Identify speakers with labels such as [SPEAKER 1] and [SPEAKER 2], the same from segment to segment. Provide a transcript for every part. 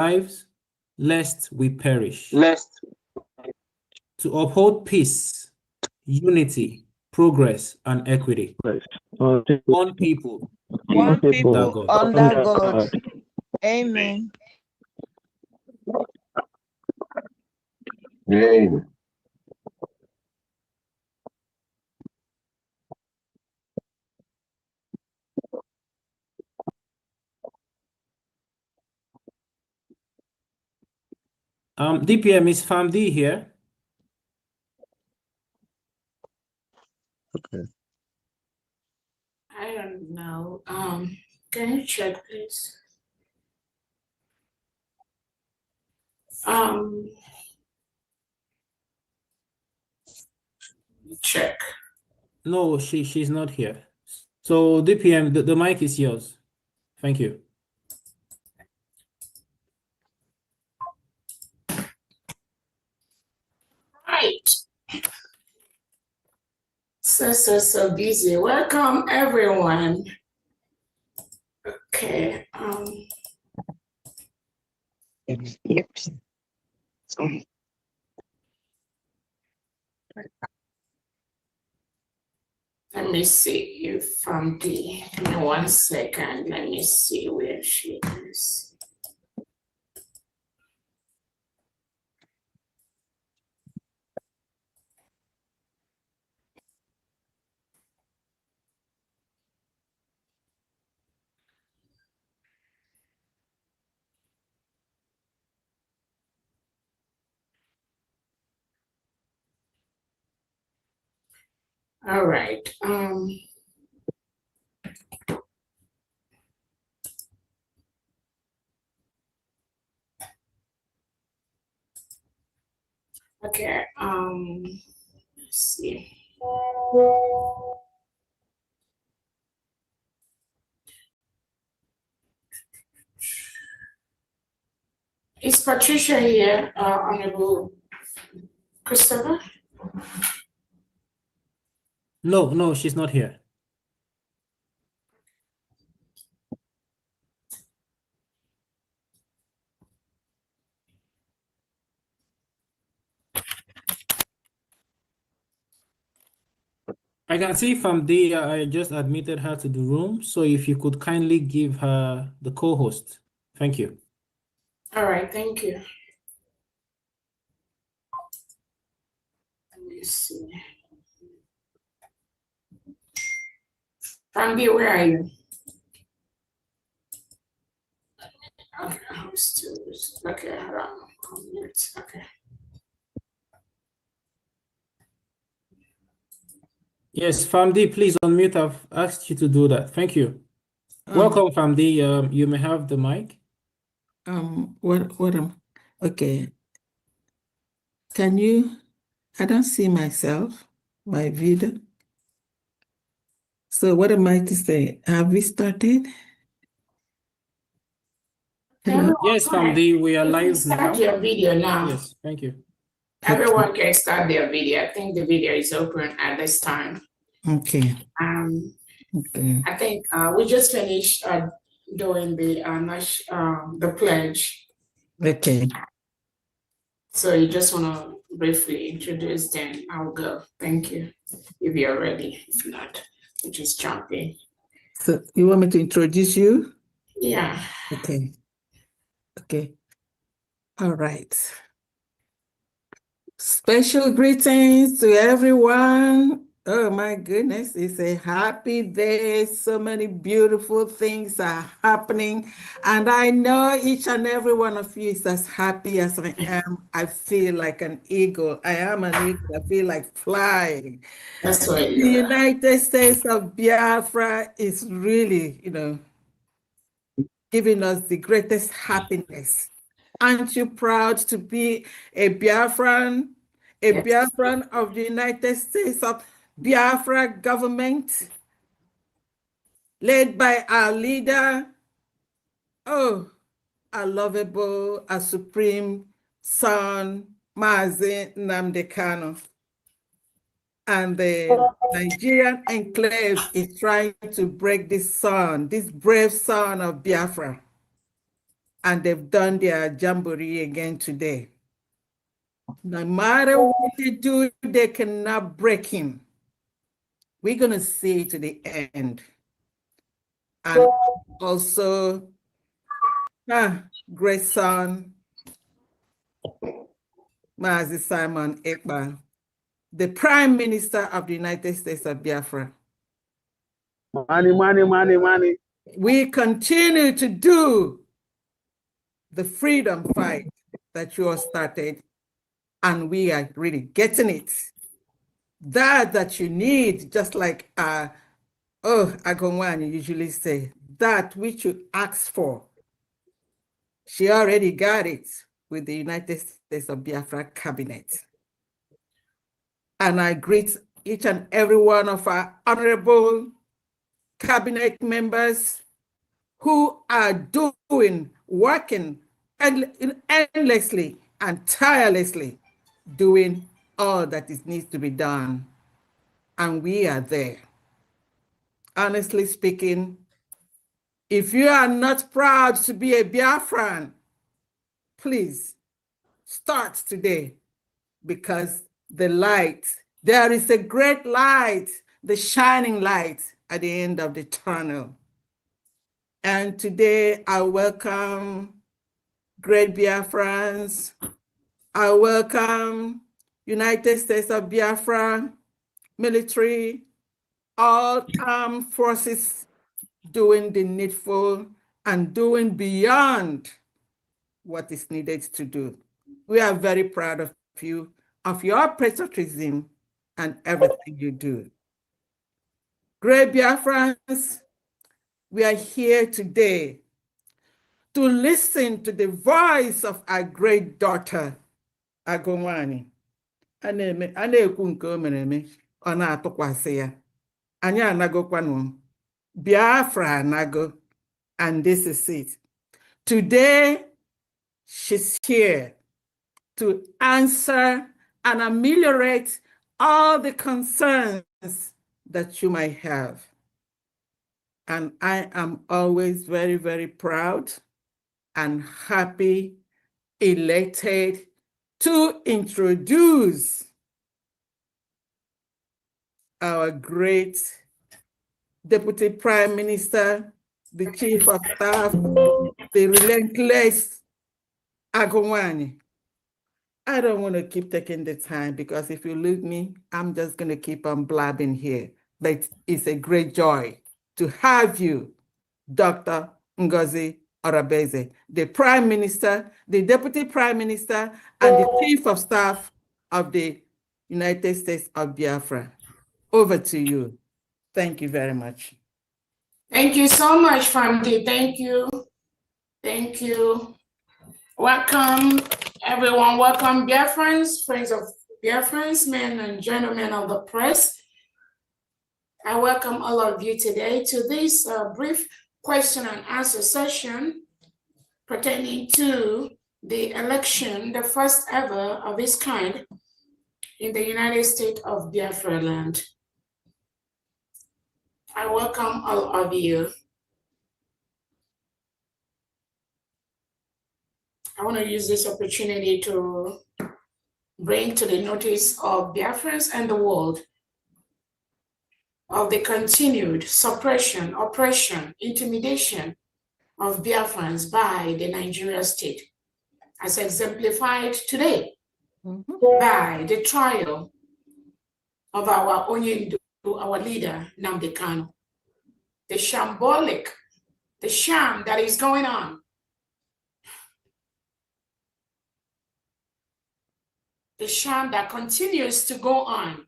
[SPEAKER 1] lives, lest we perish. To uphold peace, unity, progress, and equity. One people,
[SPEAKER 2] One people
[SPEAKER 1] under God.
[SPEAKER 2] under God. Amen.
[SPEAKER 3] Amen.
[SPEAKER 1] DPM, is FAMD here?
[SPEAKER 3] Okay.
[SPEAKER 4] I don't know. Can you check, please? Check.
[SPEAKER 1] No, she's not here. So DPM, the mic is yours. Thank you.
[SPEAKER 4] Right. So busy. Welcome, everyone. Okay. Let me see if give me 1 second. Let me see where she is. All right. Okay. Let's see. Is Patricia here, Honorable Christopher?
[SPEAKER 1] No, she's not here. I can see FAMD, I just admitted her to the room. So if you could kindly give her the co-host. Thank you.
[SPEAKER 4] All right, thank you. Let me see. Fambi, where are you? Okay, I'm still, okay, hold on. I'll mute. Okay.
[SPEAKER 1] Yes, FAMD, please unmute. I've asked you to do that. Thank you. Welcome, FAMD. You may have the mic.
[SPEAKER 5] Okay. Can you, I don't see myself, my video. So what am I to say? Have we started? Hello?
[SPEAKER 1] Yes, FAMD, we are live
[SPEAKER 4] Start
[SPEAKER 1] now.
[SPEAKER 4] your video now.
[SPEAKER 1] Yes, thank you.
[SPEAKER 4] Everyone can start their video. I think the video is open at this time.
[SPEAKER 5] Okay.
[SPEAKER 4] Okay. I think we just finished doing the pledge.
[SPEAKER 5] Okay.
[SPEAKER 4] So you just want to briefly introduce, then I'll go. Thank you. If you're ready. If not, we just jump in.
[SPEAKER 5] So you want me to introduce you?
[SPEAKER 4] Yeah.
[SPEAKER 5] Okay. Okay. All right. Special greetings to everyone. Oh my goodness, it's a happy day. So many beautiful things are happening. And I know each and every one of you is as happy as I am. I feel like an eagle. I am an eagle. I feel like flying.
[SPEAKER 4] That's what
[SPEAKER 5] the United States of Biafra is really, giving us the greatest happiness. Aren't you proud to be a Biafran? A Biafran of the United States of Biafra government, led by our leader, our lovable, our supreme son, Mazi Nnamdi Kanu. And the Nigerian enclave is trying to break this brave son of Biafra. and they've done their jamboree again today. No matter what they do, they cannot break him. We're going to see to the end. And also, great son, Mazi Simon Ekpa, the Prime Minister of the United States of Biafra.
[SPEAKER 3] Money.
[SPEAKER 5] We continue to do the freedom fight that you all started, and we are really getting it. That you need, just like Agongwani usually say, that which you ask for. She already got it with the United States of Biafra cabinet. And I greet each and every one of our honorable cabinet members who are working endlessly and tirelessly, doing all that needs to be done. And we are there. Honestly speaking, if you are not proud to be a Biafran, please start today, because there is a great light, the shining light at the end of the tunnel. And today I welcome great Biafrans. I welcome United States of Biafra, military, all armed forces doing the needful and doing beyond what is needed to do. We are very proud of you, of your patriotism and everything you do. Great Biafrans, we are here today to listen to the voice of our great daughter, Agongwani. Ana-ekwu nke o mere eme, ọ na-atụkwasị ya. Anyị anagokwanụ. Biafra anago, and this is it. Today, she's here to answer and ameliorate all the concerns that you might have. And I am always very, very proud and happy, elated to introduce our great Deputy Prime Minister, the Chief of Staff, the relentless Agongwani. I don't want to keep taking the time, because if you leave me, I'm just going to keep on blabbing here. But it's a great joy to have you, Dr. Ngozi Orabeze, the Prime Minister, the Deputy Prime Minister, and the Chief of Staff of the United States of Biafra. Over to you. Thank you very much.
[SPEAKER 4] Thank you so much, Famdi. Thank you. Thank you. Welcome, everyone. Welcome, Biafrans, friends of Biafrans, men and gentlemen of the press. I welcome all of you today to this brief question and answer session pertaining to the election, the first ever of its kind in the United States of Biafra land. I welcome all of you. I want to use this opportunity to bring to the notice of Biafrans and the world of the continued suppression, oppression, intimidation of Biafrans by the Nigerian state, as exemplified today by the trial of our Onyendu, our leader, Nnamdi Kanu. The shambolic, the sham that is going on. The sham that continues to go on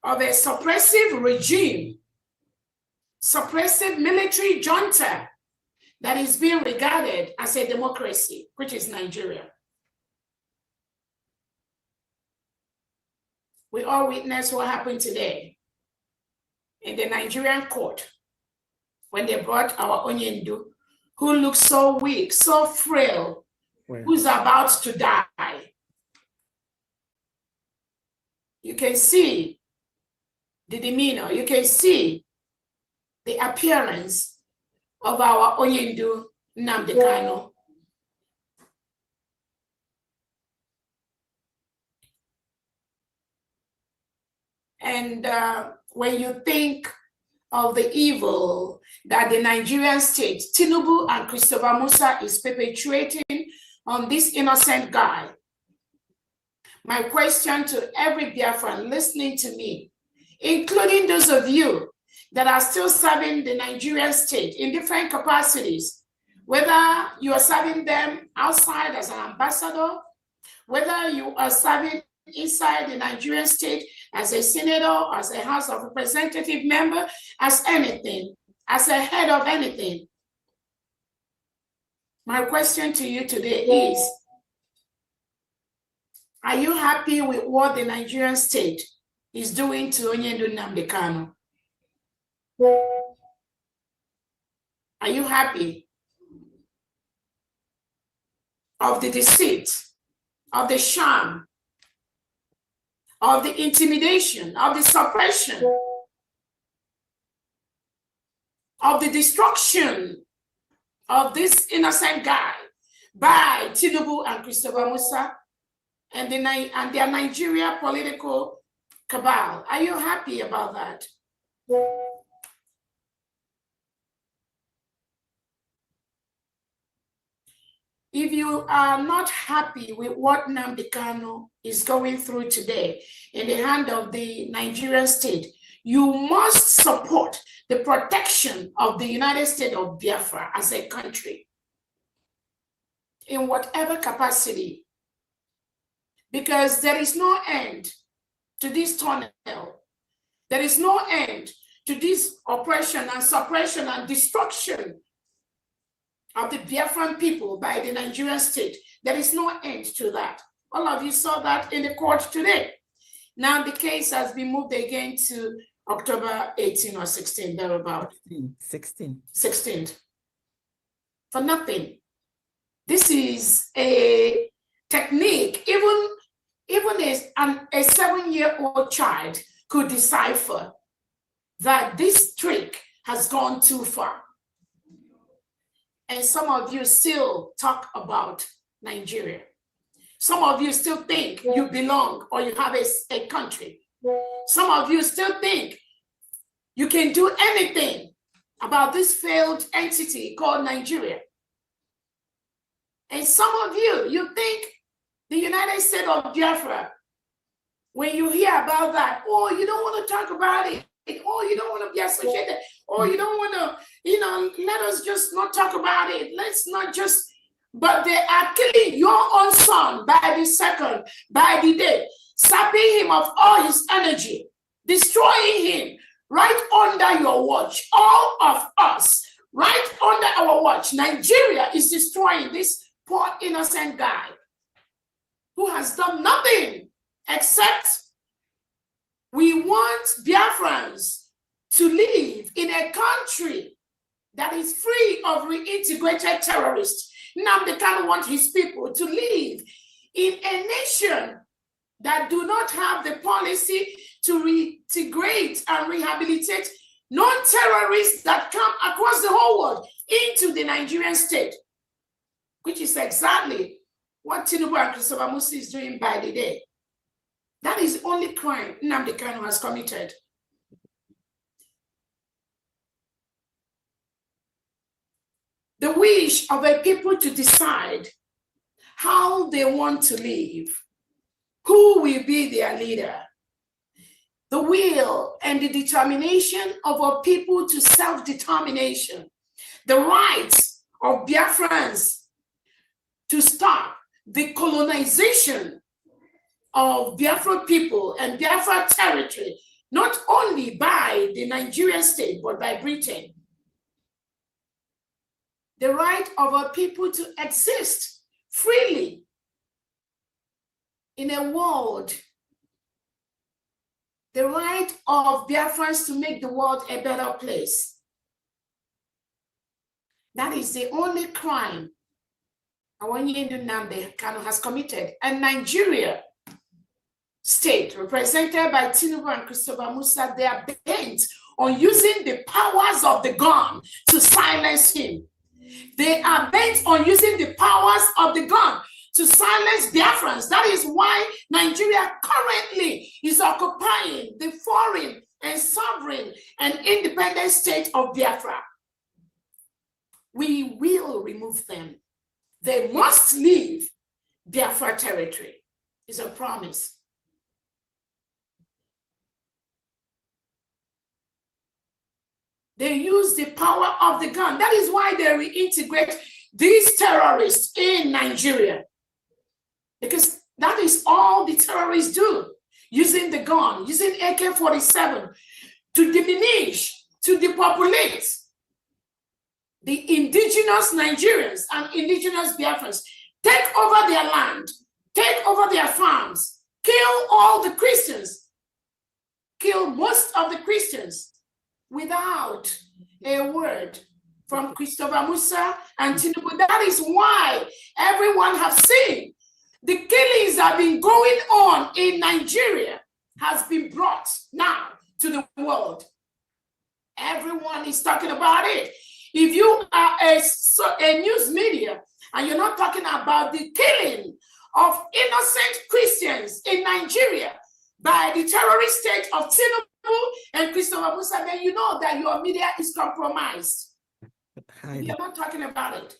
[SPEAKER 4] of a suppressive regime, suppressive military junta that is being regarded as a democracy, which is Nigeria. We all witnessed what happened today in the Nigerian court when they brought our Onyendu, who looks so weak, so frail, who's about to die. You can see the demeanor, you can see the appearance of our Onyendu Nnamdi Kanu. And when you think of the evil that the Nigerian state, Tinubu and Christopher Musa is perpetuating on this innocent guy, my question to every Biafran listening to me, including those of you that are still serving the Nigerian state in different capacities, whether you are serving them outside as an ambassador, whether you are serving inside the Nigerian state as a senator, as a House of Representative member, as anything, as a head of anything. My question to you today is, are you happy with what the Nigerian state is doing to Onyendu Nnamdi Kanu? Are you happy of the deceit, of the sham, of the intimidation, of the suppression, of the destruction of this innocent guy by Tinubu and Christopher Musa and their Nigeria political cabal? Are you happy about that? If you are not happy with what Nnamdi Kanu is going through today in the hand of the Nigerian state, you must support the protection of the United States of Biafra as a country in whatever capacity, because there is no end to this tunnel. There is no end to this oppression and suppression and destruction of the Biafran people by the Nigerian state. There is no end to that. All of you saw that in the court today. Now the case has been moved again to October 18 or 16, thereabout. 16th. For nothing. This is a technique. Even a 7-year-old child could decipher that this trick has gone too far. And some of you still talk about Nigeria. Some of you still think you belong or you have a country. Some of you still think you can do anything about this failed entity called Nigeria. And some of you think the United States of Biafra, when you hear about that, oh, you don't want to talk about it. Oh, you don't want to be associated. Oh, you don't want to, let us just not talk about it. Let's not just, but they are killing your own son by the second, by the day, sapping him of all his energy, destroying him right under your watch. All of us, right under our watch. Nigeria is destroying this poor innocent guy who has done nothing except we want Biafrans to live in a country that is free of reintegrated terrorists. Nnamdi Kanu wants his people to live in a nation that do not have the policy to reintegrate and rehabilitate non-terrorists that come across the whole world into the Nigerian state, which is exactly what Tinubu and Christopher Musa is doing by the day. That is the only crime Nnamdi Kanu has committed. The wish of a people to decide how they want to live, who will be their leader, the will and the determination of our people to self-determination, the rights of Biafrans to stop the colonization of Biafra people and Biafra territory, not only by the Nigerian state, but by Britain. The right of our people to exist freely in a world. The right of Biafrans to make the world a better place. That is the only crime Onyendu Nnamdi Kanu has committed. And Nigeria state, represented by Tinubu and Christopher Musa, they are bent on using the powers of the gun to silence him. They are bent on using the powers of the gun to silence Biafrans. That is why Nigeria currently is occupying the foreign and sovereign and independent state of Biafra. We will remove them. They must leave Biafra territory. It's a promise. They use the power of the gun. That is why they reintegrate these terrorists in Nigeria. Because that is all the terrorists do, using the gun, using AK-47 to diminish, to depopulate the indigenous Nigerians and indigenous Biafrans, take over their land, take over their farms, kill all the Christians, kill most of the Christians without a word from Christopher Musa and Tinubu. That is why everyone has seen the killings that have been going on in Nigeria has been brought now to the world. Everyone is talking about it. If you are a news media and you're not talking about the killing of innocent Christians in Nigeria by the terrorist state of Tinubu and Christopher Musa, then you know that your media is compromised. You're not talking about it.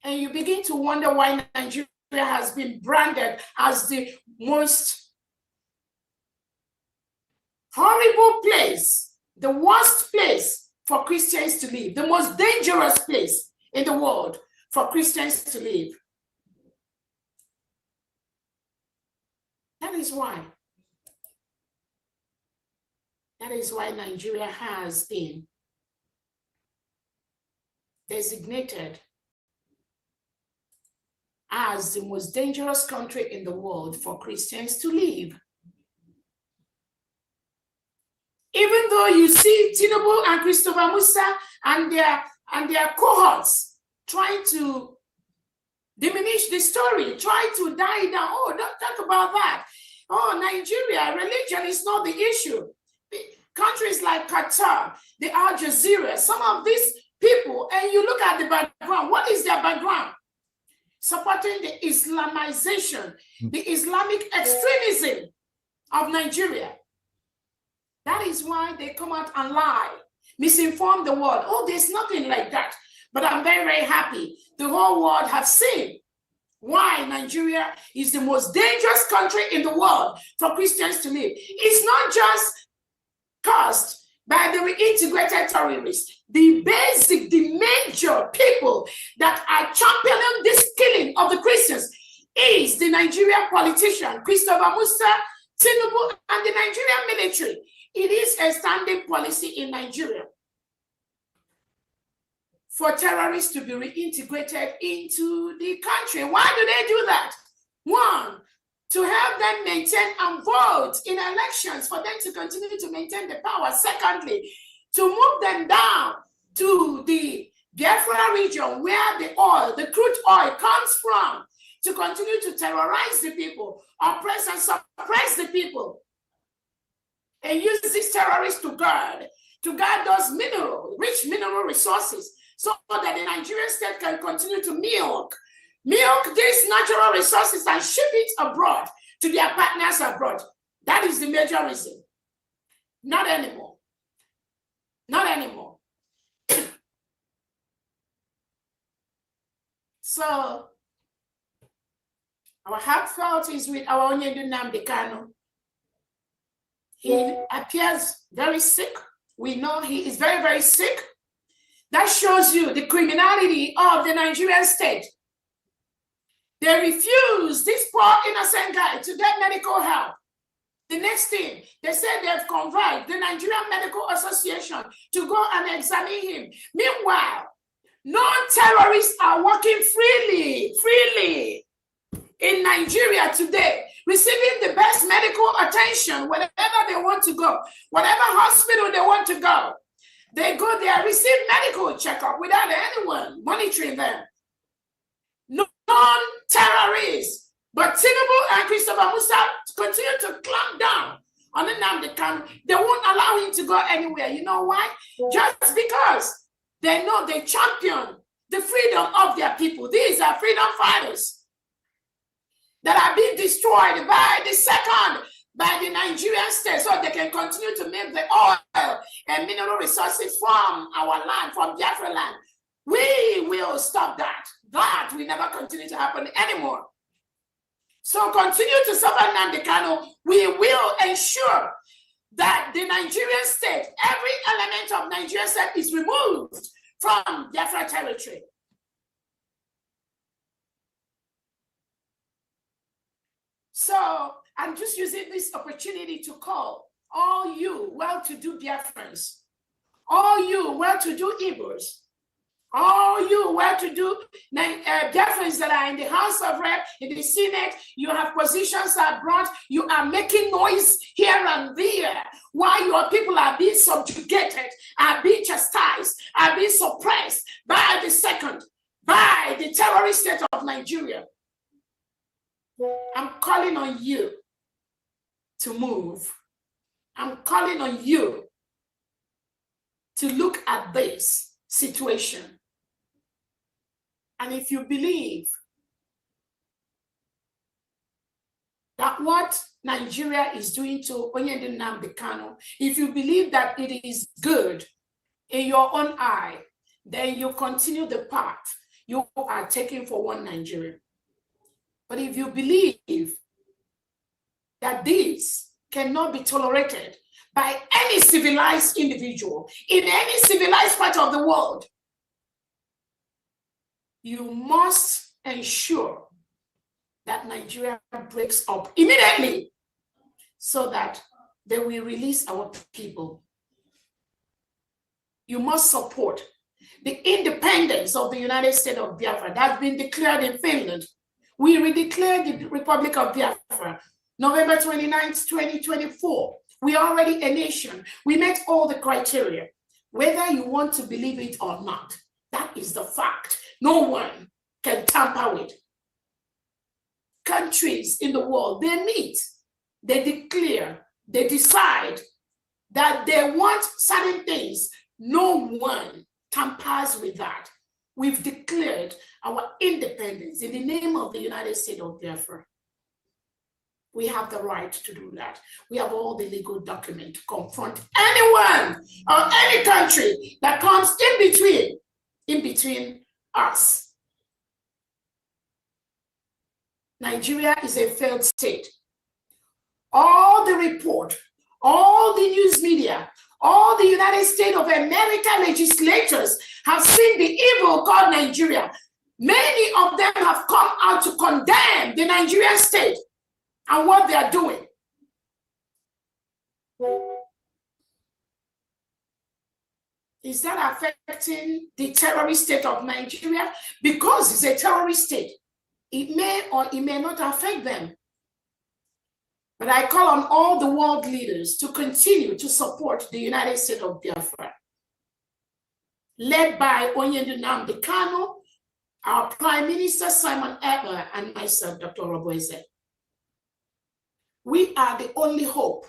[SPEAKER 4] And you begin to wonder why Nigeria has been branded as the most horrible place, the worst place for Christians to live, the most dangerous place in the world for Christians to live. That is why. That is why Nigeria has been designated as the most dangerous country in the world for Christians to live. Even though you see Tinubu and Christopher Musa and their cohorts trying to diminish the story, try to die down. Oh, don't talk about that. Oh, Nigeria, religion is not the issue. Countries like Qatar, the Al Jazeera, some of these people, and you look at the background, what is their background? Supporting the Islamization, the Islamic extremism of Nigeria. That is why they come out and lie, misinform the world. Oh, there's nothing like that. But I'm very, very happy. The whole world has seen why Nigeria is the most dangerous country in the world for Christians to live. It's not just caused by the reintegrated terrorists. The basic, the major people that are championing this killing of the Christians is the Nigerian politician, Christopher Musa, Tinubu, and the Nigerian military. It is a standing policy in Nigeria for terrorists to be reintegrated into the country. Why do they do that? One, to help them maintain and vote in elections, for them to continue to maintain the power. Secondly, to move them down to the Biafra region where the oil, the crude oil comes from, to continue to terrorize the people, oppress and suppress the people, and use these terrorists to guard those rich mineral resources, so that the Nigerian state can continue to milk these natural resources and ship it abroad to their partners abroad. That is the major reason. Not anymore. Not anymore. So, our heartfelt is with our Onyedu Nnamdi Kanu. He appears very sick. We know he is very, very sick. That shows you the criminality of the Nigerian state. They refuse this poor innocent guy to get medical help. The next thing, they said they've convoked the Nigerian Medical Association to go and examine him. Meanwhile, non-terrorists are working freely in Nigeria today, receiving the best medical attention wherever they want to go, whatever hospital they want to go. They go there, receive medical checkup without anyone monitoring them. non-terrorists. But Tinubu and Christopher Musa continue to clamp down on Nnamdi Kanu. They won't allow him to go anywhere. You know why? Just because they know they champion the freedom of their people. These are freedom fighters that are being destroyed by the Nigerian state, so they can continue to make the oil and mineral resources from our land, from Biafra land. We will stop that. That will never continue to happen anymore. So continue to suffer Nnamdi Kanu. We will ensure that the Nigerian state, every element of Nigerian state is removed from Biafra territory. So I'm just using this opportunity to call all you well-to-do Biafrans, all you well-to-do Igbos, all you well-to-do Biafrans that are in the House of Rep, in the Senate, you have positions abroad, you are making noise here and there while your people are being subjugated, are being chastised, are being suppressed by the terrorist state of Nigeria. I'm calling on you to move. I'm calling on you to look at this situation. And if you believe that what Nigeria is doing to Onyedin Nnamdi Kanu, if you believe that it is good in your own eye, then you continue the path you are taking for one Nigeria. But if you believe that this cannot be tolerated by any civilized individual in any civilized part of the world, you must ensure that Nigeria breaks up immediately so that they will release our people. You must support the independence of the United States of Biafra that's been declared in Finland. We redeclared the Republic of Biafra November 29th, 2024. We are already a nation. We met all the criteria. Whether you want to believe it or not, that is the fact. No one can tamper with. Countries in the world, they meet, they declare, they decide that they want certain things. No one tampers with that. We've declared our independence in the name of the United States of Biafra. We have the right to do that. We have all the legal documents to confront anyone or any country that comes in between us. Nigeria is a failed state. All the report, all the news media, all the United States of America legislators have seen the evil called Nigeria. Many of them have come out to condemn the Nigerian state and what they are doing. Is that affecting the terrorist state of Nigeria? Because it's a terrorist state, it may or it may not affect them. But I call on all the world leaders to continue to support the United States of Biafra, led by Onyedin Nnamdi Kanu, our Prime Minister Simon Ekpa, and myself, Dr. Roboeze. We are the only hope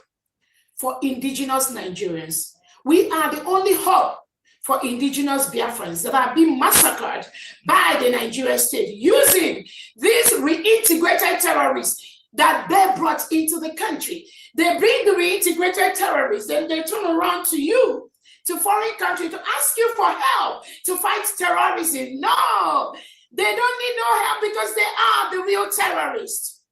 [SPEAKER 4] for indigenous Nigerians. We are the only hope for indigenous Biafrans that are being massacred by the Nigerian state using these reintegrated terrorists that they brought into the country. They bring the reintegrated terrorists, then they turn around to you, to foreign country, to ask you for help to fight terrorism. No, they don't need no help because they are the real terrorists.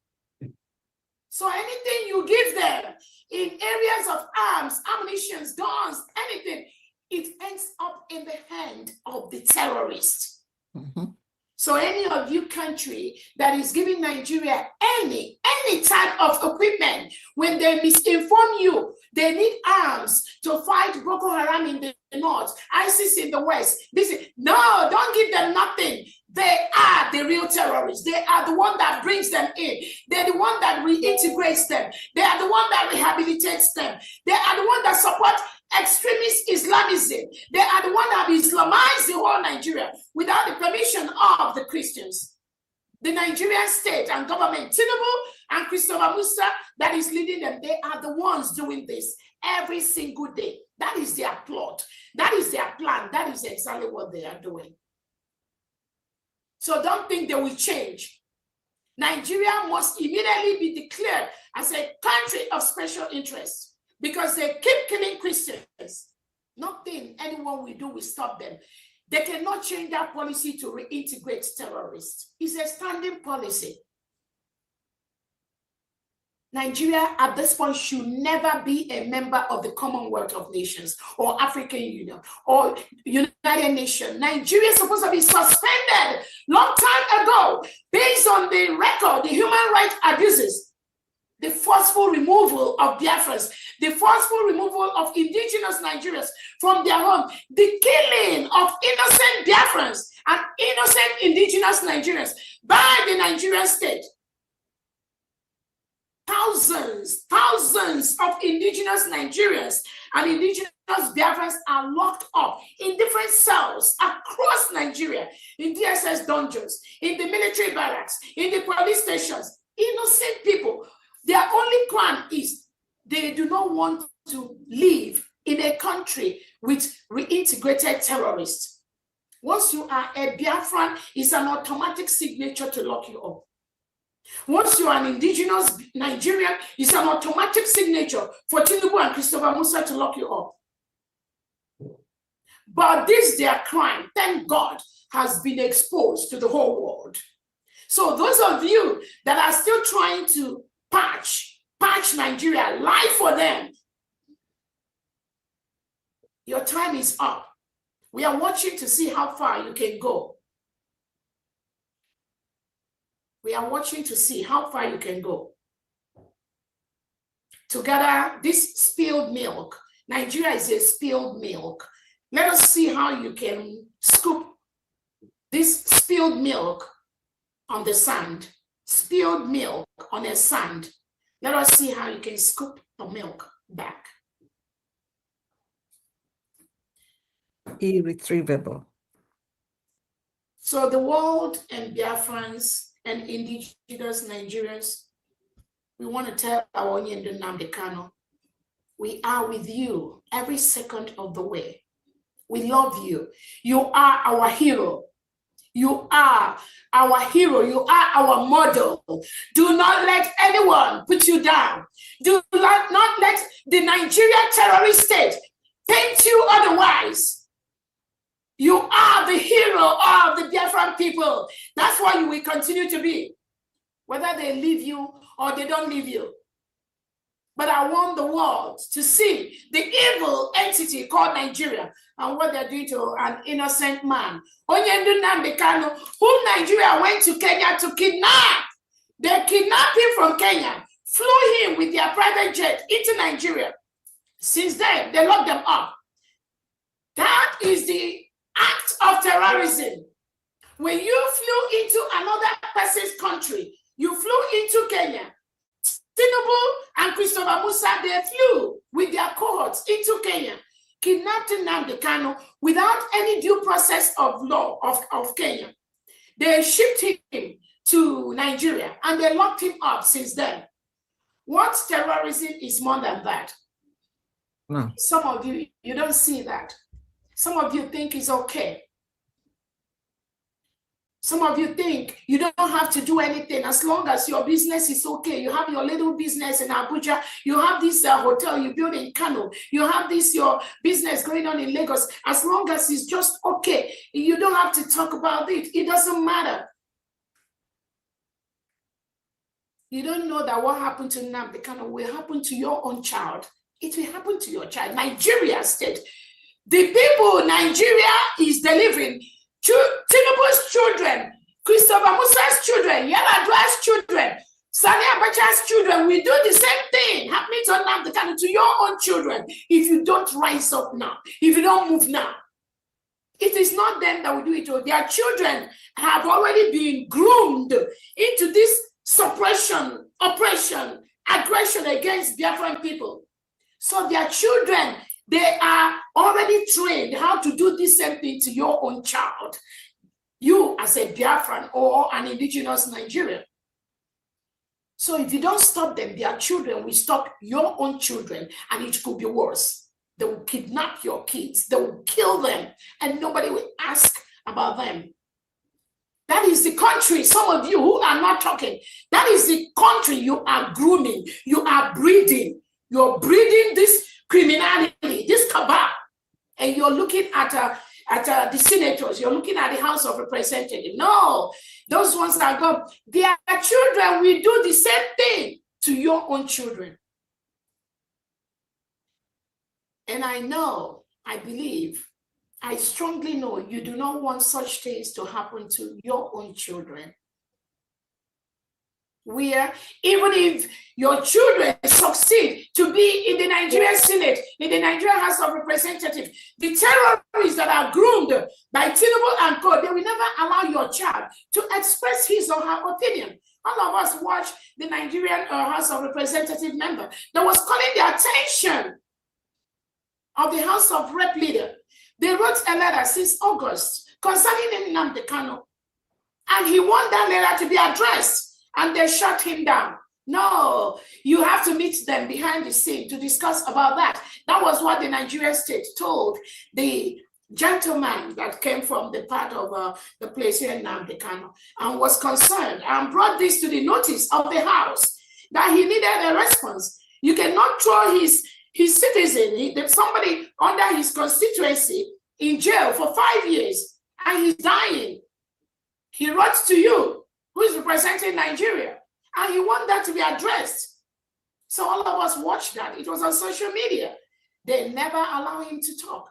[SPEAKER 4] So anything you give them in areas of arms, ammunition, guns, anything, it ends up in the hand of the terrorists. Mm-hmm. So any of you country that is giving Nigeria any type of equipment, when they misinform you, they need arms to fight Boko Haram in the north, ISIS in the west. No, don't give them nothing. They are the real terrorists. They are the one that brings them in. They're the one that reintegrates them. They are the one that rehabilitates them. They are the one that support extremist Islamism. They are the one that have Islamized the whole Nigeria without the permission of the Christians. The Nigerian state and government, Tinubu and Christopher Musa, that is leading them, they are the ones doing this every single day. That is their plot. That is their plan. That is exactly what they are doing. So don't think they will change. Nigeria must immediately be declared as a country of special interest because they keep killing Christians. Nothing anyone will do will stop them. They cannot change that policy to reintegrate terrorists. It's a standing policy. Nigeria at this point should never be a member of the Commonwealth of Nations or African Union or United Nations. Nigeria is supposed to be suspended long time ago based on the record, the human rights abuses, the forceful removal of Biafrans, the forceful removal of indigenous Nigerians from their home, the killing of innocent Biafrans and innocent indigenous Nigerians by the Nigerian state. Thousands of indigenous Nigerians and indigenous Biafrans are locked up in different cells across Nigeria, in DSS dungeons, in the military barracks, in the police stations. Innocent people. Their only crime is they do not want to live in a country with reintegrated terrorists. Once you are a Biafran, it's an automatic signature to lock you up. Once you are an indigenous Nigerian, it's an automatic signature for Tinubu and Christopher Musa to lock you up. But this, their crime, thank God, has been exposed to the whole world. So those of you that are still trying to patch Nigeria, lie for them, your time is up. We are watching to see how far you can go. We are watching to see how far you can go. Together, this spilled milk, Nigeria is a spilled milk. Let us see how you can scoop this spilled milk on the sand. Spilled milk on a sand. Let us see how you can scoop the milk back.
[SPEAKER 5] Irretrievable.
[SPEAKER 4] So the world and Biafrans and indigenous Nigerians, we want to tell our Onyendo Nnamdi Kanu, we are with you every second of the way. We love you. You are our hero. You are our hero. You are our model. Do not let anyone put you down. Do not let the Nigerian terrorist state paint you otherwise. You are the hero of the Biafran people. That's why you will continue to be, whether they leave you or they don't leave you. But I want the world to see the evil entity called Nigeria and what they're doing to an innocent man. Onyendo Nnamdi Kanu, whom Nigeria went to Kenya to kidnap. They kidnapped him from Kenya, flew him with their private jet into Nigeria. Since then, they locked them up. That is the act of terrorism. When you flew into another person's country, you flew into Kenya. Tinubu and Christopher Musa, they flew with their cohorts into Kenya, kidnapped Nnamdi Kanu without any due process of law of Kenya. They shipped him to Nigeria and they locked him up since then. What terrorism is more than that?
[SPEAKER 5] No.
[SPEAKER 4] Some of you, you don't see that. Some of you think it's okay. Some of you think you don't have to do anything as long as your business is okay. You have your little business in Abuja. You have this hotel you build in Kano. You have this, your business going on in Lagos. As long as it's just okay, you don't have to talk about it. It doesn't matter. You don't know that what happened to Nnamdi Kanu will happen to your own child. It will happen to your child. Nigeria state. The people Nigeria is delivering, Tinubu's children, Christopher Musa's children, Yar'Adua's children, Sani Abacha's children, we do the same thing happening to Nnamdi Kanu, to your own children, if you don't rise up now, if you don't move now. It is not them that will do it. Their children have already been groomed into this suppression, oppression, aggression against Biafran people. So their children, they are already trained how to do the same thing to your own child. You as a Biafran or an indigenous Nigerian. So if you don't stop them, their children will stop your own children, and it could be worse. They will kidnap your kids, they will kill them, and nobody will ask about them. That is the country, some of you who are not talking, that is the country you are grooming, you are breeding. You're breeding this criminality, this cabal, and you're looking at the senators, you're looking at the House of Representatives. No, those ones are gone. Their children will do the same thing to your own children. And I know, I believe, I strongly know you do not want such things to happen to your own children. Where even if your children succeed to be in the Nigerian Senate, in the Nigerian House of Representatives, the terrorists that are groomed by Tinubu and Co, they will never allow your child to express his or her opinion. All of us watched the Nigerian House of Representative member that was calling the attention of the House of Rep leader. They wrote a letter since August concerning Nnamdi Kanu, and he wanted that letter to be addressed. And they shut him down. No, you have to meet them behind the scene to discuss about that. That was what the Nigerian state told the gentleman that came from the part of the place here in Nnamdi Kanu and was concerned and brought this to the notice of the House that he needed a response. You cannot throw his citizen, somebody under his constituency, in jail for 5 years and he's dying. He wrote to you, who is representing Nigeria, and you want that to be addressed. So all of us watched that. It was on social media. They never allow him to talk.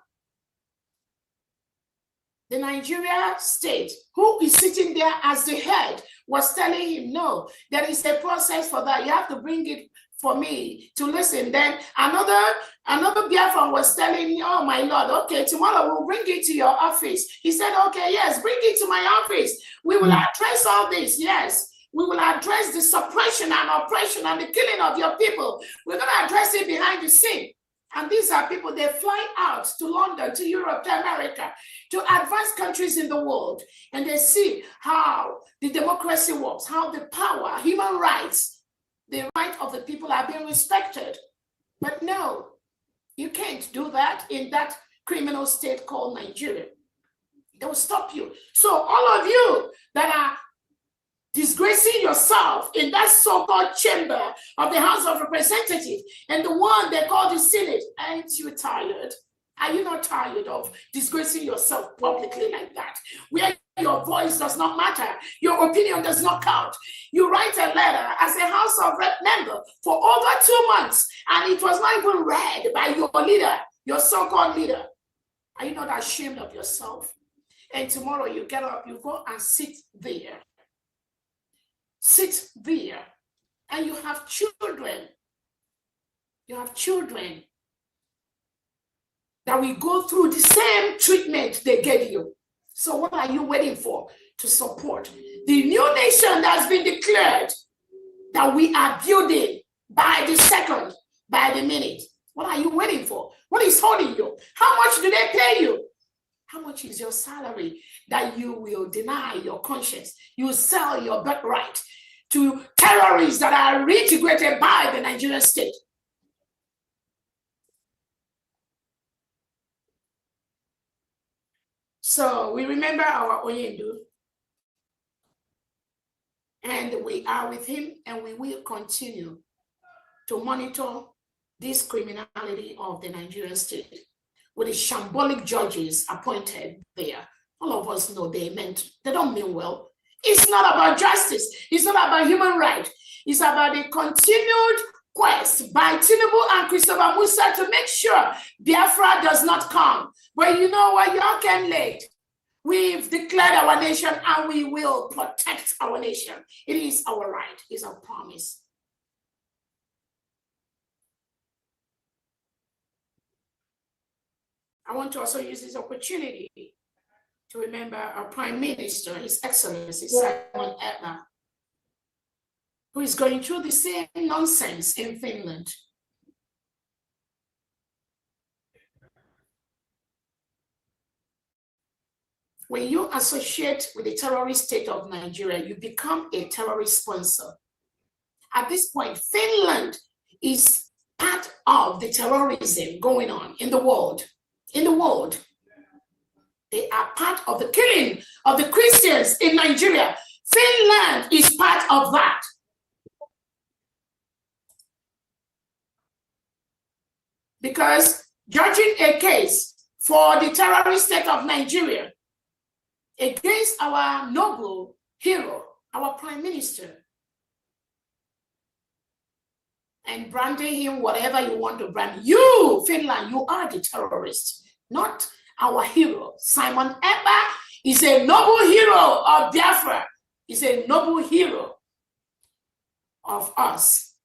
[SPEAKER 4] The Nigeria state, who is sitting there as the head, was telling him, no, there is a process for that. You have to bring it for me to listen. Then another Biafran was telling me, oh my Lord, okay, tomorrow we'll bring it to your office. He said, okay, yes, bring it to my office. We will address all this, yes. We will address the suppression and oppression and the killing of your people. We're going to address it behind the scene. And these are people, they fly out to London, to Europe, to America, to advanced countries in the world. And they see how the democracy works, how the power, human rights, the right of the people are being respected. But no, you can't do that in that criminal state called Nigeria. They will stop you. So all of you that are disgracing yourself in that so-called chamber of the House of Representatives and the one they call the Senate, aren't you tired? Are you not tired of disgracing yourself publicly like that? Where your voice does not matter, your opinion does not count. You write a letter as a House of Rep member for over 2 months, and it was not even read by your leader, your so-called leader. Are you not ashamed of yourself? And tomorrow you get up, you go and sit there. Sit there, and you have children. You have children that will go through the same treatment they gave you. So what are you waiting for to support the new nation that's been declared that we are building by the second, by the minute? What are you waiting for? What is holding you? How much do they pay you? How much is your salary that you will deny your conscience? You will sell your birthright to terrorists that are reintegrated by the Nigerian state? So we remember our Oyendu, and we are with him, and we will continue to monitor this criminality of the Nigerian state with the shambolic judges appointed there. All of us know they don't mean well. It's not about justice. It's not about human rights. It's about the continued quest by Tinubu and Christopher Musa to make sure Biafra does not come. But you know what? Y'all came late. We've declared our nation, and we will protect our nation. It is our right. It's our promise. I want to also use this opportunity to remember our Prime Minister, His Excellency Simon Edna, who is going through the same nonsense in Finland. when you associate with the terrorist state of Nigeria, you become a terrorist sponsor. At this point, Finland is part of the terrorism going on in the world. In the world, they are part of the killing of the Christians in Nigeria. Finland is part of that. Because judging a case for the terrorist state of Nigeria against our noble hero, our prime minister, and branding him whatever you want to brand. You, Finland, you are the terrorist, not our hero. Simon Ekpa is a noble hero of Biafra. He's a noble hero of us.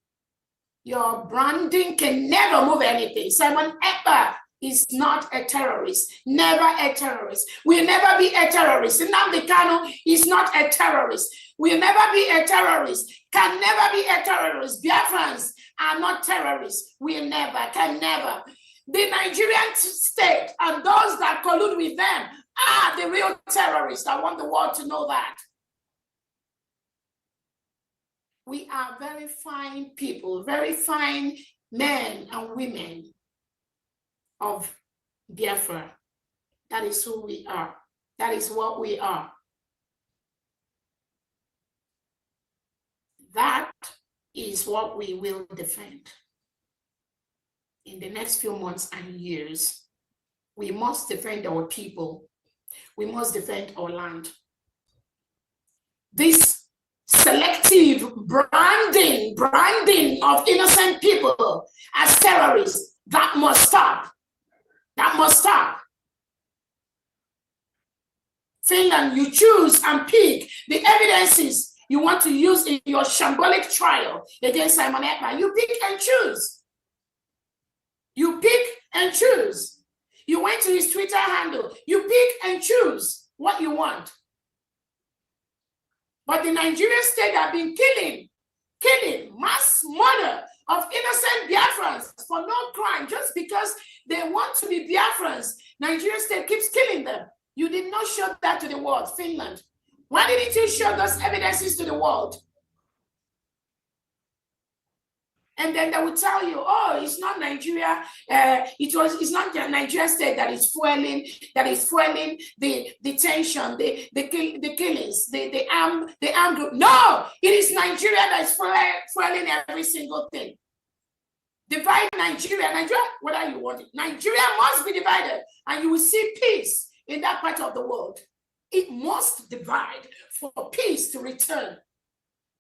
[SPEAKER 4] Your branding can never move anything. Simon Ekpa is not a terrorist, never a terrorist. Will never be a terrorist. Nnamdi Kanu is not a terrorist. Will never be a terrorist. Can never be a terrorist. Biafrans are not terrorists. Will never, can never. The Nigerian state and those that collude with them are the real terrorists. I want the world to know that. We are very fine people, very fine men and women of Biafra. That is who we are. That is what we are. That is what we will defend. In the next few months and years, we must defend our people. We must defend our land. This selective branding of innocent people as terrorists, that must stop. That must stop. Finland, you choose and pick the evidences you want to use in your shambolic trial against Simon Ekpa. You pick and choose. You pick and choose. You went to his Twitter handle. You pick and choose what you want. But the Nigerian state have been killing mass murder of innocent Biafrans for no crime, just because they want to be Biafrans. Nigerian state keeps killing them. You did not show that to the world, Finland. Why didn't you show those evidences to the world? And then they would tell you, oh, it's not Nigeria. It's not the Nigerian state that is fueling the tension, the killings, the armed group. No, it is Nigeria that is fueling every single thing. Divide Nigeria. Nigeria, whether you want it, Nigeria must be divided, and you will see peace in that part of the world. It must divide for peace to return.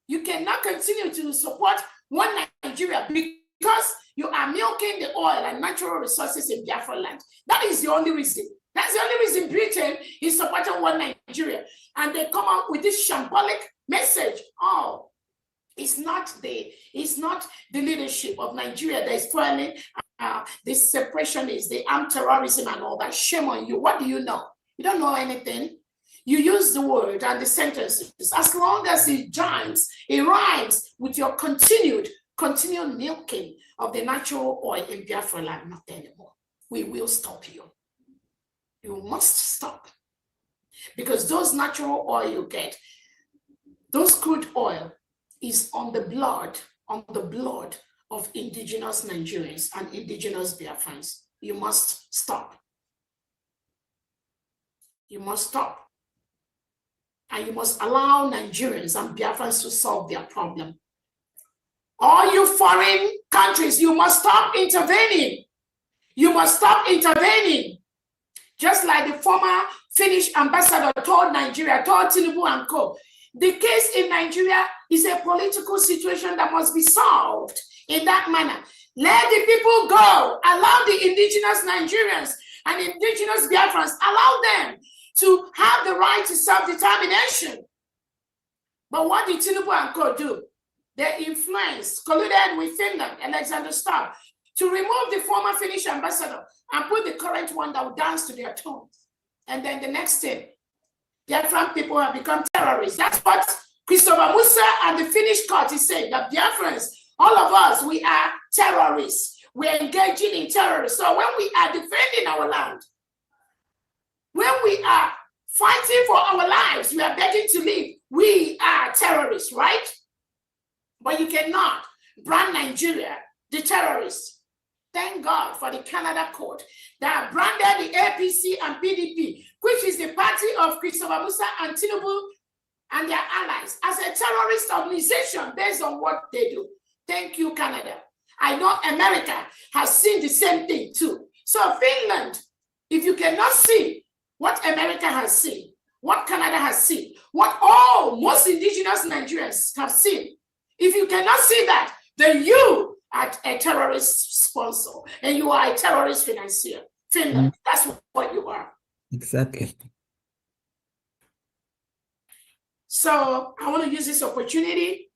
[SPEAKER 4] You cannot continue to support one Nigeria because you are milking the oil and natural resources in Biafra land. That is the only reason. That's the only reason Britain is supporting one Nigeria. And they come out with this shambolic message. Oh, it's not the leadership of Nigeria that is fueling the separationists, the armed terrorism and all that. Shame on you. What do you know? You don't know anything. You use the word and the sentences as long as it rhymes with your continued milking of the natural oil in Biafra land. Not anymore. We will stop you. You must stop. Because those natural oil you get, those crude oil is on the blood of indigenous Nigerians and indigenous Biafrans. You must stop. You must stop. And you must allow Nigerians and Biafrans to solve their problem. All you foreign countries, you must stop intervening. You must stop intervening. Just like the former Finnish ambassador told Nigeria, told Tinubu and co. The case in Nigeria is a political situation that must be solved in that manner. Let the people go. Allow the indigenous Nigerians and indigenous Biafrans, allow them to have the right to self-determination. But what did Tinubu and co do? They influenced, colluded with Finland, Alexander Stubb, to remove the former Finnish ambassador and put the current one that would dance to their tones. And then the next thing, Biafran people have become terrorists. That's what Christopher Musa and the Finnish court is saying, that Biafrans, all of us, we are terrorists. We're engaging in terrorists. So when we are defending our land, when we are fighting for our lives. We are begging to live. We are terrorists, right? But you cannot brand Nigeria the terrorists. Thank God for the Canada court that branded the APC and PDP, which is the party of Christopher Musa and Tinubu and their allies, as a terrorist organization based on what they do. Thank you, Canada. I know America has seen the same thing too. So Finland, if you cannot see what America has seen, what Canada has seen, what most indigenous Nigerians have seen, if you cannot see that, then you are a terrorist sponsor and you are a terrorist financier. Finland, that's what you are.
[SPEAKER 5] Exactly.
[SPEAKER 4] So I want to use this opportunity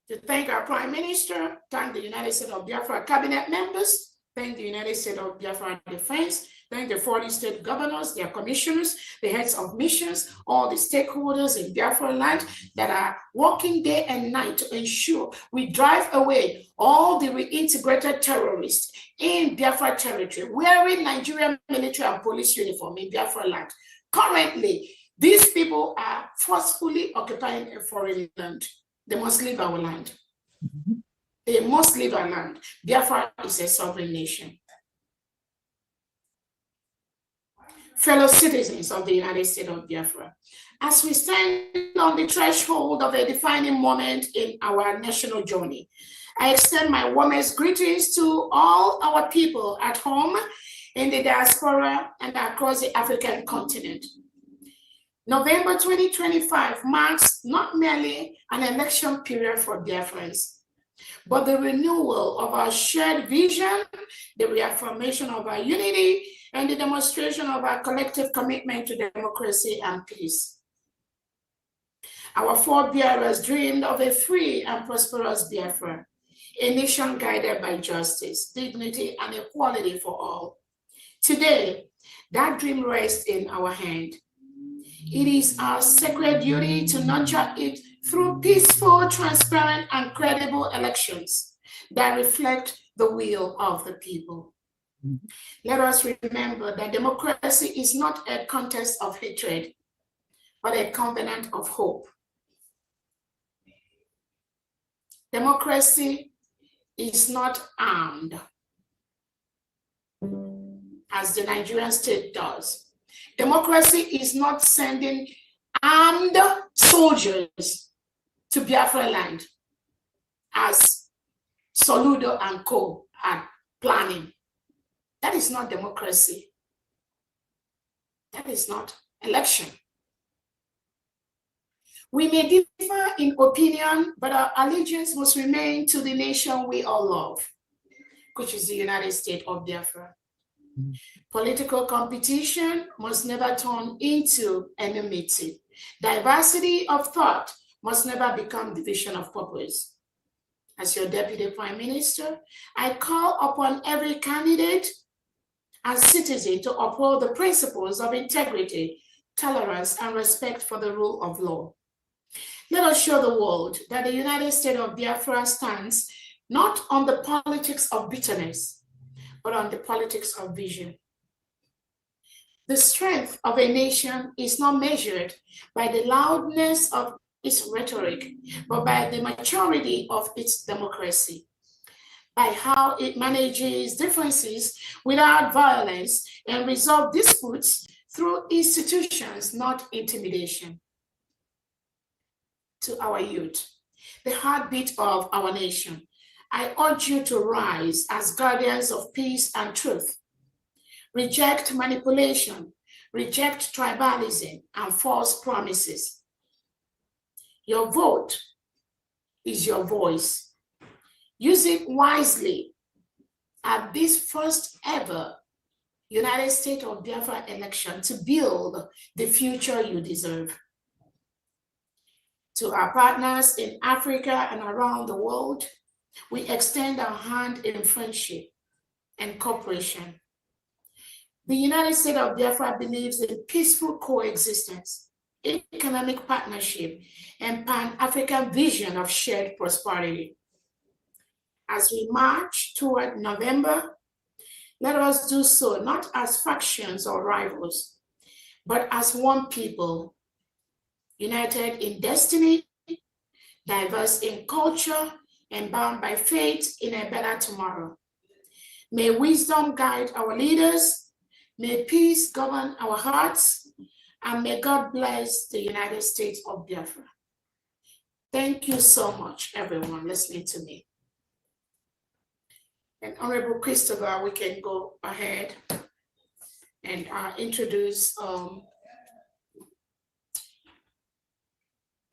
[SPEAKER 4] to thank our Prime Minister, thank the United States of Biafra cabinet members, thank the United States of Biafra Defense, thank the 40 state governors, their commissioners, the heads of missions, all the stakeholders in Biafra land that are working day and night to ensure we drive away all the reintegrated terrorists in Biafra territory, wearing Nigerian military and police uniform in Biafra land. Currently, these people are forcefully occupying a foreign land. They must leave our land. They must leave our land. Biafra is a sovereign nation. Fellow citizens of the United States of Biafra, as we stand on the threshold of a defining moment in our national journey, I extend my warmest greetings to all our people at home, in the diaspora, and across the African continent. November 2025 marks not merely an election period for Biafrans, but the renewal of our shared vision, the reaffirmation of our unity, and the demonstration of our collective commitment to democracy and peace. Our forebearers dreamed of a free and prosperous Biafra, a nation guided by justice, dignity, and equality for all. Today, that dream rests in our hand. It is our sacred duty to nurture it through peaceful, transparent, and credible elections that reflect the will of the people. Let us remember that democracy is not a contest of hatred, but a covenant of hope. Democracy is not armed, as the Nigerian state does. Democracy is not sending armed soldiers to Biafra land, as Soludo and co are planning. That is not democracy. That is not election. We may differ in opinion, but our allegiance must remain to the nation we all love, which is the United States of Biafra. Political competition must never turn into enmity. Diversity of thought must never become division of purpose. As your Deputy Prime Minister, I call upon every candidate and citizen to uphold the principles of integrity, tolerance, and respect for the rule of law. Let us show the world that the United States of Biafra stands not on the politics of bitterness, but on the politics of vision. The strength of a nation is not measured by the loudness of its rhetoric, but by the maturity of its democracy, by how it manages differences without violence and resolve disputes through institutions, not intimidation. To our youth, the heartbeat of our nation, I urge you to rise as guardians of peace and truth. Reject manipulation, reject tribalism and false promises. Your vote is your voice. Use it wisely at this first ever United States of Biafra election to build the future you deserve. To our partners in Africa and around the world, we extend our hand in friendship and cooperation. The United States of Biafra believes in peaceful coexistence, economic partnership, and Pan-African vision of shared prosperity. As we march toward November, let us do so not as factions or rivals, but as one people, united in destiny, diverse in culture, and bound by faith in a better tomorrow. May wisdom guide our leaders, may peace govern our hearts, and may God bless the United States of Biafra. Thank you so much, everyone, listening to me. And Honorable Christopher, we can go ahead and introduce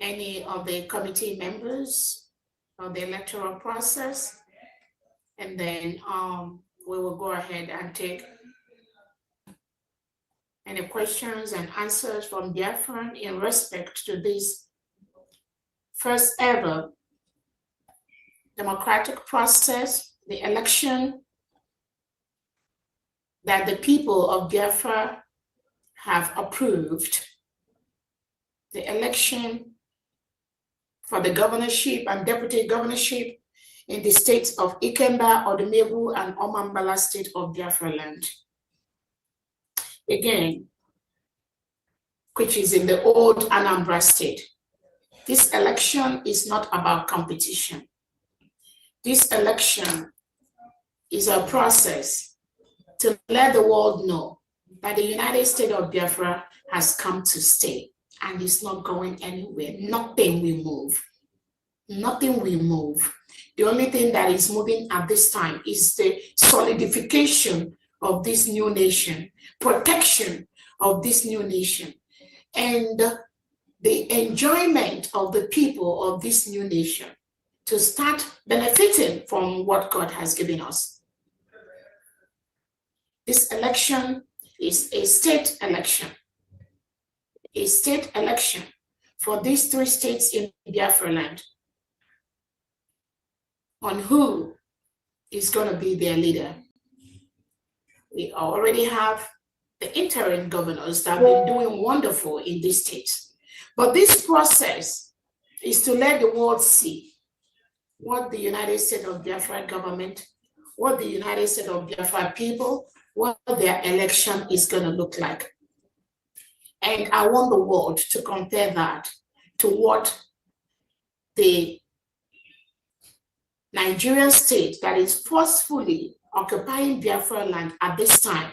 [SPEAKER 4] any of the committee members of the electoral process. And then we will go ahead and take any questions and answers from Biafran in respect to this first ever democratic process, the election that the people of Biafra have approved, the election for the governorship and deputy governorship in the states of Ikemba, Odumebu, and Omambala state of Biafra land. Again, which is in the old Anambra state. This election is not about competition. This election is a process to let the world know that the United States of Biafra has come to stay and it's not going anywhere. Nothing will move. Nothing will move. The only thing that is moving at this time is the solidification of this new nation, protection of this new nation, and the enjoyment of the people of this new nation to start benefiting from what God has given us. This election is a state election. A state election for these three states in Biafra land on who is going to be their leader. We already have the interim governors that have been doing wonderful in these states. But this process is to let the world see what the United States of Biafra government, what the United States of Biafra people, what their election is going to look like. And I want the world to compare that to what the Nigerian state that is forcefully occupying Biafra land at this time,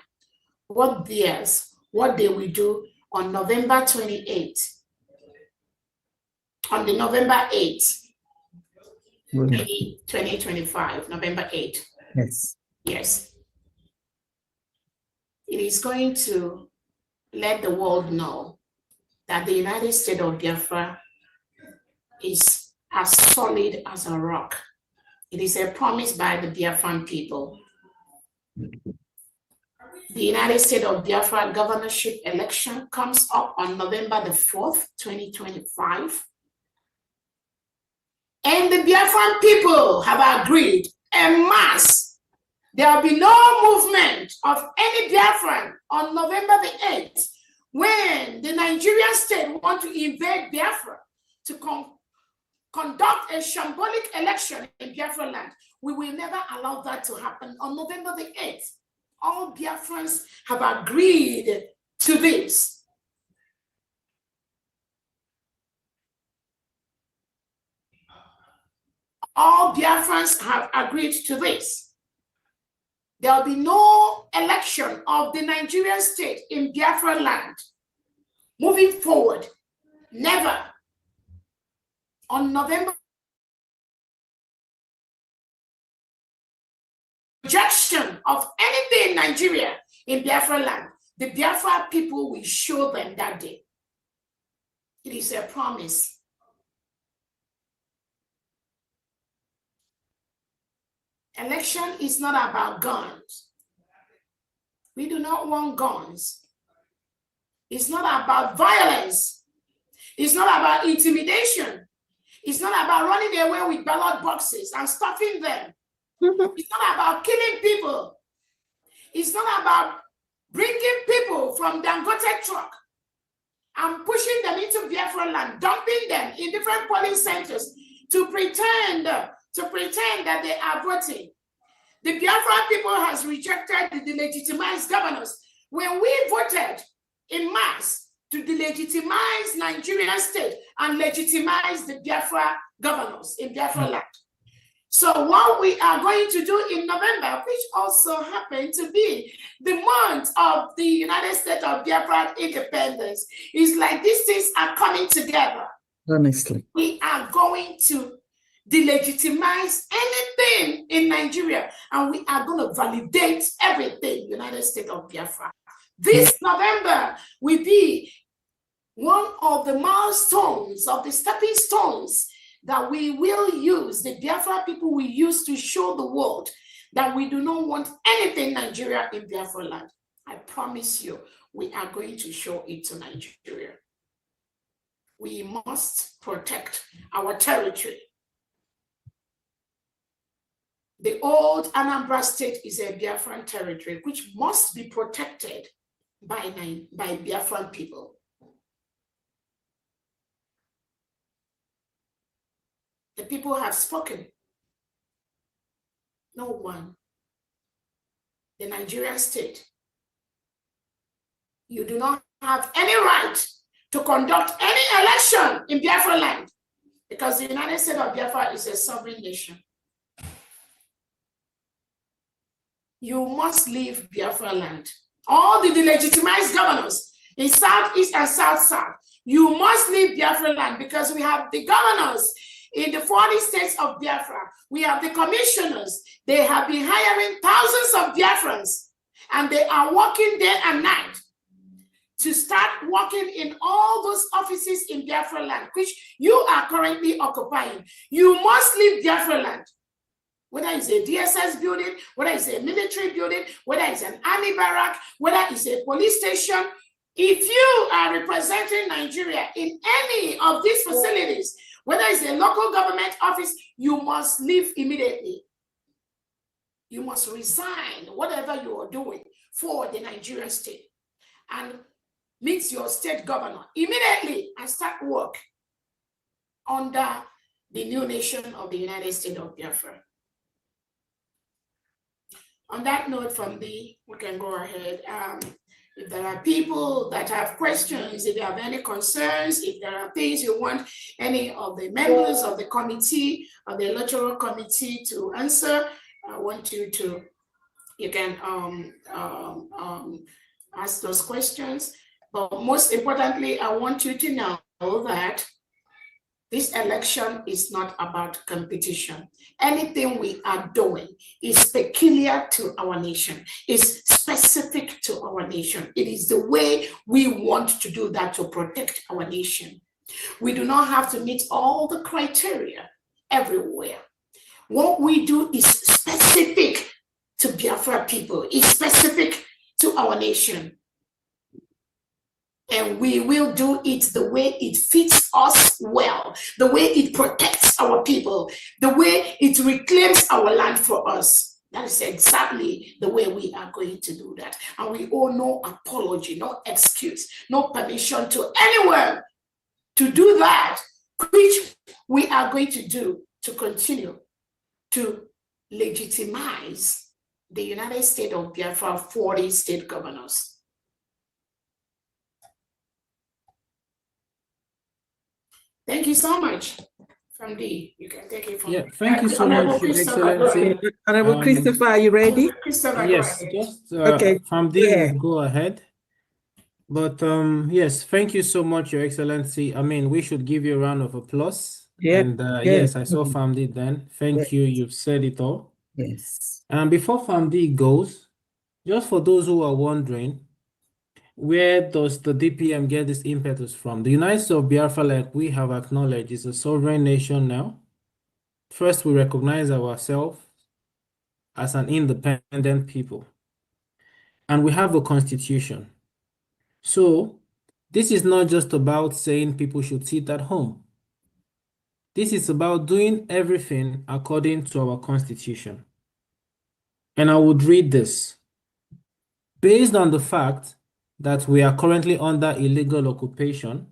[SPEAKER 4] what they will do on November 28th, on the November 8th, 2025, November 8th.
[SPEAKER 5] Yes.
[SPEAKER 4] Yes. It is going to let the world know that the United States of Biafra is as solid as a rock. It is a promise by the Biafran people. The United States of Biafra governorship election comes up on November the 4th, 2025. And the Biafran people have agreed en masse. There will be no movement of any Biafran on November the 8th when the Nigerian state want to invade Biafra to conduct a shambolic election in Biafra land. We will never allow that to happen on November the 8th. All Biafrans have agreed to this. All Biafrans have agreed to this. There will be no election of the Nigerian state in Biafra land moving forward. Never. On November, rejection of anything in Nigeria in Biafra land, the Biafra people will show them that day. It is a promise. Election is not about guns. We do not want guns. It's not about violence. It's not about intimidation. It's not about running away with ballot boxes and stuffing them. It's not about killing people. It's not about bringing people from Dangote truck and pushing them into Biafra land, dumping them in different polling centers to pretend that they are voting. The Biafra people has rejected the legitimized governors. When we voted in mass to delegitimize Nigerian state and legitimize the Biafra governors in Biafra land. So what we are going to do in November, which also happened to be the month of the United States of Biafra independence, is like these things are coming together.
[SPEAKER 5] Honestly.
[SPEAKER 4] We are going to delegitimize anything in Nigeria, and we are going to validate everything United States of Biafra. This November will be one of the milestones, of the stepping stones that we will use, the Biafra people will use to show the world that we do not want anything Nigeria in Biafra land. I promise you, we are going to show it to Nigeria. We must protect our territory. The old Anambra state is a Biafran territory, which must be protected by Biafran people. The people have spoken. No one. The Nigerian state. You do not have any right to conduct any election in Biafra land because the United States of Biafra is a sovereign nation. You must leave Biafra land. All the delegitimized governors in Southeast and South-South, you must leave Biafra land because we have the governors in the 40 states of Biafra. We have the commissioners. They have been hiring thousands of Biafrans, and they are working day and night to start working in all those offices in Biafra land, which you are currently occupying. You must leave Biafra land. Whether it's a DSS building, whether it's a military building, whether it's an army barrack, whether it's a police station, if you are representing Nigeria in any of these facilities, whether it's a local government office, you must leave immediately. You must resign whatever you are doing for the Nigerian state and meet your state governor immediately and start work under the new nation of the United States of Biafra. On that note, we can go ahead. If there are people that have questions, if you have any concerns, if there are things you want any of the members of the committee, of the electoral committee to answer, I want you can ask those questions. But most importantly, I want you to know that this election is not about competition. Anything we are doing is peculiar to our nation, is specific to our nation. It is the way we want to do that to protect our nation. We do not have to meet all the criteria everywhere. What we do is specific to Biafra people, is specific to our nation. And we will do it the way it fits us well, the way it protects our people, the way it reclaims our land for us. That is exactly the way we are going to do that. And we owe no apology, no excuse, no permission to anyone to do that, which we are going to do to continue to legitimize the United States of Biafra 40 state governors. Thank you so much. From D, you can take it from
[SPEAKER 1] Yeah, thank you so much, Your Excellency.
[SPEAKER 5] Honorable Christopher, are you ready?
[SPEAKER 4] Christopher,
[SPEAKER 1] Yes, just
[SPEAKER 5] Okay,
[SPEAKER 1] from D,
[SPEAKER 5] yeah.
[SPEAKER 1] go ahead. But yes, thank you so much, Your Excellency. I mean, we should give you a round of applause.
[SPEAKER 5] Yeah,
[SPEAKER 1] And
[SPEAKER 5] yeah.
[SPEAKER 1] yes, I saw FAMD then. Thank you. You've said it all.
[SPEAKER 5] Yes.
[SPEAKER 1] And before FAMD goes, just for those who are wondering, where does the DPM get this impetus from? The United States of Biafra, like we have acknowledged, is a sovereign nation now. First, we recognize ourselves as an independent people. And we have a constitution. So, this is not just about saying people should sit at home. This is about doing everything according to our constitution. And I would read this. Based on the fact that we are currently under illegal occupation,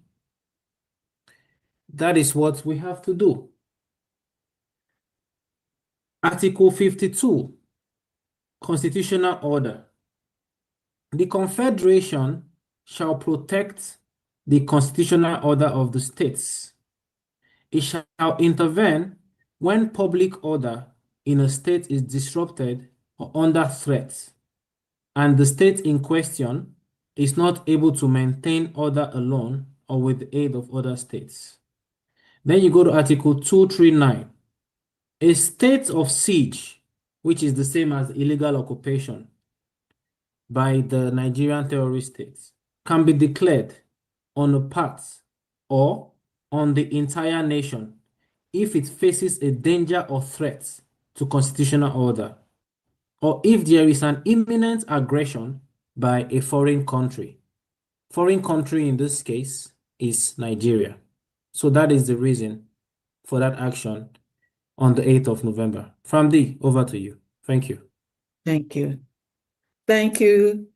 [SPEAKER 1] that is what we have to do. Article 52, Constitutional Order. The Confederation shall protect the constitutional order of the states. It shall intervene when public order in a state is disrupted or under threat, and the state in question is not able to maintain order alone or with the aid of other states. Then you go to Article 239. A state of siege, which is the same as illegal occupation by the Nigerian terrorist states, can be declared on a part or on the entire nation if it faces a danger or threat to constitutional order, or if there is an imminent aggression by a foreign country. Foreign country in this case is Nigeria. So that is the reason for that action on the 8th of November. Famdi, over to you. Thank you.
[SPEAKER 5] Thank you. Thank you.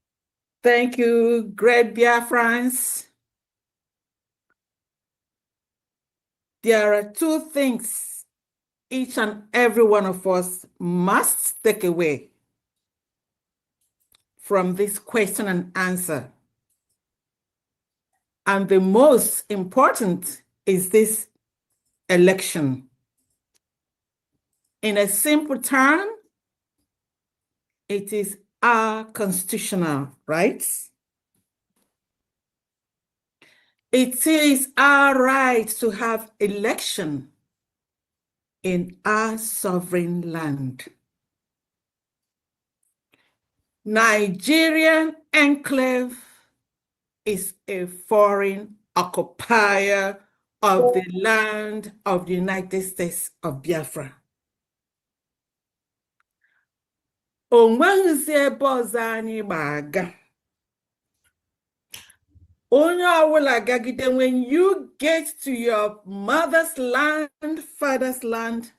[SPEAKER 5] Thank you, great Biafrans. There are two things each and every one of us must take away from this question and answer. And the most important is this election. In a simple term, it is our constitutional rights. It is our right to have election in our sovereign land. Nigerian enclave is a foreign occupier of the land of the United States of Biafra. Onweghịzi ebe ọzọ anyị gbaga. Onye ọbụla gagide, when you get to your mother's land, father's land,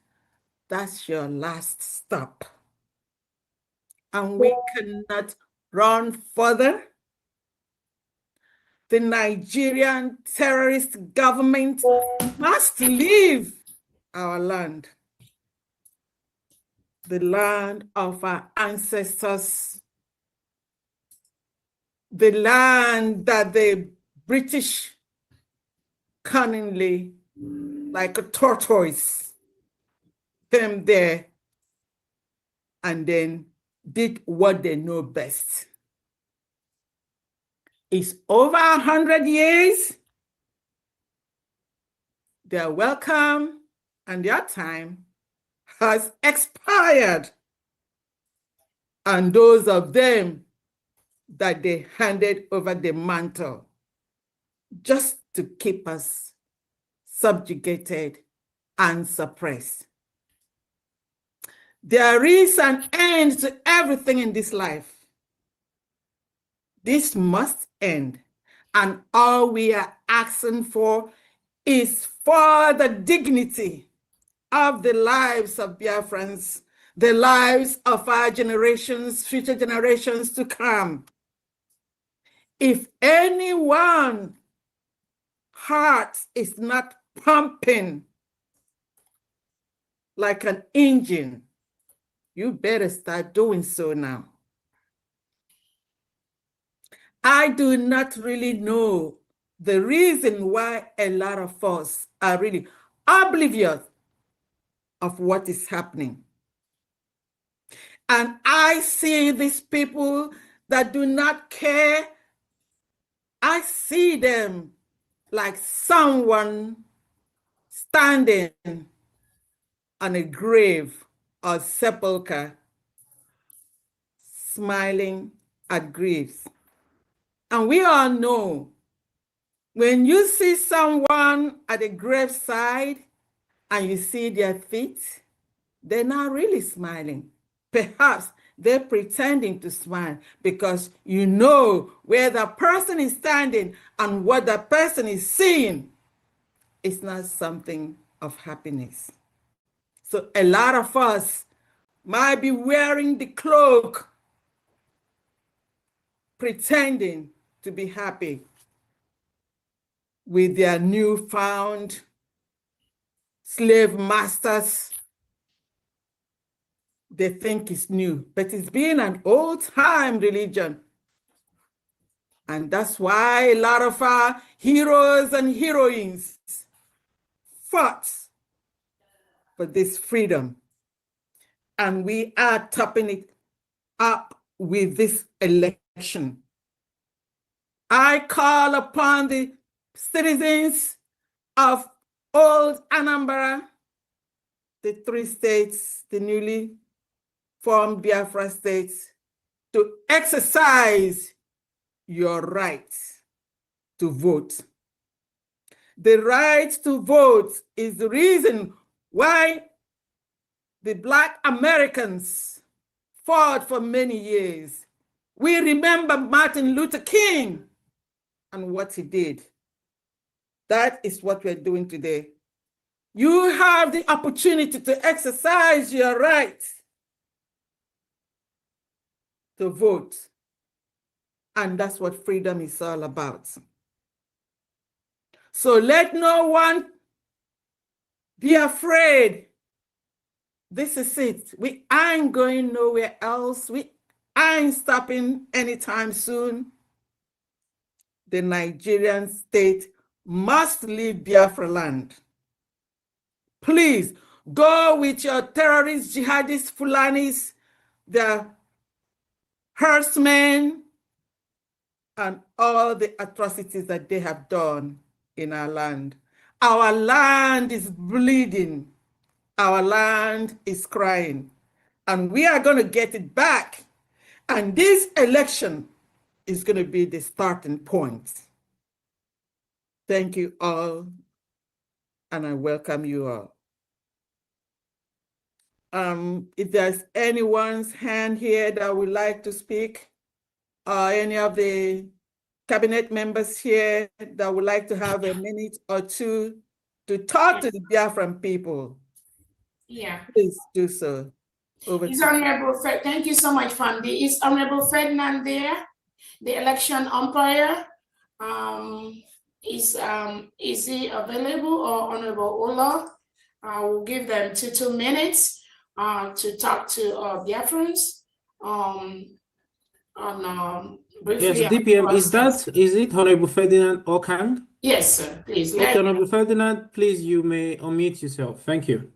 [SPEAKER 5] that's your last stop. And we cannot run further. The Nigerian terrorist government must leave our land, the land of our ancestors, the land that the British cunningly, like a tortoise, came there and then did what they know best. It's over 100 years. They're welcome, and their time has expired. And those of them that they handed over the mantle just to keep us subjugated and suppressed. There is an end to everything in this life. This must end, and all we are asking for is for the dignity of the lives of Biafrans, the lives of our generations, future generations to come. If anyone's heart is not pumping like an engine, you better start doing so now. I do not really know the reason why a lot of us are really oblivious of what is happening. And I see these people that do not care. I see them like someone standing on a grave or sepulcher, smiling at graves. And we all know when you see someone at a graveside and you see their feet, they're not really smiling. Perhaps they're pretending to smile because you know where the person is standing and what the person is seeing is not something of happiness. So a lot of us might be wearing the cloak, pretending to be happy with their newfound slave masters. They think it's new, but it's been an old-time religion. And that's why a lot of our heroes and heroines fought for this freedom. And we are topping it up with this election. I call upon the citizens of old Anambra, the 3 states, the newly formed Biafra states, to exercise your right to vote. The right to vote is the reason why the Black Americans fought for many years. We remember Martin Luther King and what he did. That is what we're doing today. You have the opportunity to exercise your right to vote. And that's what freedom is all about. So let no one be afraid. This is it. We ain't going nowhere else. We ain't stopping anytime soon. The Nigerian state must leave Biafra land. Please go with your terrorists, jihadists, Fulanis, the herdsmen, and all the atrocities that they have done in our land. Our land is bleeding. Our land is crying. And we are going to get it back. And this election is going to be the starting point. Thank you all. And I welcome you all. If there's anyone's hand here that would like to speak, or any of the cabinet members here that would like to have a minute or two to talk to the Biafran people,
[SPEAKER 4] Yeah.
[SPEAKER 5] please do so. Over
[SPEAKER 4] Is
[SPEAKER 5] to you.
[SPEAKER 4] Honorable thank you so much, Fandi. Is Honorable Ferdinand there, the election umpire? Is he available, or Honorable Ola? I will give them 2 minutes to talk to Biafrans. Briefly.
[SPEAKER 1] Yes, DPM, is it Honorable Ferdinand Okang?
[SPEAKER 4] Yes, sir. Please.
[SPEAKER 1] Okay, Honorable Ferdinand, please, you may unmute yourself. Thank you.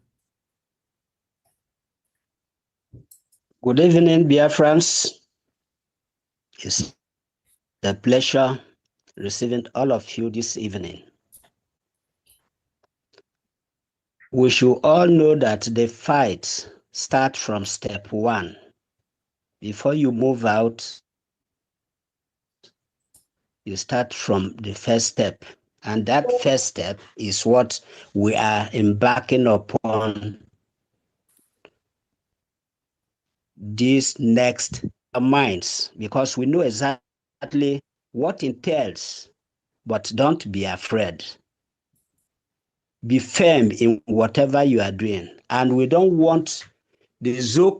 [SPEAKER 3] Good evening, Biafrans. It's a pleasure receiving all of you this evening. We should all know that the fight starts from step 1. Before you move out, you start from the first step. And that first step is what we are embarking upon these next minds, because we know exactly what entails, but don't be afraid. Be firm in whatever you are doing. And we don't want the Zoo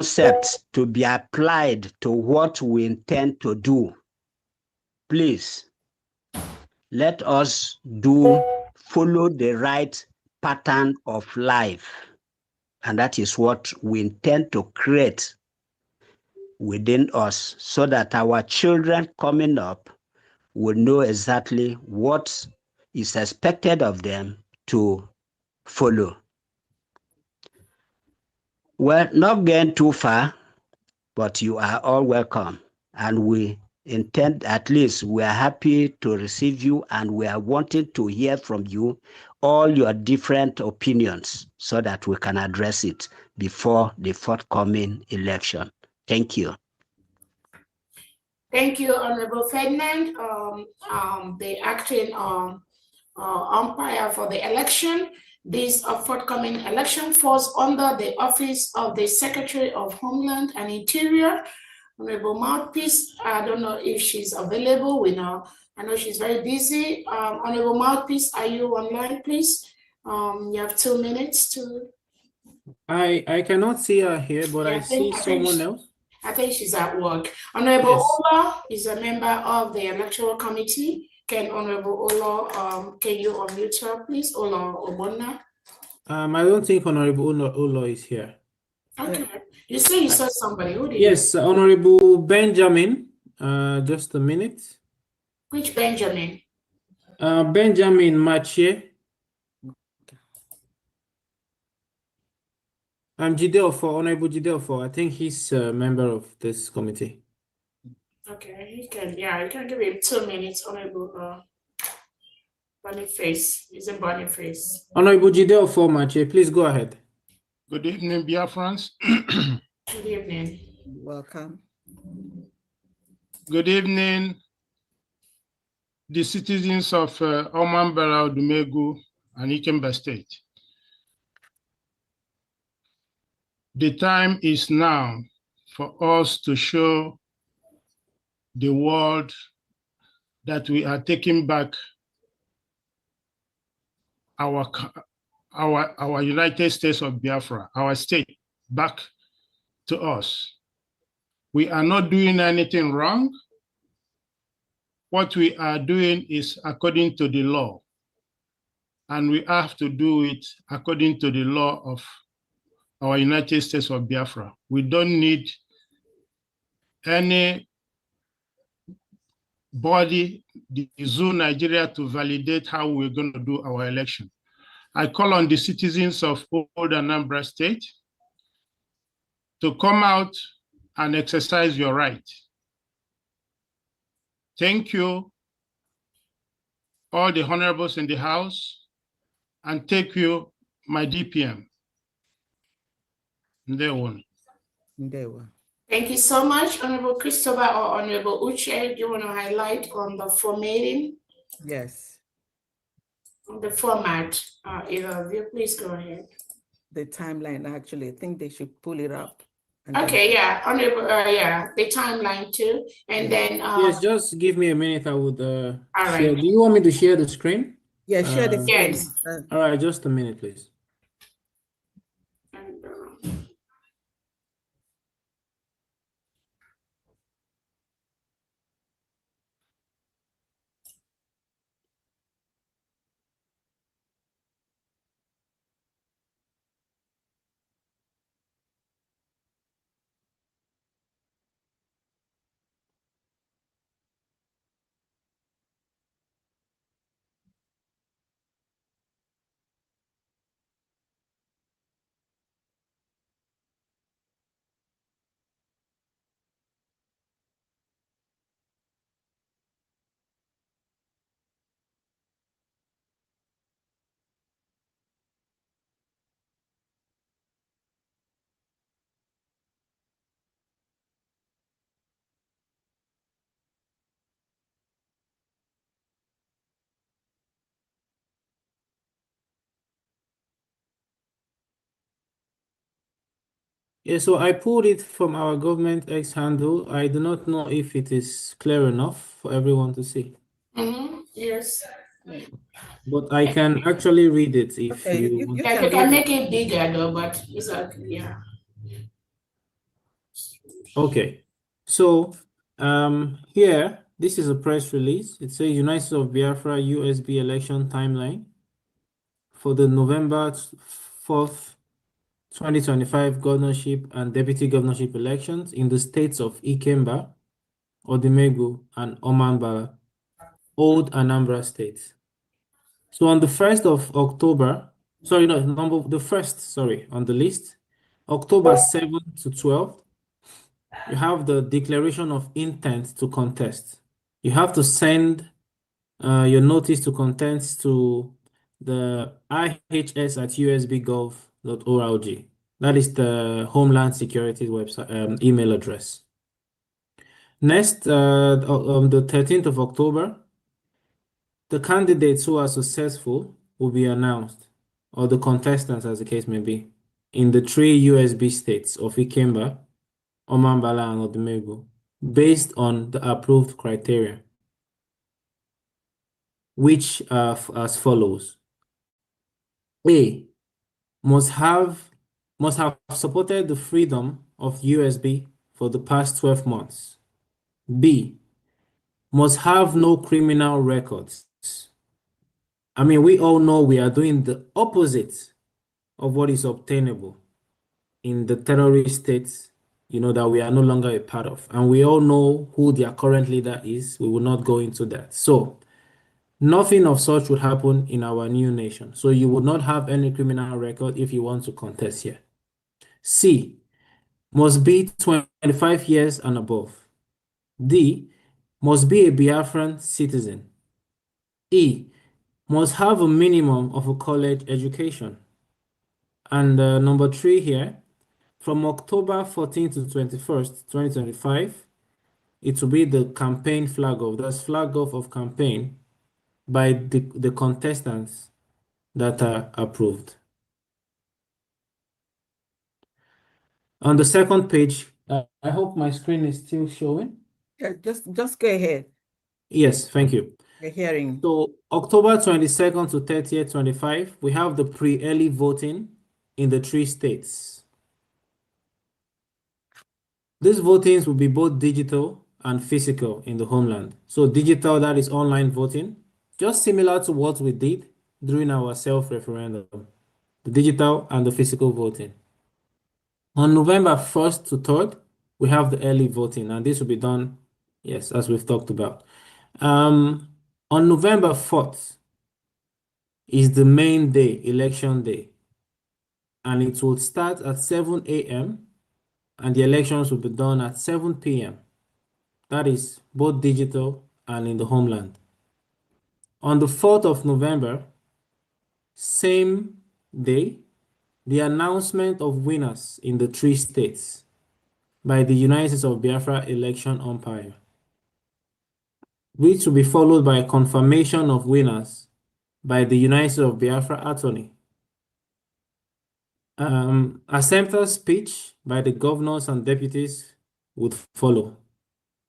[SPEAKER 3] concept to be applied to what we intend to do. Please, let us follow the right pattern of life. And that is what we intend to create within us, so that our children coming up will know exactly what is expected of them to follow. We're not going too far, but you are all welcome. And we intend, at least we are happy to receive you, and we are wanting to hear from you all your different opinions so that we can address it before the forthcoming election. Thank you.
[SPEAKER 4] Thank you, Honorable Ferdinand, the acting umpire for the election. This forthcoming election falls under the office of the Secretary of Homeland and Interior, Honorable Mouthpiece. I don't know if she's available. I know she's very busy. Honorable Mouthpiece, are you online, please? You have 2 minutes to.
[SPEAKER 1] I cannot see her here, but I see someone else.
[SPEAKER 4] I think she's at work. Honorable Ola is a member of the Electoral Committee. Can Honorable Ola, can you unmute her, please? Ola Obonna.
[SPEAKER 1] I don't think Honorable Ola is here.
[SPEAKER 4] Okay. You say you saw somebody. Who did
[SPEAKER 1] Yes, Honorable Benjamin. Just a minute.
[SPEAKER 4] Which Benjamin?
[SPEAKER 1] Benjamin Mache. Honorable Jideo, I think he's a member of this committee.
[SPEAKER 4] Okay, you can give him 2 minutes, Honorable Boniface. He's a Boniface.
[SPEAKER 1] Honorable Jideo Mache, please go ahead.
[SPEAKER 6] Good evening, Biafrans.
[SPEAKER 4] Good evening.
[SPEAKER 5] Welcome.
[SPEAKER 6] Good evening, the citizens of Omambara, Odumegu, and Ikemba State. The time is now for us to show the world that we are taking back our United States of Biafra, our state, back to us. We are not doing anything wrong. What we are doing is according to the law, and we have to do it according to the law of our United States of Biafra. We don't need any body, the zoo Nigeria, to validate how we're going to do our election. I call on the citizens of Old Anambra State to come out and exercise your right. Thank you, all the honorables in the House, and thank you, my DPM. There one.
[SPEAKER 4] Thank you so much, Honorable Christopher or Honorable Uche. Do you want to highlight on the formatting,
[SPEAKER 5] Yes,
[SPEAKER 4] on the format? Either of you, please go ahead.
[SPEAKER 5] the timeline, actually, I think they should pull it up. and then-
[SPEAKER 4] Okay, yeah, Honorable, the timeline too, and then
[SPEAKER 1] Yes, just give me a minute. I would
[SPEAKER 4] all
[SPEAKER 1] share.
[SPEAKER 4] right.
[SPEAKER 1] Do you want me to share the screen?
[SPEAKER 5] Yeah, share the screen.
[SPEAKER 4] Yes.
[SPEAKER 1] All right, just a minute, please.
[SPEAKER 4] And,
[SPEAKER 1] Yeah, so I pulled it from our government X handle. I do not know if it is clear enough for everyone to see,
[SPEAKER 4] yes.
[SPEAKER 1] but I can actually read it if
[SPEAKER 5] Okay,
[SPEAKER 1] you
[SPEAKER 5] you
[SPEAKER 1] want.
[SPEAKER 4] Like
[SPEAKER 5] can
[SPEAKER 4] you can
[SPEAKER 5] read
[SPEAKER 4] make it bigger though, but it's okay, yeah.
[SPEAKER 1] Okay, so here, this is a press release. It says United States of Biafra USB election timeline for the November 4th, 2025 governorship and deputy governorship elections in the states of Ikemba, Odumegu, and Omambala, Old Anambra states. So on the 1st of October, sorry, no, the first, sorry, on the list, October 7th to 12th, you have the declaration of intent to contest. You have to send your notice to contest to the ihs@usbgov.org. That is the Homeland Security website email address. Next, on the 13th of October, the candidates who are successful will be announced, or the contestants, as the case may be, in the 3 USB states of Ikemba, Omambala, and Odumegu, based on the approved criteria, which are as follows. A, must have supported the freedom of USB for the past 12 months. B, must have no criminal records. I mean, we all know we are doing the opposite of what is obtainable in the terrorist states that we are no longer a part of. And we all know who their current leader is. We will not go into that. So nothing of such would happen in our new nation. So you would not have any criminal record if you want to contest here. C, must be 25 years and above. D, must be a Biafran citizen. E, must have a minimum of a college education. And number 3 here, from October 14th to 21st, 2025, it will be the campaign flag off. That's flag off of campaign by the contestants that are approved. On the second page, I hope my screen is still showing.
[SPEAKER 5] Yeah, just go ahead.
[SPEAKER 1] Yes, thank you.
[SPEAKER 5] We're hearing.
[SPEAKER 1] So October 22nd to 30th, 25, we have the pre-early voting in the 3 states. These votings will be both digital and physical in the homeland. So digital, that is online voting, just similar to what we did during our self-referendum, the digital and the physical voting. On November 1st to 3rd, we have the early voting, and this will be done, yes, as we've talked about. On November 4th is the main day, election day, and it will start at 7 a.m. and the elections will be done at 7 p.m. That is both digital and in the homeland. On the 4th of November, same day, the announcement of winners in the 3 states by the United States of Biafra election umpire, which will be followed by a confirmation of winners by the United States of Biafra attorney. Acceptance speech by the governors and deputies would follow.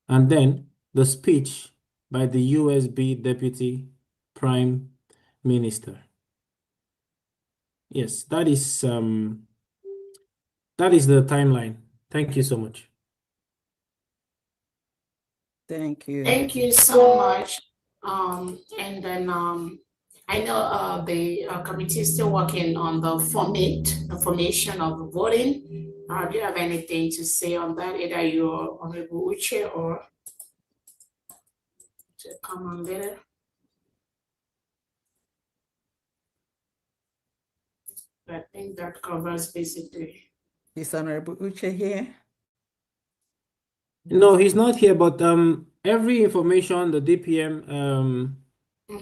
[SPEAKER 1] And then the speech by the USB Deputy Prime Minister. Yes, that is the timeline. Thank you so much.
[SPEAKER 5] Thank you.
[SPEAKER 4] Thank you so much. And then I know the committee is still working on the formation of the voting. Do you have anything to say on that, either your Honorable Uche or to come on later? I think that covers basically.
[SPEAKER 5] Is Honorable Uche here?
[SPEAKER 1] No, he's not here, but every information, the DPM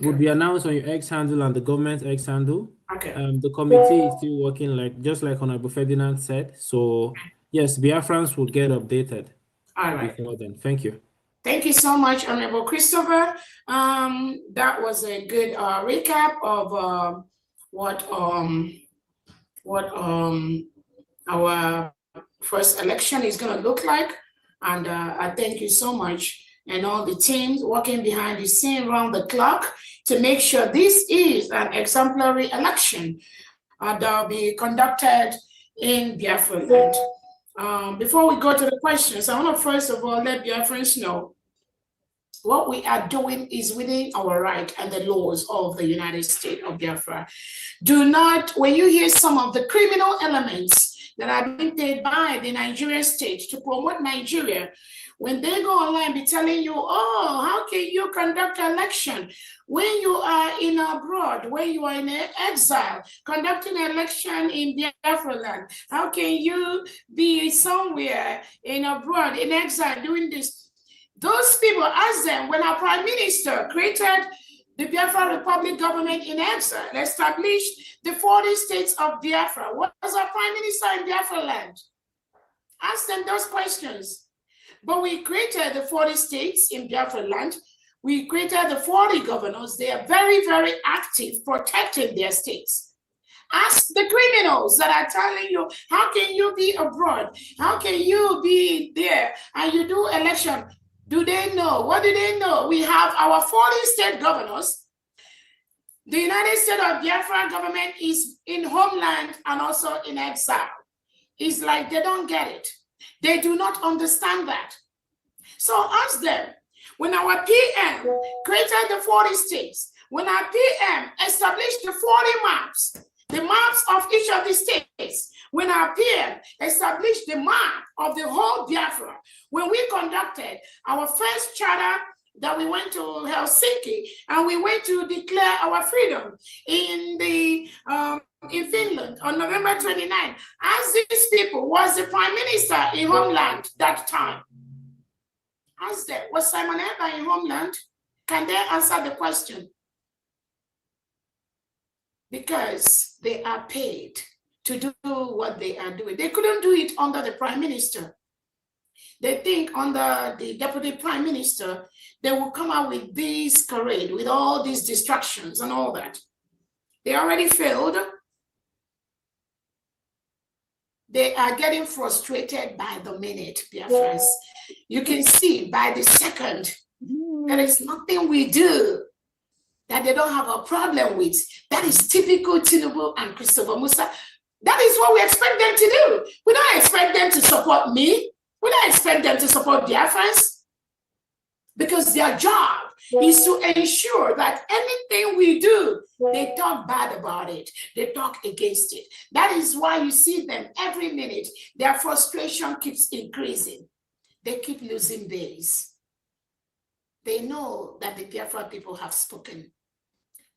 [SPEAKER 1] would be announced on your X handle and the government X handle.
[SPEAKER 4] Okay.
[SPEAKER 1] The committee is still working, just like Honorable Ferdinand said. So yes, Biafrans will get updated.
[SPEAKER 4] All right.
[SPEAKER 1] Before then. Thank you.
[SPEAKER 4] Thank you so much, Honorable Christopher. That was a good recap of what our first election is going to look like. And I thank you so much and all the teams working behind the scene around the clock to make sure this is an exemplary election that will be conducted in Biafra land. Before we go to the questions, I want to first of all let Biafrans know what we are doing is within our right and the laws of the United States of Biafra. Do not, when you hear some of the criminal elements that are being paid by the Nigerian state to promote Nigeria, when they go online, be telling you, oh, how can you conduct an election when you are in abroad, when you are in exile, conducting an election in Biafra land? How can you be somewhere in abroad, in exile, doing this? Those people, ask them, when our prime minister created the Biafra Republic government in exile, established the 40 states of Biafra, what was our prime minister in Biafra land? Ask them those questions. But we created the 40 states in Biafra land. We created the 40 governors. They are very, very active protecting their states. Ask the criminals that are telling you, how can you be abroad? How can you be there and you do election? Do they know? What do they know? We have our 40 state governors. The United States of Biafra government is in homeland and also in exile. It's like they don't get it. They do not understand that. So ask them, when our PM created the 40 states, when our PM established the 40 maps, the maps of each of the states, when our PM established the map of the whole Biafra, when we conducted our first charter that we went to Helsinki and we went to declare our freedom in Finland on November 29, as these people, was the prime minister in Homeland that time? Ask them, was Simon Eber in Homeland? Can they answer the question? Because they are paid to do what they are doing. They couldn't do it under the prime minister. They think under the deputy prime minister, they will come out with this parade, with all these distractions and all that. They already failed. They are getting frustrated by the minute, dear friends. You can see by the second, there is nothing we do that they don't have a problem with. That is typical Tinubu and Christopher Musa. That is what we expect them to do. We don't expect them to support me. We don't expect them to support Biafrans, because their job is to ensure that anything we do, they talk bad about it. They talk against it. That is why you see them every minute. Their frustration keeps increasing. They keep losing days. They know that the Biafra people have spoken.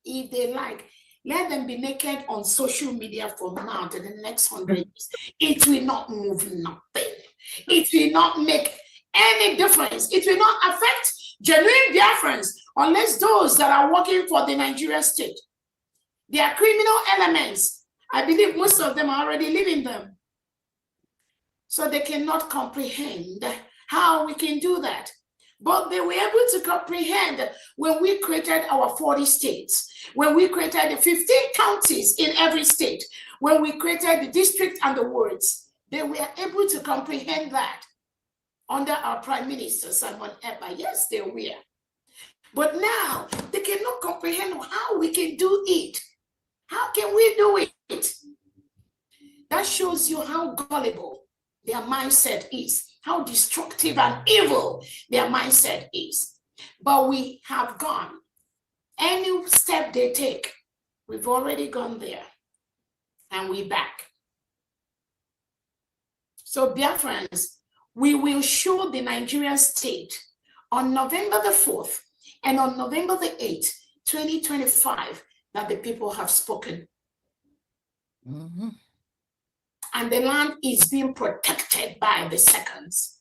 [SPEAKER 4] If they like, let them be naked on social media from now to the next 100 years. It will not move nothing. It will not make any difference. It will not affect genuine Biafrans unless those that are working for the Nigerian state. They are criminal elements. I believe most of them are already living them. So they cannot comprehend how we can do that. But they were able to comprehend when we created our 40 states, when we created the 15 counties in every state, when we created the district and the wards. They were able to comprehend that under our Prime Minister, Simon Eber. Yes, they were. But now, they cannot comprehend how we can do it. How can we do it? That shows you how gullible their mindset is, how destructive and evil their mindset is. But we have gone. Any step they take, we've already gone there. And we're back. So, Biafrans, we will show the Nigerian state on November the 4th and on November the 8th, 2025, that the people have spoken.
[SPEAKER 5] Mm-hmm.
[SPEAKER 4] And the land is being protected by the seconds.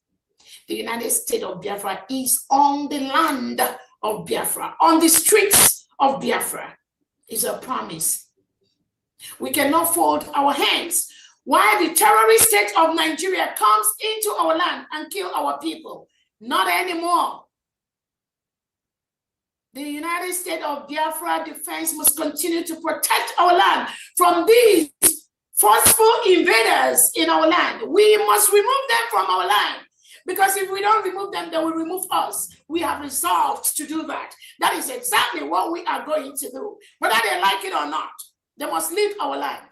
[SPEAKER 4] The United States of Biafra is on the land of Biafra, on the streets of Biafra. Is a promise. We cannot fold our hands while the terrorist state of Nigeria comes into our land and kill our people. Not anymore. The United States of Biafra defense must continue to protect our land from these forceful invaders in our land. We must remove them from our land, because if we don't remove them, they will remove us. We have resolved to do that. That is exactly what we are going to do. Whether they like it or not, they must leave our land.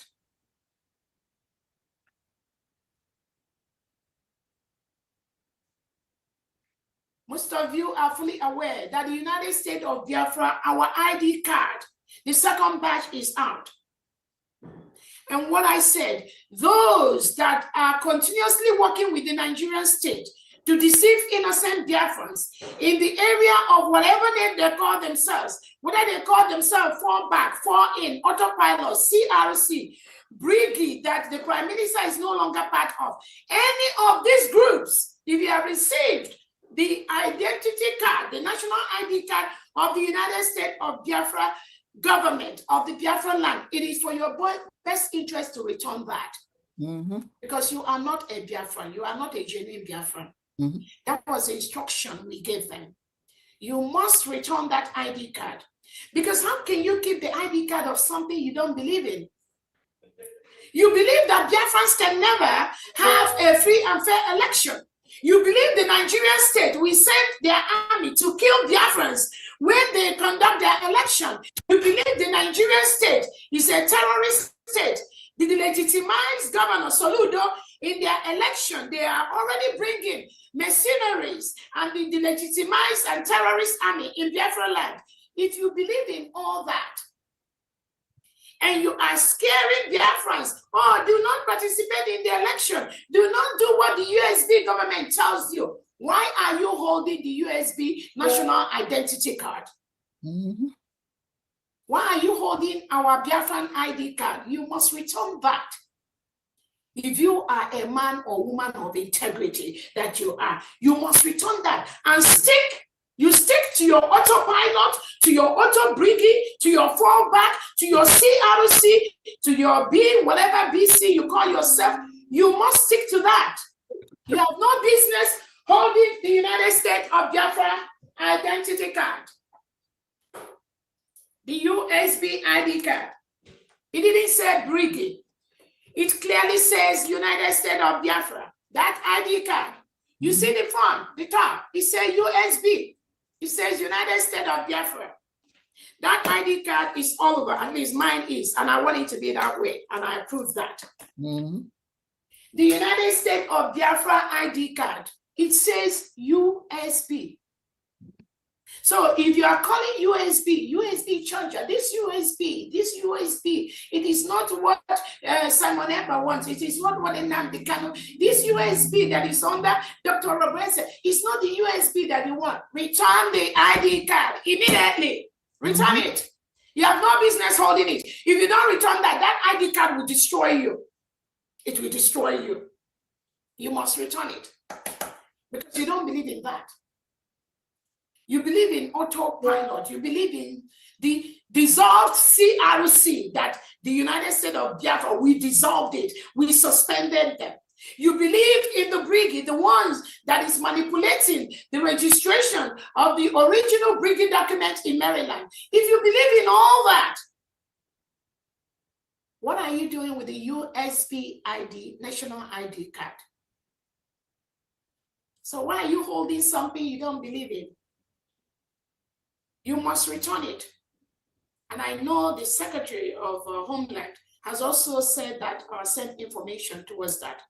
[SPEAKER 4] Most of you are fully aware that the United States of Biafra, our ID card, the second batch is out. And what I said, those that are continuously working with the Nigerian state to deceive innocent Biafrans in the area of whatever name they call themselves, whether they call themselves fall back, fall in, autopilot, CRC, Brigade that the Prime Minister is no longer part of, any of these groups, if you have received the identity card, the national ID card of the United States of Biafra government, of the Biafra land, it is for your best interest to return that. Mm-hmm. Because you are not a Biafran, you are not a genuine Biafran. Mm-hmm. That was the instruction we gave them. You must return that ID card. Because how can you keep the ID card of something you don't believe in? You believe that Biafrans can never have a free and fair election. You believe the Nigerian state will send their army to kill Biafrans when they conduct their election. You believe the Nigerian state is a terrorist state. The delegitimized governor Soludo, in their election, they are already bringing mercenaries and the delegitimized and terrorist army in Biafra land. If you believe in all that, and you are scaring Biafrans. Oh, do not participate in the election. Do not do what the USB government tells you. Why are you holding the USB national identity card?
[SPEAKER 5] Mm-hmm.
[SPEAKER 4] Why are you holding our Biafran ID card? You must return that. If you are a man or woman of integrity that you are, you must return that and stick. You stick to your autopilot, to your auto briggy, to your fallback, to your CRC, to your B, whatever BC you call yourself. You must stick to that. You have no business holding the United States of Biafra identity card. The USB ID card. It didn't say briggy. It clearly says United States of Biafra. That ID card. You see the front, the top. It says USB. It says United States of Biafra. That ID card is all over. At least mine is. And I want it to be that way. And I approve that.
[SPEAKER 5] Mm-hmm.
[SPEAKER 4] The United States of Biafra ID card. It says USB. So if you are calling USB charger, this USB, it is not what Simon Eber wants. It is not what Nnamdi Kanu. This USB that is under Dr. Roberts, it's not the USB that you want. Return the ID card immediately. Return it. You have no business holding it. If you don't return that, that ID card will destroy you. It will destroy you. You must return it because you don't believe in that. You believe in autopilot. You believe in the dissolved CRC that the United States of Biafra, we dissolved it. We suspended them. You believe in the brigade, the ones that is manipulating the registration of the original brigade document in Maryland. If you believe in all that, what are you doing with the USB ID, national ID card? So why are you holding something you don't believe in? You must return it. And I know the Secretary of Homeland has also said that or sent information towards that.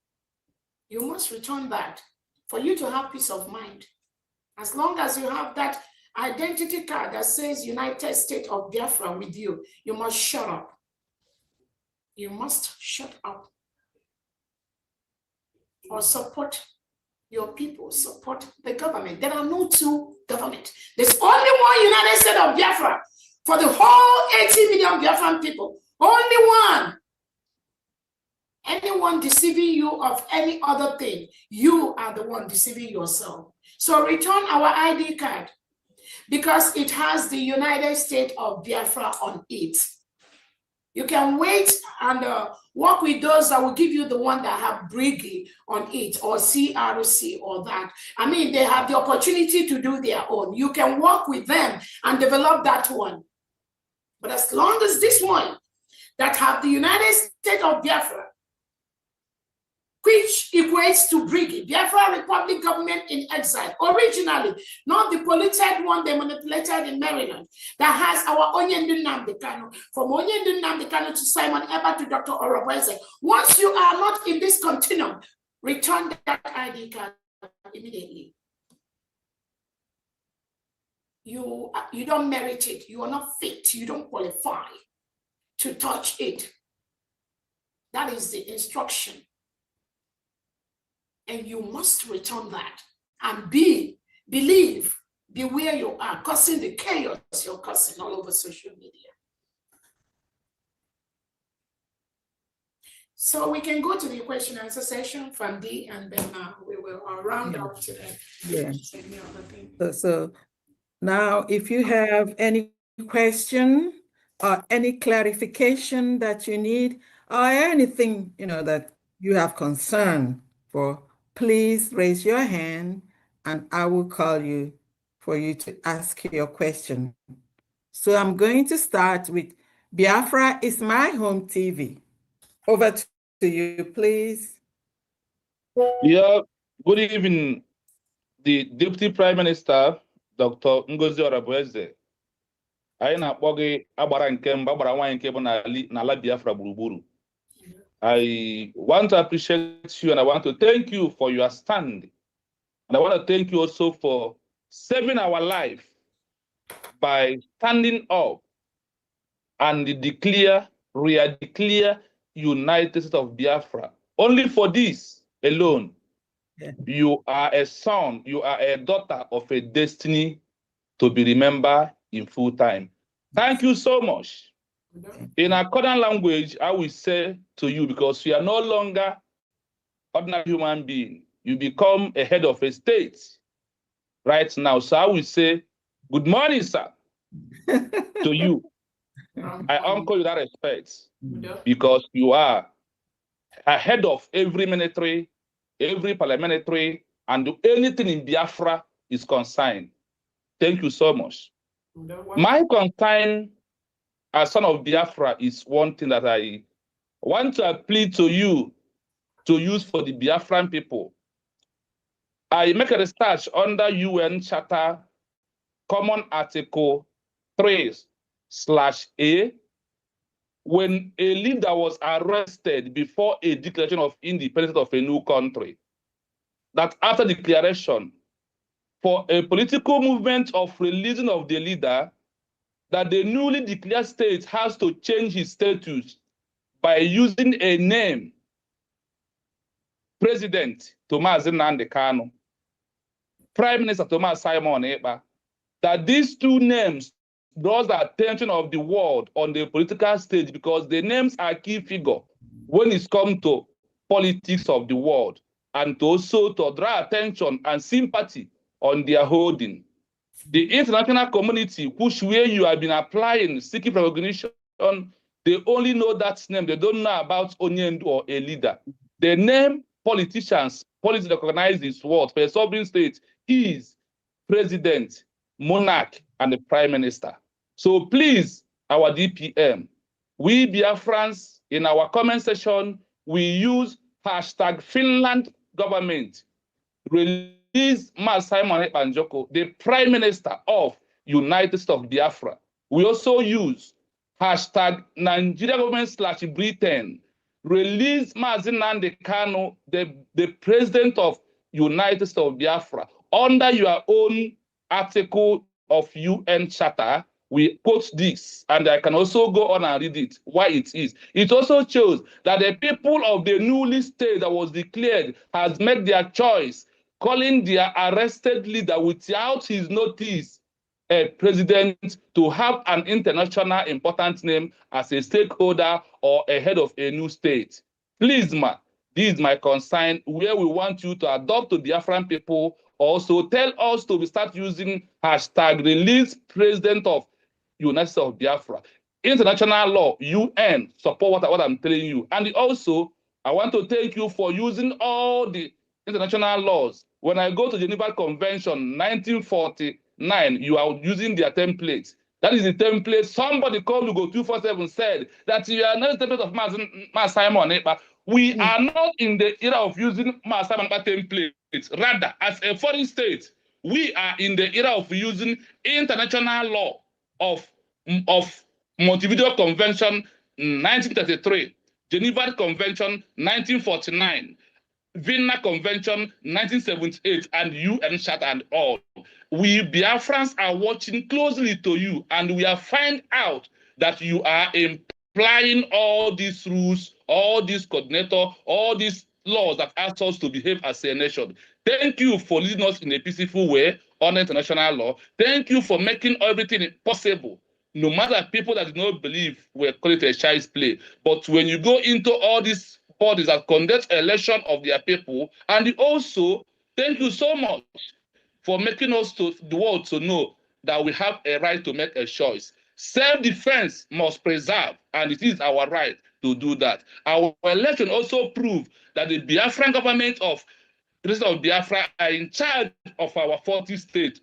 [SPEAKER 4] You must return that for you to have peace of mind. As long as you have that identity card that says United States of Biafra with you, you must shut up. You must shut up. Or support your people, support the government. There are no two governments. There's only one United States of Biafra for the whole 80 million Biafran people. Only one. Anyone deceiving you of any other thing, you are the one deceiving yourself. So return our ID card because it has the United States of Biafra on it. You can wait and work with those that will give you the one that have brigade on it or CRC or that. I mean, they have the opportunity to do their own. You can work with them and develop that one. But as long as this one that have the United States of Biafra, which equates to brigade, Biafra Republic government in exile, originally, not the polluted one they manipulated in Maryland, that has our Onyendu Nnamdi Kanu, from Onyendu Nnamdi Kanu to Simon Eber to Dr. Orobeze. Once you are not in this continuum, return that ID card immediately. You don't merit it. You are not fit. You don't qualify to touch it. That is the instruction. And you must return that and be where you are, causing the chaos you're causing all over social media. So we can go to the question and answer session from D, and then we will round up to that.
[SPEAKER 5] Yeah. So now, if you have any question or any clarification that you need, or anything that you have concern for, please raise your hand and I will call you for you to ask your question. So I'm going to start with Biafra is my home TV. Over to you, please.
[SPEAKER 7] Yeah, good evening, the Deputy Prime Minister, Dr. Ngozi Orabueze. Anyị na-akpọ gị agbara nke mba agbara nwaanyị nke bụ n'ala Biafra gburugburu. I want to appreciate you and I want to thank you for your stand. And I want to thank you also for saving our life by standing up and declare declare United States of Biafra. Only for this alone, you are a son, you are a daughter of a destiny to be remembered in full time. Thank you so much. In our current language, I will say to you, because you are no longer ordinary human being, you become a head of a state right now. So I will say, good morning, sir, to you. I uncle you that respect because you are ahead of every military, every parliamentary, and anything in Biafra is concerned. Thank you so much. My concern as son of Biafra is one thing that I want to appeal to you to use for the Biafran people. I make a research under UN Charter Common Article 3/A. When a leader was arrested before a declaration of independence of a new country, that after declaration, for a political movement of releasing of the leader, that the newly declared state has to change his status by using a name, President Thomas Nnamdi Kanu, Prime Minister Thomas Simon Ekpa, that these two names draws the attention of the world on the political stage because the names are key figure when it's come to politics of the world, and also to draw attention and sympathy on their holding. The international community, which where you have been applying, seeking recognition, they only know that name. They don't know about Onyendu or a leader. The name politicians, policy recognize this word for a sovereign state is president, monarch, and the prime minister. So please, our DPM, we Biafrans, in our comment section, we use hashtag Finland government, release Mas Simon Ekpa Njoko, the prime minister of United States of Biafra. We also use hashtag Nigeria government / Britain, release Mazi Nnamdi Kanu, the president of United States of Biafra, under your own article of UN Charter. We quote this, and I can also go on and read it, why it is. It also shows that the people of the newly state that was declared has made their choice, calling their arrested leader without his notice a president to have an international important name as a stakeholder or a head of a new state. Please, ma, this is my concern, where we want you to adopt to Biafran people. Also tell us to start using hashtag release president of United States of Biafra. International law, UN, support what I'm telling you. And also, I want to thank you for using all the international laws. When I go to Geneva Convention 1949, you are using their templates. That is the template. Somebody called Lugo 247 said that you are not the template of Mas Simon Ekpa. We are not in the era of using Mas Simon Ekpa templates. Rather, as a foreign state, we are in the era of using international law of Montevideo Convention 1933, Geneva Convention 1949, Vienna Convention 1978, and UN Charter and all. We Biafrans are watching closely to you, and we have found out that you are implying all these rules, all these coordinator, all these laws that ask us to behave as a nation. Thank you for leading us in a peaceful way on international law. Thank you for making everything possible. No matter people that do not believe we call it a child's play. But when you go into all these bodies that conduct election of their people, and also thank you so much for making us the world to know that we have a right to make a choice. Self-defense must preserve, and it is our right to do that. Our election also proved that the Biafran government of the rest of Biafra are in charge of our 40 states,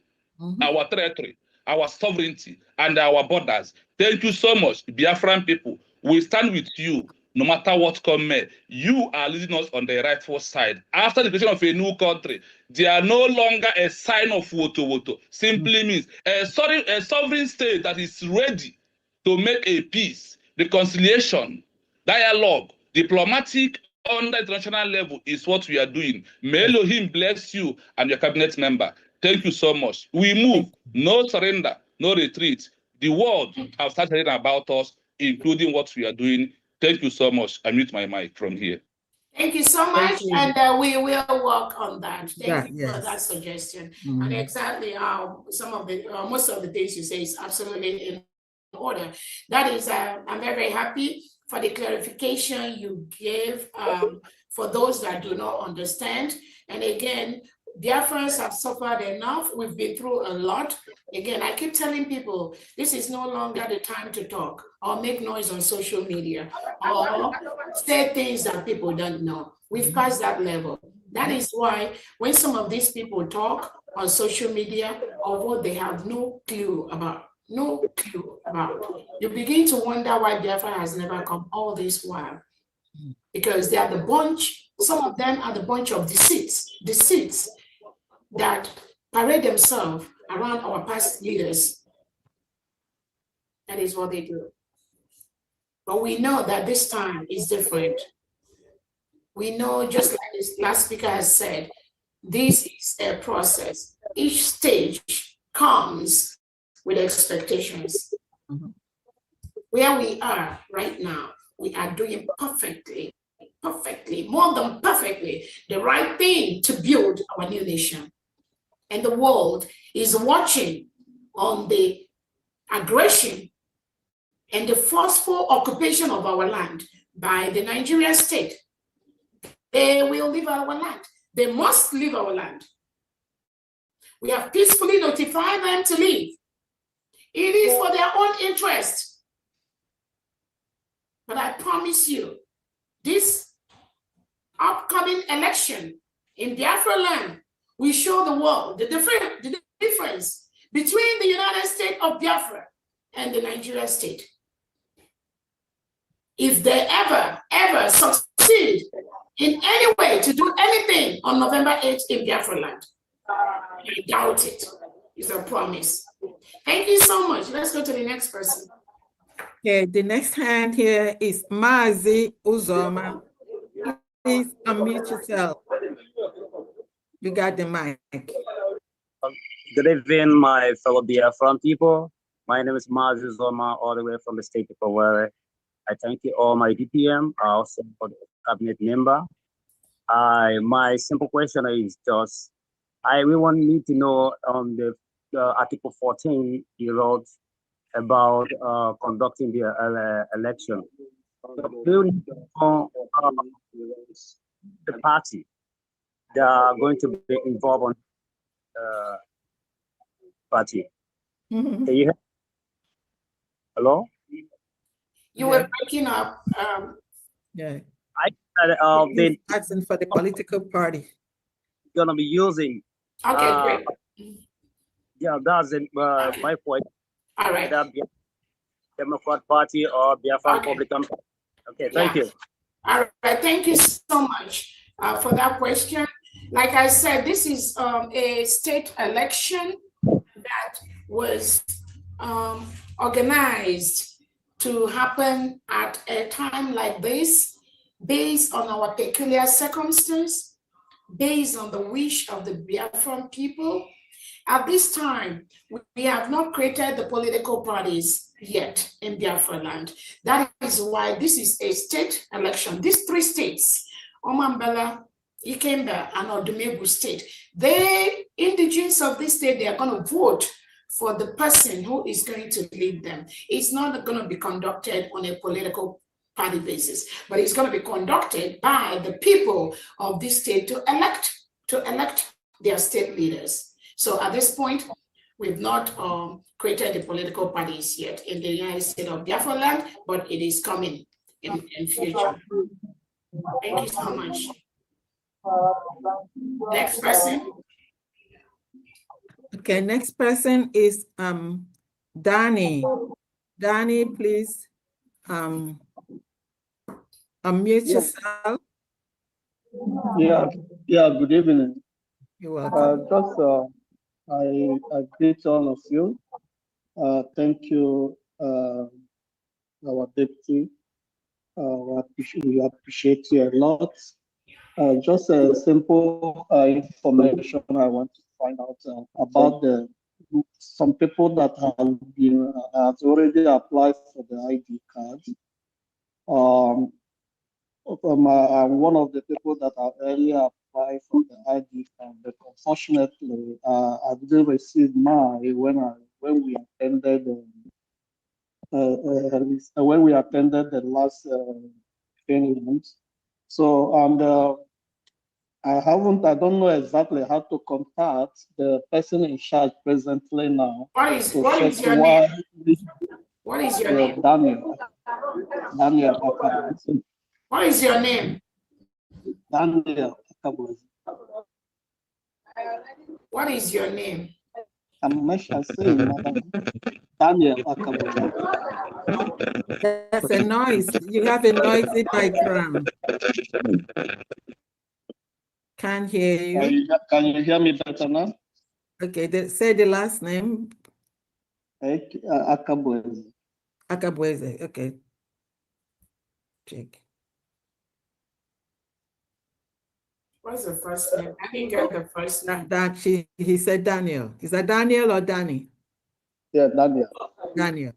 [SPEAKER 7] our territory, our sovereignty, and our borders. Thank you so much, Biafran people. We stand with you no matter what comes. You are leading us on the rightful side. After the creation of a new country, they are no longer a sign of woto. Simply means a sovereign state that is ready to make a peace, reconciliation, dialogue, diplomatic on the international level is what we are doing. May Elohim bless you and your cabinet member. Thank you so much. We move, no surrender, no retreat. The world have started about us. including what we are doing. Thank you so much. I mute my mic from here.
[SPEAKER 4] Thank you so much,
[SPEAKER 5] you.
[SPEAKER 4] and we will work on that. Thank you for
[SPEAKER 5] yes.
[SPEAKER 4] that suggestion.
[SPEAKER 5] Mhm.
[SPEAKER 4] And exactly, some of the most of the things you say is absolutely in order. That is, I'm very, very happy for the clarification you gave for those that do not understand. And again, Biafrans have suffered enough. We've been through a lot. Again, I keep telling people, this is no longer the time to talk or make noise on social media or say things that people don't know. We've passed that level. That is why when some of these people talk on social media or what they have no clue about, you begin to wonder why Biafra has never come all this while. Because they are the bunch, some of them are the bunch of deceits that parade themselves around our past leaders. That is what they do. But we know that this time is different. We know, just like this last speaker has said, this is a process. Each stage comes with expectations. Where we are right now, we are doing perfectly, more than perfectly, the right thing to build our new nation. And the world is watching on the aggression and the forceful occupation of our land by the Nigerian state. They will leave our land. They must leave our land. We have peacefully notified them to leave. It is for their own interest. But I promise you, this upcoming election in Biafra land will show the world the difference between the United States of Biafra and the Nigerian state. If they ever succeed in any way to do anything on November 8th in Biafra land, I doubt it. It's a promise. Thank you so much. Let's go to the next person.
[SPEAKER 5] Okay, the next hand here is Mazi Uzoma. Please unmute yourself. You got the mic.
[SPEAKER 8] Good evening, my fellow Biafran people. My name is Mazi Uzoma, all the way from the state of Owerri. I thank you all, my DPM, also for the cabinet member. My simple question is just, we want need to know on the Article 14 you wrote about conducting the election. The party that are going to be involved on party.
[SPEAKER 5] Mhm.
[SPEAKER 8] Can you hear? Hello?
[SPEAKER 4] You were breaking up.
[SPEAKER 5] Yeah.
[SPEAKER 8] They're
[SPEAKER 5] Asking for the political party.
[SPEAKER 8] gonna be using.
[SPEAKER 4] Okay, great.
[SPEAKER 8] Yeah, that's it, my point.
[SPEAKER 4] All right.
[SPEAKER 8] That Democrat Party or Biafran
[SPEAKER 4] Okay.
[SPEAKER 8] Republican Party. Okay, thank you.
[SPEAKER 4] All right, thank you so much for that question. Like I said, this is a state election that was organized to happen at a time like this, based on our peculiar circumstance, based on the wish of the Biafran people. At this time, we have not created the political parties yet in Biafra land. That is why this is a state election. These three states, Omambala, Ikemba, and Odumegu state, the indigenes of this state, they are going to vote for the person who is going to lead them. It's not going to be conducted on a political party basis, but it's going to be conducted by the people of this state to elect their state leaders. So at this point, we've not created the political parties yet in the United States of Biafra land, but it is coming in future. Thank you so much. Next person.
[SPEAKER 5] Okay, next person is Danny. Danny, please unmute yourself.
[SPEAKER 9] Yeah, good evening.
[SPEAKER 5] You're welcome.
[SPEAKER 9] I greet all of you. Thank you, our deputy. We appreciate you a lot. Just a simple information I want to find out about the some people that have already applied for the ID card. I'm one of the people that have earlier applied for the ID card, but unfortunately, I didn't receive mine when we attended the last Finland. So, and I don't know exactly how to contact the person in charge presently now.
[SPEAKER 4] What is your name? What is your name?
[SPEAKER 9] Daniel Akabwezi.
[SPEAKER 4] What is your name?
[SPEAKER 9] Daniel Akabwezi.
[SPEAKER 4] What is your name?
[SPEAKER 9] I'm saying, Madam. Daniel Akabwezi.
[SPEAKER 5] That's a noise. You have a noisy background. Can't hear you.
[SPEAKER 9] Can you hear me better now?
[SPEAKER 5] Okay, say the last name.
[SPEAKER 9] Akabwezi.
[SPEAKER 5] Akabwezi, okay. Check.
[SPEAKER 4] What's the first name? I didn't get the first name.
[SPEAKER 5] He said Daniel. Is that Daniel or Danny?
[SPEAKER 9] Yeah, Daniel.
[SPEAKER 5] Daniel.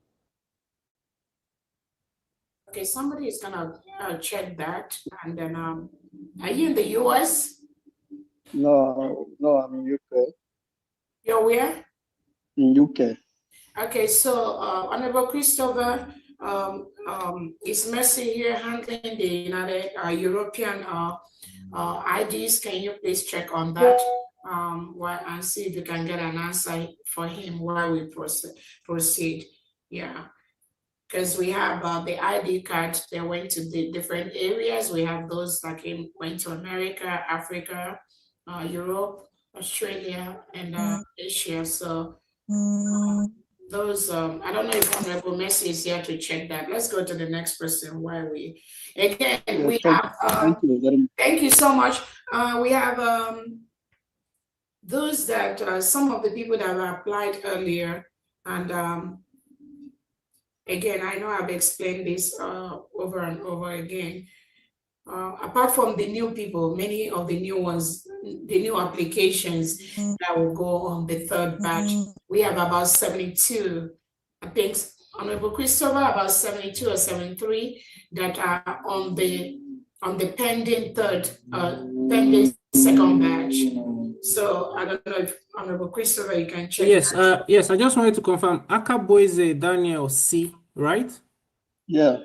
[SPEAKER 4] Okay, somebody is gonna check that, and then are you in the US?
[SPEAKER 9] No, I'm in UK.
[SPEAKER 4] You're where?
[SPEAKER 9] In UK.
[SPEAKER 4] Okay, so Honorable Christopher is Mercy here handling the United European IDs. Can you please check on that and see if you can get an answer for him while we proceed? Yeah, because we have the ID cards. They went to the different areas. We have those that went to America, Africa, Europe, Australia, and Asia. So those, I don't know if Honorable Mercy is here to check that. Let's go to the next person while we, again, we have, thank you so much. We have those that, some of the people that have applied earlier, and again, I know I've explained this over and over again. Apart from the new people, many of the new ones, the new applications that will go on the third batch, we have about 72, I think, Honorable Christopher, about 72 or 73 that are on the pending pending second batch. So I don't know if Honorable Christopher, you can check.
[SPEAKER 1] Yes, yes, I just wanted to confirm. Akabwezi Daniel C, right?
[SPEAKER 9] Yeah.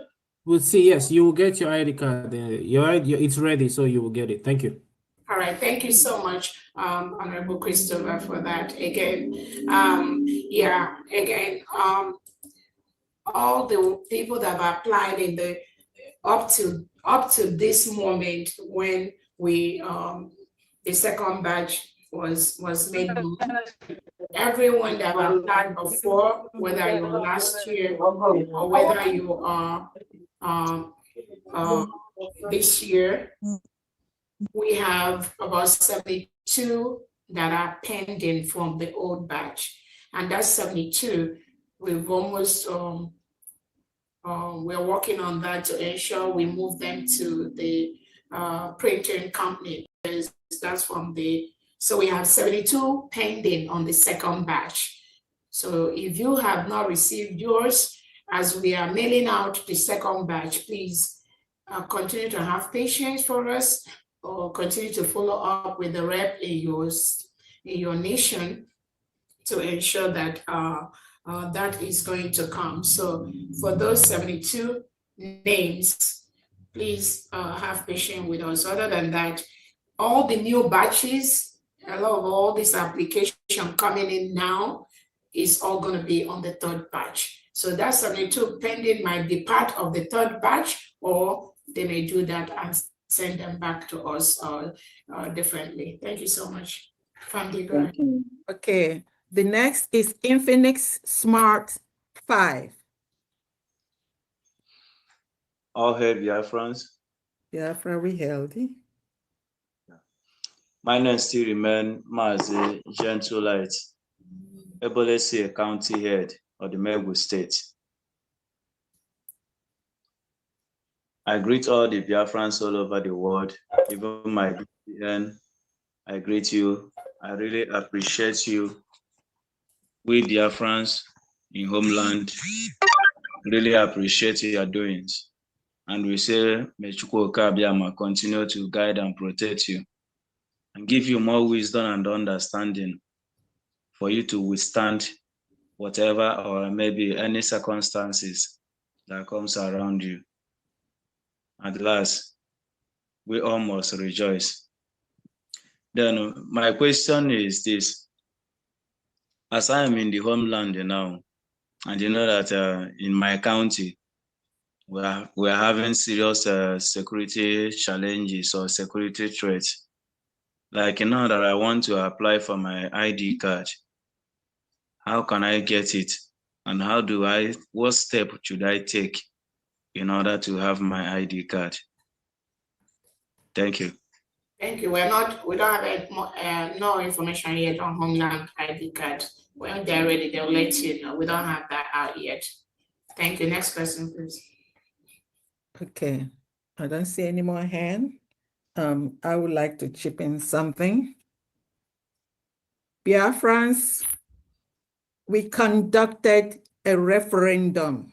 [SPEAKER 1] We'll see. Yes, you will get your ID card. It's ready, so you will get it. Thank you.
[SPEAKER 4] All right, thank you so much, Honorable Christopher, for that. Again, yeah, again, all the people that have applied in the up to this moment when we the second batch was made known. Everyone that applied before, whether you were last year or whether you are this year, we have about 72 that are pending from the old batch. And that's 72. We've almost, we're working on that to ensure we move them to the printing company. That's from so we have 72 pending on the second batch. So if you have not received yours, as we are mailing out the second batch, please continue to have patience for us, or continue to follow up with the rep in your nation to ensure that that is going to come. So for those 72 names, please have patience with us. Other than that, all the new batches, a lot of all this application coming in now is all going to be on the third batch. So that 72 pending might be part of the third batch, or they may do that and send them back to us differently. Thank you so much. Family, go ahead.
[SPEAKER 5] Okay, the next is Infinix Smart 5.
[SPEAKER 10] All hail Biafrans.
[SPEAKER 5] Biafra, we healthy.
[SPEAKER 10] My name still remain Mazi Gentleite, Ebolese County Head of the Megwu State. I greet all the Biafrans all over the world, even my BPN. I greet you. I really appreciate you we Biafrans in homeland really appreciate your doings. And we say, may Chukwu Okeabiama continue to guide and protect you and give you more wisdom and understanding for you to withstand whatever or maybe any circumstances that comes around you. At last, we all must rejoice. Then my question is this: as I am in the homeland now, and you know that in my county, we're having serious security challenges or security threats. Like now that I want to apply for my ID card, how can I get it? And what step should I take in order to have my ID card? Thank you.
[SPEAKER 4] Thank you. We don't have no information yet on Homeland ID card. When they're ready, they'll let you know. We don't have that out yet. Thank you. Next question, please.
[SPEAKER 5] Okay, I don't see any more hand. I would like to chip in something. Biafrans, we conducted a referendum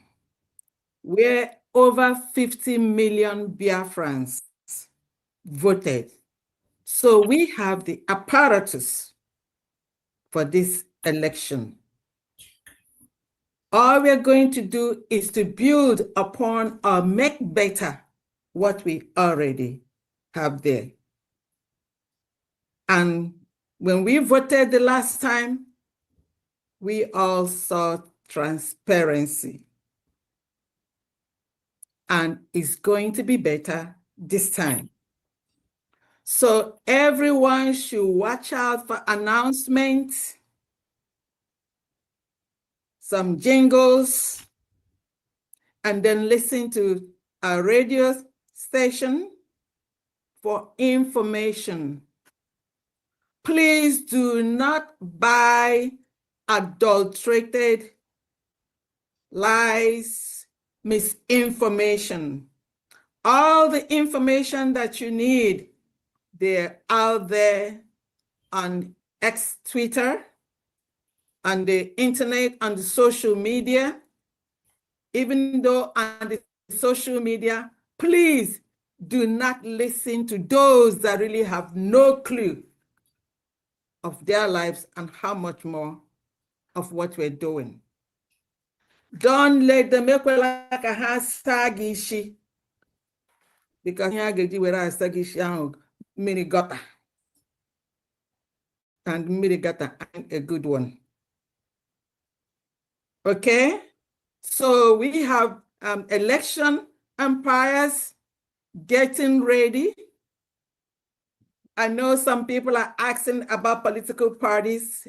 [SPEAKER 5] where over 50 million Biafrans voted. So we have the apparatus for this election. All we're going to do is to build upon or make better what we already have there. And when we voted the last time, we all saw transparency. And it's going to be better this time. So everyone should watch out for announcements, some jingles, and then listen to a radio station for information. Please do not buy adulterated lies, misinformation. All the information that you need, they're out there on X, Twitter, on the internet, on the social media. Even though on the social media, please do not listen to those that really have no clue of their lives and how much more of what we're doing. Don't let them make like a hashtag issue, because here get where I hashtag mini gutter, and mini gutter ain't a good one. Okay, so we have election umpires getting ready. I know some people are asking about political parties.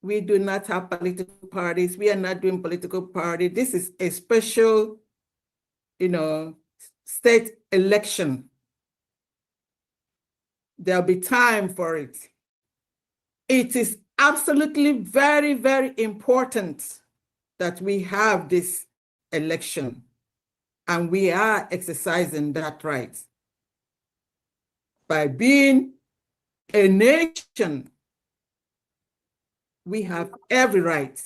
[SPEAKER 5] We do not have political parties. We are not doing political party. This is a special, state election. There'll be time for it. It is absolutely very, very important that we have this election, and we are exercising that right by being a nation. We have every right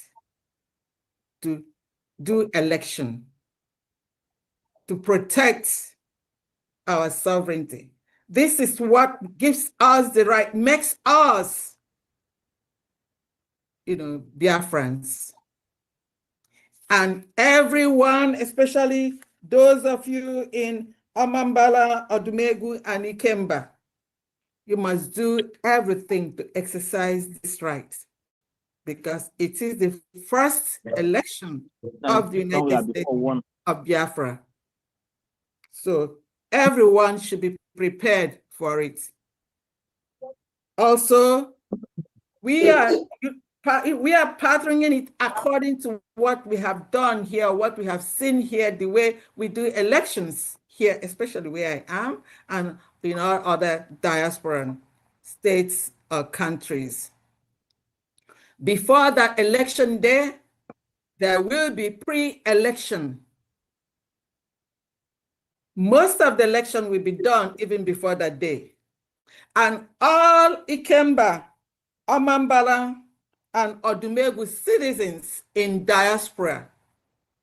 [SPEAKER 5] to do election, to protect our sovereignty. This is what gives us the right, makes us, Biafrans. And everyone, especially those of you in Amambala, Odumegu, and Ikemba, you must do everything to exercise this right, because it is the first election of the United States of Biafra. So everyone should be prepared for it. Also, we are patterning it according to what we have done here, what we have seen here, the way we do elections here, especially where I am, and in our other diaspora states or countries. Before that election day, there will be pre-election. Most of the election will be done even before that day. And all Ikemba, Amambala, and Odumegu citizens in diaspora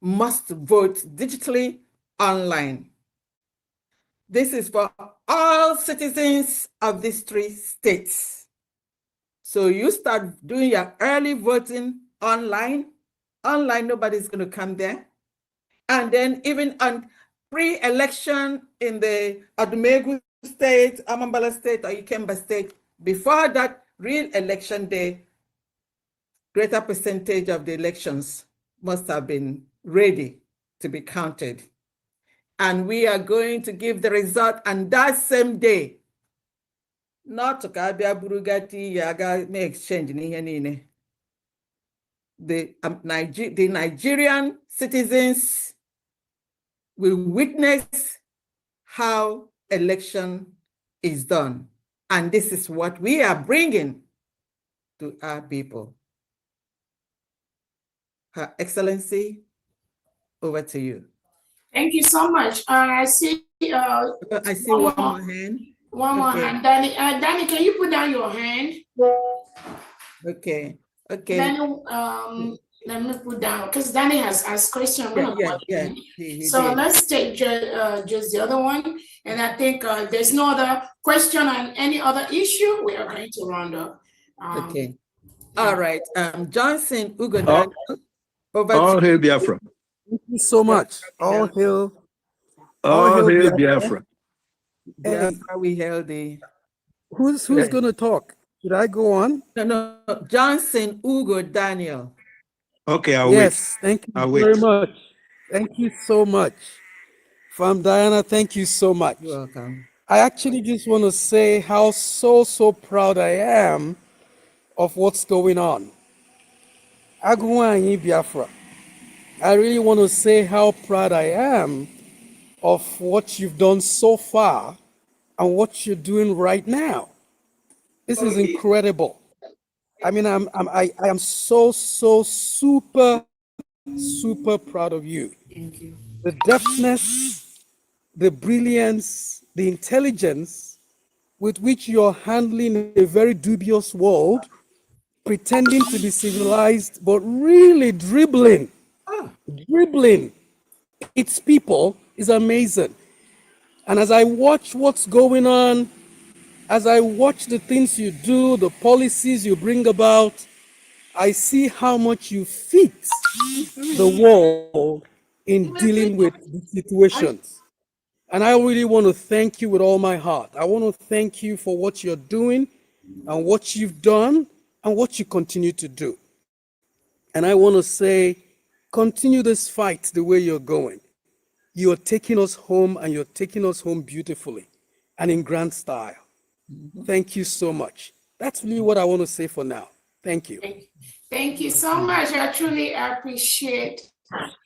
[SPEAKER 5] must vote digitally online. This is for all citizens of these 3 states. So you start doing your early voting online. Online, nobody's going to come there. And then even on pre-election in the Odumegu state, Amambala state, or Ikemba state, before that real election day, greater percentage of the elections must have been ready to be counted. And we are going to give the result on that same day. Not to Kabia Burugati, Yaga, may exchange in here. The Nigerian citizens will witness how election is done. And this is what we are bringing to our people. Her Excellency, over to you.
[SPEAKER 4] Thank you so much. I see
[SPEAKER 5] one more hand.
[SPEAKER 4] One more hand. Danny, Danny, can you put down your hand?
[SPEAKER 5] Okay.
[SPEAKER 4] Danny, let me put down, because Danny has asked question. So let's take just the other one. And I think there's no other question on any other issue. We are going to round up.
[SPEAKER 5] Okay. All right. Johnson Ugo.
[SPEAKER 11] All hail Biafra.
[SPEAKER 12] Thank you so much. All hail
[SPEAKER 11] Biafra.
[SPEAKER 5] Biafra, we hail thee.
[SPEAKER 12] Who's going to talk? Should I go on?
[SPEAKER 5] No. Johnson Ugo Daniel.
[SPEAKER 11] Okay, I'll
[SPEAKER 12] wait. Thank you very much. Thank you so much. From Diana, thank you so much.
[SPEAKER 5] You're welcome.
[SPEAKER 12] I actually just want to say how so proud I am of what's going on. Agwanyi Biafra. I really want to say how proud I am of what you've done so far and what you're doing right now. This is incredible. I mean, I am so super proud of you.
[SPEAKER 4] Thank you.
[SPEAKER 12] The deftness, the brilliance, the intelligence with which you're handling a very dubious world, pretending to be civilized, but really dribbling its people is amazing. And as I watch what's going on, as I watch the things you do, the policies you bring about, I see how much you fit the world in dealing with the situations. And I really want to thank you with all my heart. I want to thank you for what you're doing and what you've done and what you continue to do. And I want to say, continue this fight the way you're going. You're taking us home, and you're taking us home beautifully and in grand style. Thank you so much. That's really what I want to say for now. Thank you.
[SPEAKER 4] Thank you so much. I truly appreciate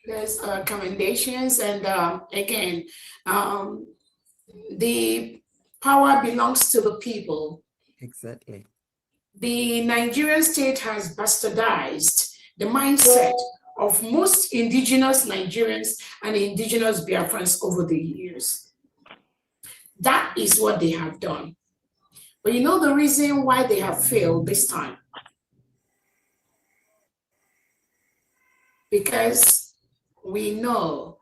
[SPEAKER 4] those commendations. And again, the power belongs to the people.
[SPEAKER 5] Exactly.
[SPEAKER 4] The Nigerian state has bastardized the mindset of most indigenous Nigerians and indigenous Biafrans over the years. That is what they have done. But you know the reason why they have failed this time? Because we know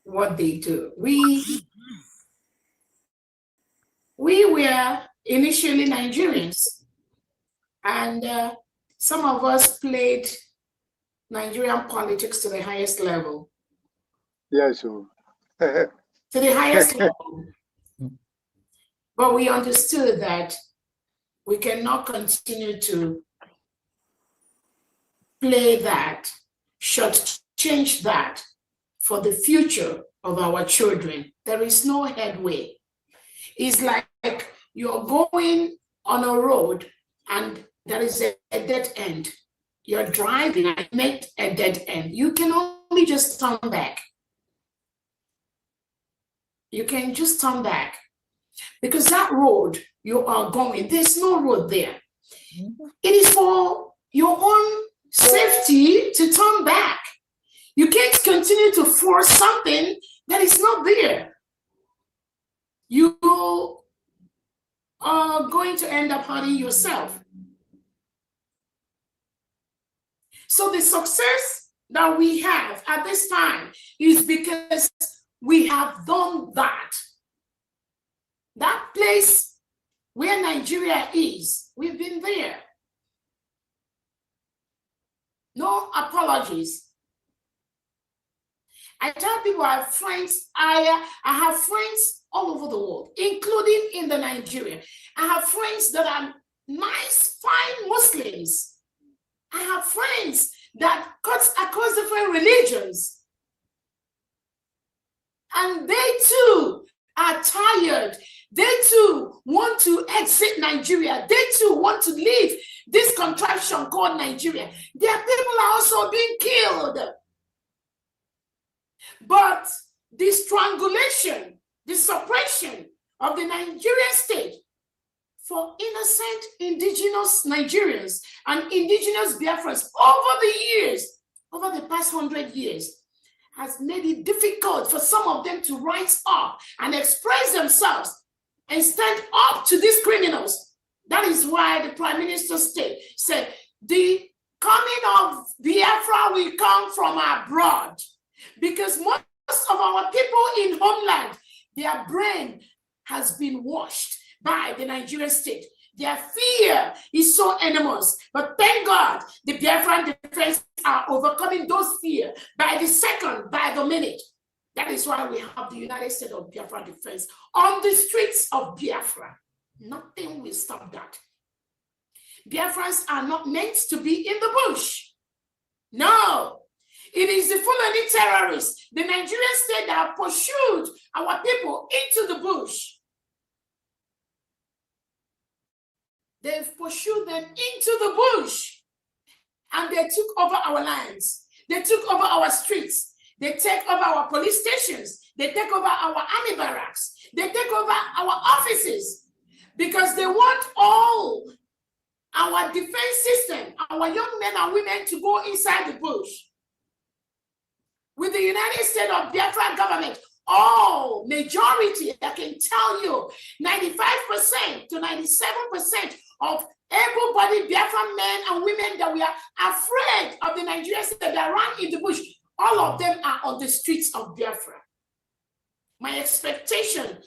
[SPEAKER 4] what they do. We were initially Nigerians, and some of us played Nigerian politics to the highest level.
[SPEAKER 13] Yes, sir.
[SPEAKER 4] To the highest level. But we understood that we cannot continue to play that, shortchange that for the future of our children. There is no headway. It's like you're going on a road and there is a dead end. You're driving and make a dead end. You can only just turn back. You can just turn back. Because that road you are going, there's no road there. It is for your own safety to turn back. You can't continue to force something that is not there. You are going to end up hurting yourself. So the success that we have at this time is because we have done that. That place where Nigeria is, we've been there. No apologies. I tell people I have friends, I have friends all over the world, including in the Nigeria. I have friends that are nice, fine Muslims. I have friends that cut across different religions. And they too are tired. They too want to exit Nigeria. They too want to leave this contraption called Nigeria. Their people are also being killed. But the strangulation, the suppression of the Nigerian state for innocent indigenous Nigerians and indigenous Biafrans over the years, over the past 100 years, has made it difficult for some of them to rise up and express themselves and stand up to these criminals. That is why the Prime Minister said, the coming of Biafra will come from abroad. Because most of our people in homeland, their brain has been washed by the Nigerian state. Their fear is so enormous. But thank God, the Biafran defense are overcoming those fears by the second, by the minute. That is why we have the United States of Biafra defense on the streets of Biafra. Nothing will stop that. Biafrans are not meant to be in the bush. No. It is the Fulani terrorists, the Nigerian state, that have pursued our people into the bush. They've pursued them into the bush. And they took over our lands. They took over our streets. They take over our police stations. They take over our army barracks. They take over our offices. Because they want all our defense system, our young men and women, to go inside the bush. With the United States of Biafra government, majority, I can tell you, 95% to 97% of able-bodied Biafran men and women that we are afraid of the Nigerian state that run in the bush, all of them are on the streets of Biafra. My expectation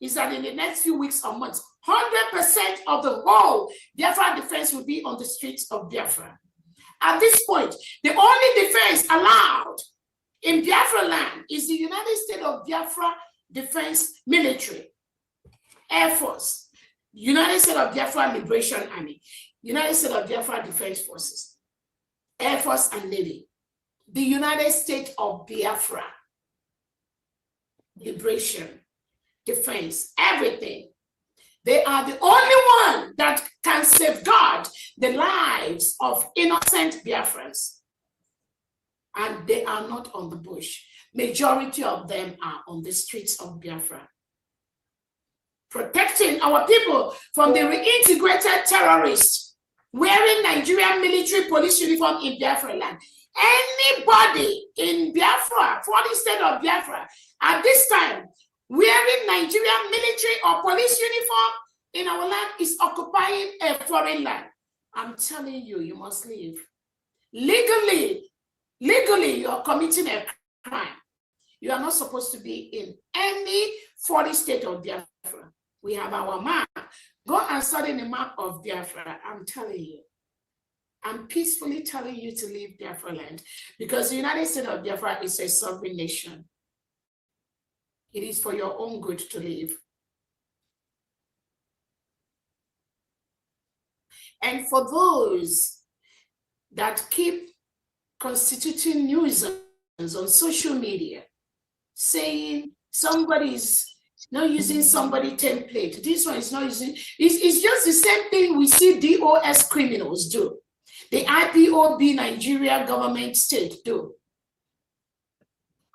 [SPEAKER 4] is that in the next few weeks or months, 100% of the whole Biafra defense will be on the streets of Biafra. At this point, the only defense allowed in Biafra land is the United States of Biafra Defense Military, Air Force, United States of Biafra Liberation Army, United States of Biafra Defense Forces, Air Force and Navy, the United States of Biafra, Liberation, Defense, everything. They are the only one that can safeguard the lives of innocent Biafrans. And they are not on the bush. Majority of them are on the streets of Biafra. Protecting our people from the reintegrated terrorists wearing Nigerian military police uniform in Biafra land. Anybody in Biafra, for the state of Biafra, at this time, wearing Nigerian military or police uniform in our land is occupying a foreign land. I'm telling you, you must leave. Legally, you are committing a crime. You are not supposed to be in any 40 state of Biafra. We have our map. Go and study the map of Biafra. I'm telling you. I'm peacefully telling you to leave Biafra land because the United States of Biafra is a sovereign nation. It is for your own good to leave. And for those that keep constituting nuisance on social media, saying somebody's not using somebody template, this one is not using, it's just the same thing we see DOS criminals do. The IPOB Nigeria government state do.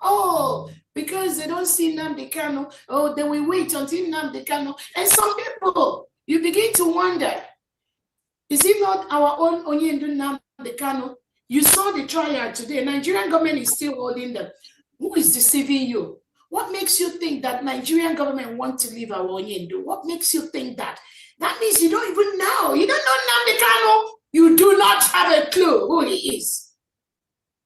[SPEAKER 4] Oh, because they don't see Nnamdi Kanu, they will wait until Nnamdi Kanu. And some people, you begin to wonder, is it not our own Onyendu Nnamdi Kanu? You saw the trial today. Nigerian government is still holding them. Who is deceiving you? What makes you think that Nigerian government wants to leave our Onyendu? What makes you think that? That means you don't even know. You don't know Nnamdi Kanu. You do not have a clue who he is.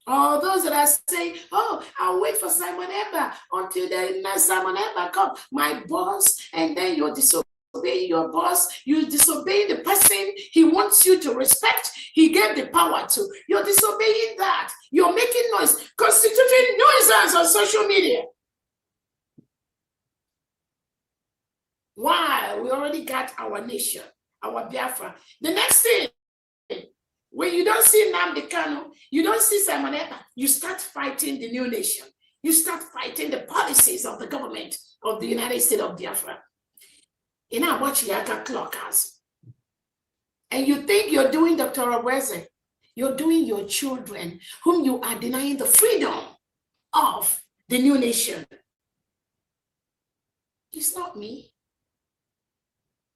[SPEAKER 4] Or those that are saying, oh, I'll wait for Simon Eber until the next Simon Eber comes, my boss, and then you're disobeying your boss, you disobey the person he wants you to respect, he gave the power to. You're disobeying that. You're making noise, constituting nuisance on social media. Why? We already got our nation, our Biafra. The next thing, when you don't see Nnamdi Kanu, you don't see Simon Ekpa, you start fighting the new nation. You start fighting the policies of the government of the United States of Biafra. You know what you got clockers. And you think you're doing Dr. Obweze, you're doing your children, whom you are denying the freedom of the new nation. It's not me.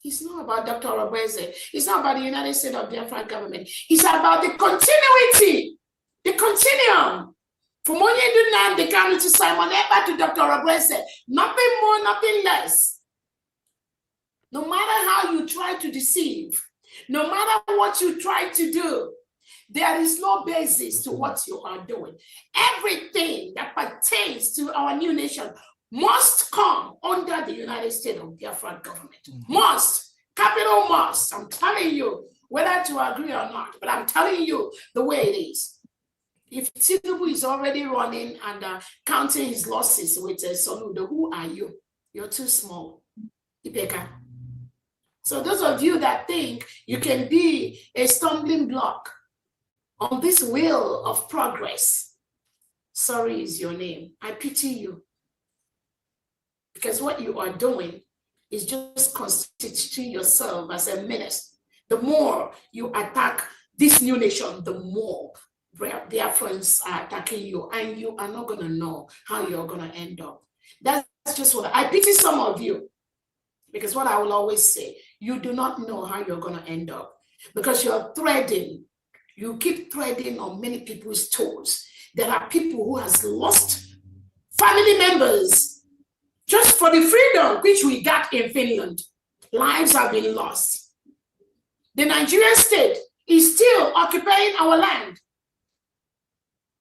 [SPEAKER 4] It's not about Dr. Obweze. It's not about the United States of Biafra government. It's about the continuity, the continuum. From Onyedu Nnamdi Kanu to Simon Ekpa to Dr. Obweze. Nothing more, nothing less. No matter how you try to deceive, no matter what you try to do, there is no basis to what you are doing. Everything that pertains to our new nation must come under the United States of Biafra government. Must, capital must. I'm telling you, whether to agree or not, but I'm telling you the way it is. If Tinubu is already running and counting his losses with Soludo, who are you? You're too small. Ibeka. So those of you that think you can be a stumbling block on this wheel of progress, sorry is your name. I pity you. Because what you are doing is just constituting yourself as a menace. The more you attack this new nation, the more Biafrans are attacking you, and you are not going to know how you're going to end up. That's just what I pity some of you, because what I will always say, you do not know how you're going to end up, because you're threading, you keep threading on many people's toes. There are people who has lost family members just for the freedom which we got in Finland. Lives have been lost. The Nigerian state is still occupying our land.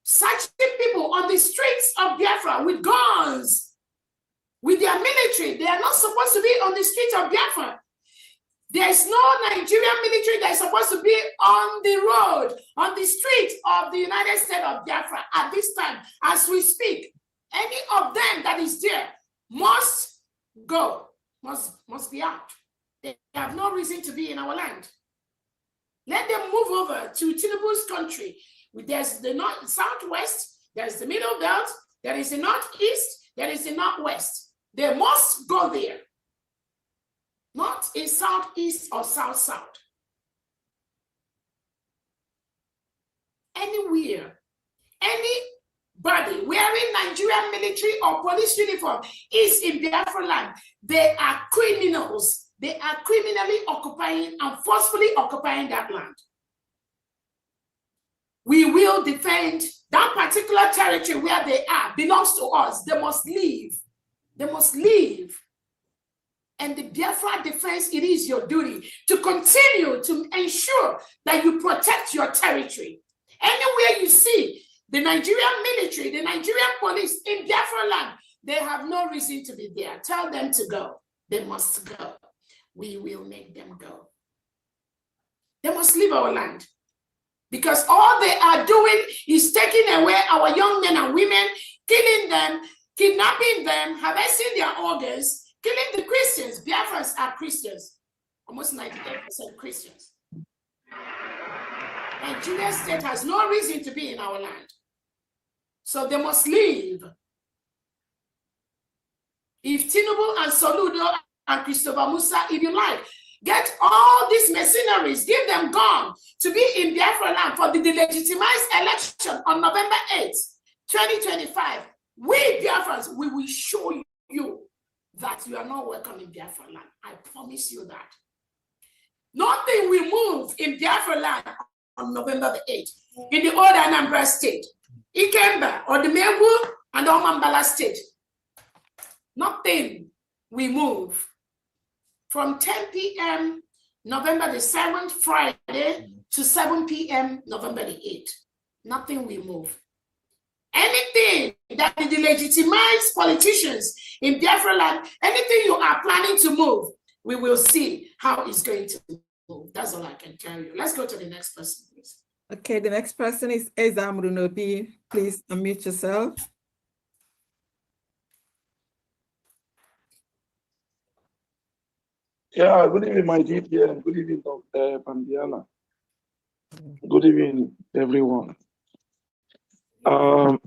[SPEAKER 4] Such people on the streets of Biafra with guns, with their military, they are not supposed to be on the streets of Biafra. There is no Nigerian military that is supposed to be on the road, on the streets of the United States of Biafra at this time, as we speak. Any of them that is there must go, must be out. They have no reason to be in our land. Let them move over to Tinubu's country. There's the north, southwest, there's the middle belt, there is the northeast, there is the northwest. They must go there. Not in southeast or south-south. Anywhere, anybody wearing Nigerian military or police uniform is in Biafra land. They are criminals. They are criminally occupying and forcefully occupying that land. We will defend that particular territory where they are, belongs to us. They must leave. They must leave. And the Biafra defense, it is your duty to continue to ensure that you protect your territory. Anywhere you see the Nigerian military, the Nigerian police in Biafra land, they have no reason to be there. Tell them to go. They must go. We will make them go. They must leave our land. Because all they are doing is taking away our young men and women, killing them, kidnapping them, harvesting their organs, killing the Christians. Biafrans are Christians, almost 98% Christians. Nigeria state has no reason to be in our land. So they must leave. If Tinubu and Soludo and Christopher Musa, if you like, get all these mercenaries, give them gun to be in Biafra land for the delegitimized election on November 8th, 2025. We Biafrans, we will show you that you are not welcome in Biafra land. I promise you that. Nothing will move in Biafra land on November the 8th in the old Anambra state, Ikemba, or the Mengu and Omambala state. Nothing will move. From 10 p.m. November the 7th, Friday, to 7 p.m. November the 8th. Nothing will move. Anything that delegitimize politicians in Biafra land, anything you are planning to move, we will see how it's going to move. That's all I can tell you. Let's go to the next person, please.
[SPEAKER 5] Okay, the next person is Ezam Runobi. Please unmute yourself.
[SPEAKER 14] Yeah, good evening, my DPM. Good evening, Dr. Pandiana. Good evening, everyone. I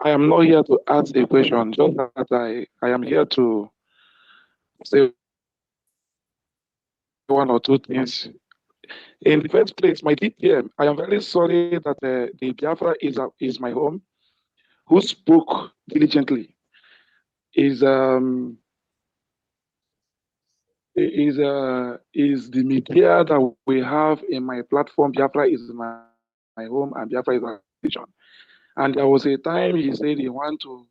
[SPEAKER 14] am not here to ask a question, just that I am here to say one or two things. In the first place, my DPM, I am very sorry that the Biafra is my home, who spoke diligently, is the media that we have in my platform. Biafra is my home, and Biafra is our vision. And there was a time he said he want to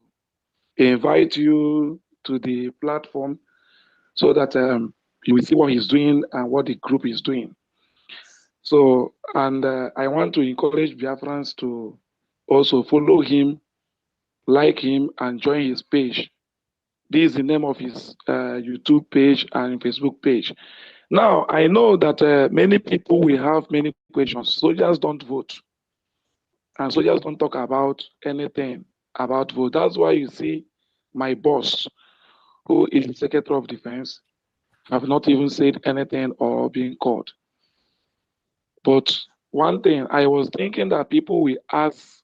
[SPEAKER 14] invite you to the platform so that you will see what he's doing and what the group is doing. So, and I want to encourage Biafrans to also follow him, like him, and join his page. This is the name of his YouTube page and Facebook page. Now, I know that many people will have many questions. Soldiers don't vote. And soldiers don't talk about anything about vote. That's why you see my boss, who is the Secretary of Defense, have not even said anything or been caught. But one thing, I was thinking that people will ask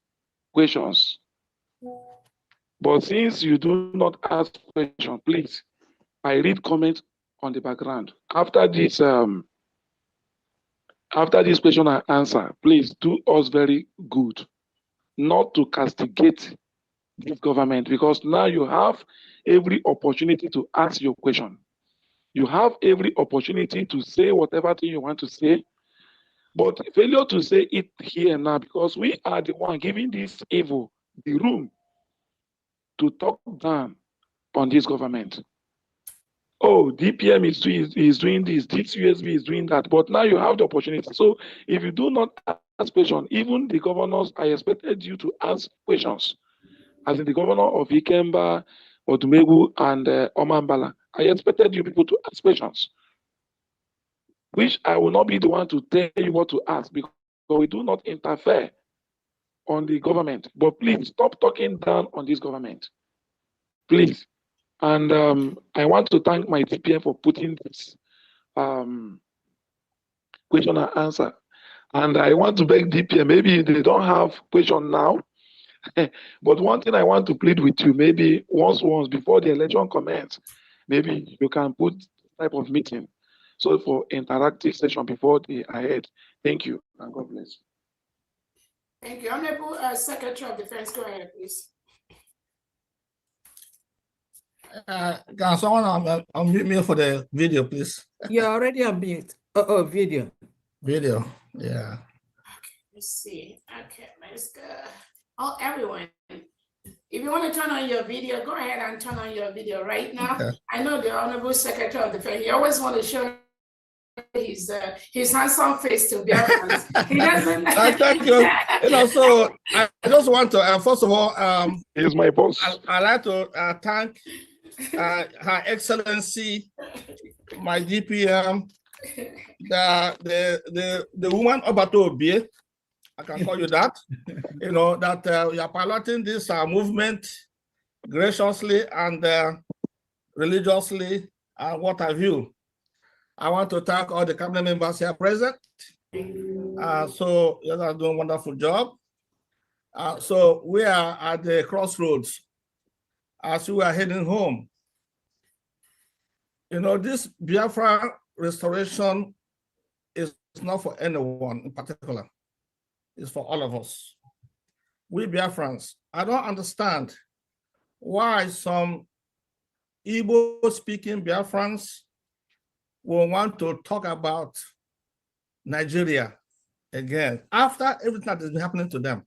[SPEAKER 14] questions. But since you do not ask questions, please, I read comments on the background. After this question and answer, please do us very good not to castigate this government, because now you have every opportunity to ask your question. You have every opportunity to say whatever thing you want to say, but failure to say it here now, because we are the one giving this evil the room to talk down on this government. Oh, DPM is doing this, this USB is doing that, but now you have the opportunity. So if you do not ask questions, even the governors, I expected you to ask questions. As in the governor of Ikemba, Odumegu, and Omambala, I expected you people to ask questions, which I will not be the one to tell you what to ask, because we do not interfere on the government. But please stop talking down on this government, please. And I want to thank my DPM for putting this question and answer. And I want to beg DPM, maybe they don't have question now, but one thing I want to plead with you, maybe once before the election commence, maybe you can put type of meeting, so for interactive session before the ahead. Thank you, and God bless.
[SPEAKER 4] Thank you. Honorable Secretary of Defense, go ahead, please.
[SPEAKER 15] Can someone unmute me for the video, please?
[SPEAKER 5] You're already unmute. Oh, video.
[SPEAKER 15] Video, yeah.
[SPEAKER 4] Okay, let's see. Okay, let's go. Oh, everyone, if you want to turn on your video, go ahead and turn on your video right now. Okay. I know the Honorable Secretary of Defense, he always want to show his handsome face to Biafrans. He doesn't.
[SPEAKER 15] Thank you. You know, so I just want to, first of all,
[SPEAKER 14] he's my boss.
[SPEAKER 15] I'd like to thank Her Excellency, my DPM, the woman Obato Obie, I can call you that, you know, that you are piloting this movement graciously and religiously, and what have you. I want to thank all the cabinet members here present. So you are doing a wonderful job. So we are at the crossroads as we are heading home. You know, this Biafra restoration is not for anyone in particular. It's for all of us. We Biafrans, I don't understand why some Igbo-speaking Biafrans will want to talk about Nigeria again after everything that has been happening to them.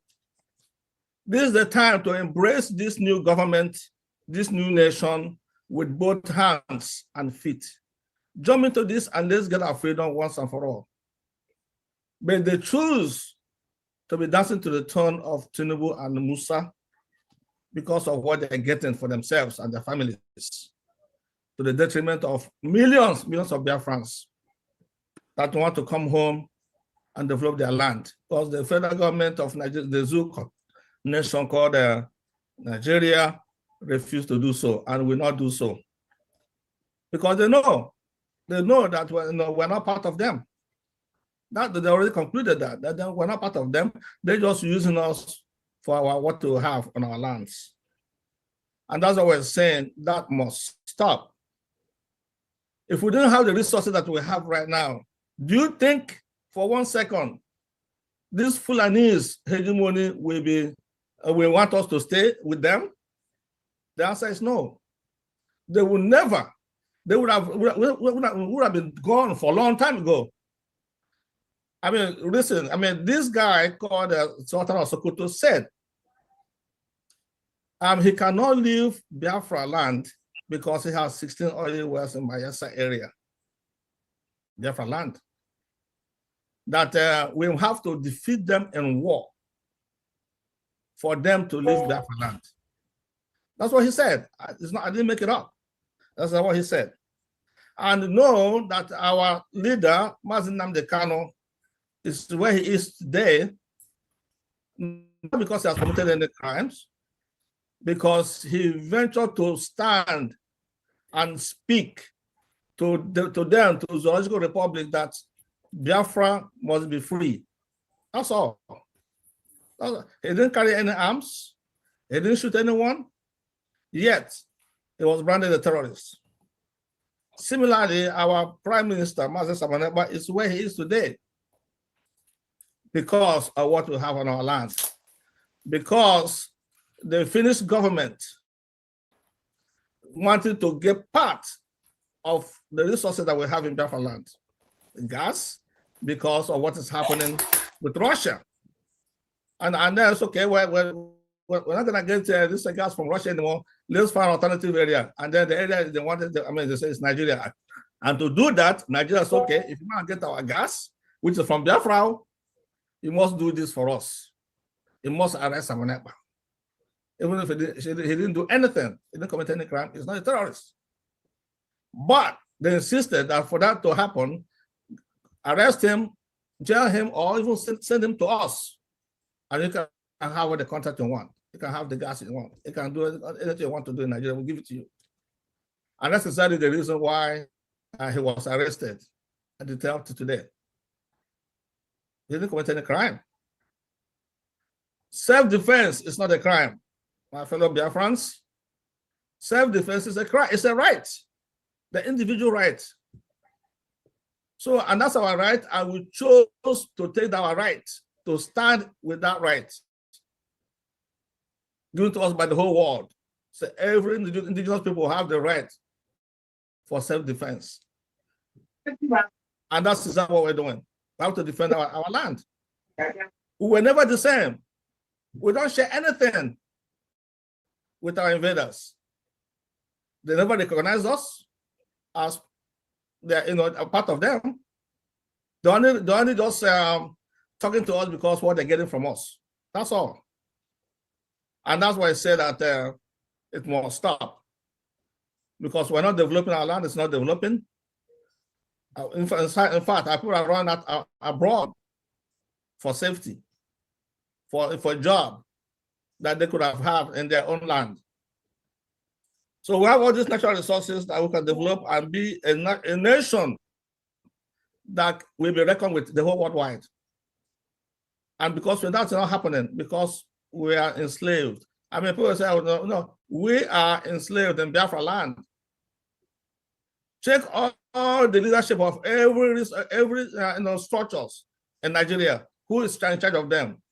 [SPEAKER 15] This is the time to embrace this new government, this new nation with both hands and feet. Jump into this and let's get our freedom once and for all. But they choose to be dancing to the tune of Tinubu and Musa because of what they're getting for themselves and their families, to the detriment of millions of Biafrans that want to come home and develop their land. Because the federal government of Nigeria, the zoo nation called Nigeria, refused to do so and will not do so. Because they know that we're not part of them. That they already concluded that we're not part of them. They're just using us for what to have on our lands. And that's what we're saying, that must stop. If we don't have the resources that we have right now, do you think for 1 second this Fulanese hegemony will want us to stay with them? The answer is no. They will never. They would have been gone for a long time ago. I mean, listen, this guy called Sultan of Sokoto said he cannot leave Biafra land because he has 16 oil wells in Bayelsa area, Biafra land. That we have to defeat them in war for them to leave Biafra land. That's what he said. I didn't make it up. That's what he said. And know that our leader, Mazi Nnamdi Kanu, is where he is today, not because he has committed any crimes, because he ventured to stand and speak to them, to the Zoological Republic, that Biafra must be free. That's all. He didn't carry any arms. He didn't shoot anyone. Yet, he was branded a terrorist. Similarly, our Prime Minister, Mazi Samaneba, is where he is today because of what we have on our lands. Because the Finnish government wanted to get part of the resources that we have in Biafra land, gas, because of what is happening with Russia. And then it's okay, we're not going to get this gas from Russia anymore. Let's find an alternative area. And then the area they wanted, they say it's Nigeria. And to do that, Nigeria is okay. If you want to get our gas, which is from Biafra, you must do this for us. You must arrest Samaneba. Even if he didn't do anything, he didn't commit any crime, he's not a terrorist. But they insisted that for that to happen, arrest him, jail him, or even send him to us. And you can have the contract you want. You can have the gas you want. You can do anything you want to do in Nigeria, we'll give it to you. And that's exactly the reason why he was arrested and detained to today. He didn't commit any crime. Self-defense is not a crime, my fellow Biafrans. Self-defense is a crime. It's a right, the individual right. So, and that's our right, and we chose to take our right, to stand with that right, given to us by the whole world. So every indigenous people have the right for self-defense. And that's exactly what we're doing. We have to defend our land. We were never the same. We don't share anything with our invaders. They never recognize us as a part of them. They're only just talking to us because what they're getting from us. That's all. And that's why I say that it must stop. Because we're not developing our land, it's not developing. In fact, I put around that abroad for safety, for a job that they could have had in their own land. So we have all these natural resources that we can develop and be a nation that will be reckoned with the whole worldwide. And because that's not happening, because we are enslaved. I mean, people say, oh, no, we are enslaved in Biafra land. Check all the leadership of every structures in Nigeria. Who is in charge of them?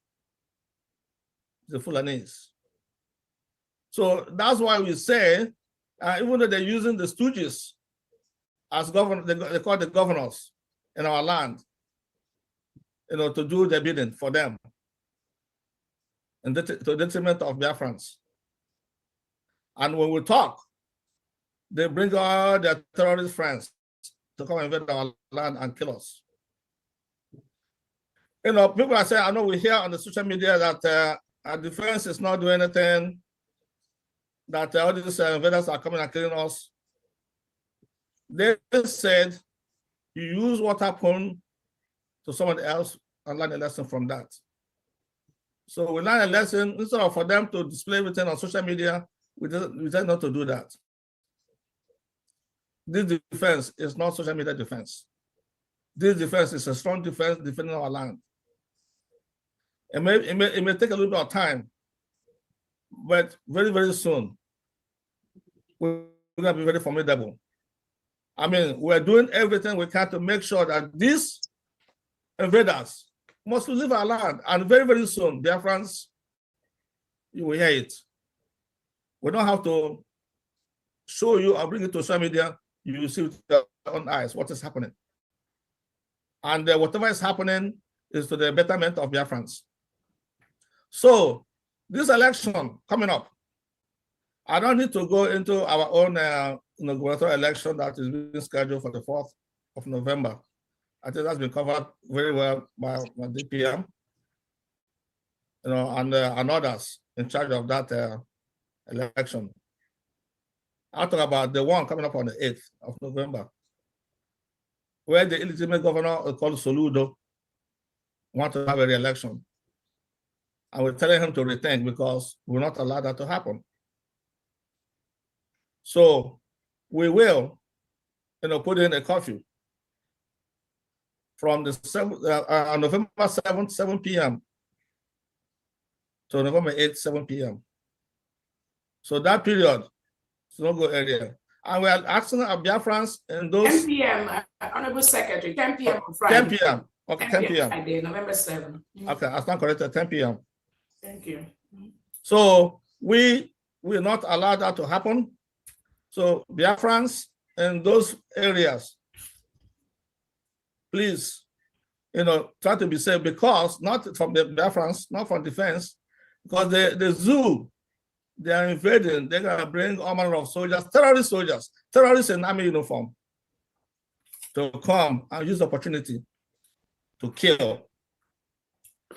[SPEAKER 15] The Fulanese. So that's why we say, even though they're using the stooges as governors, they call the governors in our land, to do their bidding for them, and to the detriment of Biafrans. And when we talk, they bring all their terrorist friends to come invade our land and kill us. People are saying, I know we hear on the social media that our defense is not doing anything, that all these invaders are coming and killing us. They said, you use what happened to someone else and learn a lesson from that. So we learn a lesson, instead of for them to display everything on social media, we decided not to do that. This defense is not social media defense. This defense is a strong defense defending our land. It may take a little bit of time, but very, very soon, we're going to be very formidable. I mean, we're doing everything we can to make sure that these invaders must leave our land. And very, very soon, Biafrans, you will hear it. We don't have to show you or bring it to social media. You will see with your own eyes what is happening. And whatever is happening is to the betterment of Biafrans. So this election coming up, I don't need to go into our own gubernatorial election that is being scheduled for the 4th of November. I think that's been covered very well by DPM, and others in charge of that election. I'll talk about the one coming up on the 8th of November, where the illegitimate governor called Soludo wants to have a re-election. And we're telling him to rethink because we're not allowed that to happen. So we will, put in a curfew from the November 7th, 7 p.m. to November 8th, 7 p.m. So that period is no go area. And we are asking our Biafrans in those
[SPEAKER 4] 10 p.m. Honorable Secretary, 10 p.m. on Friday.
[SPEAKER 15] 10 p.m. Okay, 10 p.m.
[SPEAKER 4] Friday, November 7th.
[SPEAKER 15] Okay, I stand corrected, 10 p.m.
[SPEAKER 4] Thank you.
[SPEAKER 15] So we will not allow that to happen. So Biafrans in those areas, please, try to be safe, because not from the Biafrans, not from defense, because the zoo, they are invading, they're gonna bring all manner of soldiers, terrorists in army uniform, to come and use the opportunity to kill,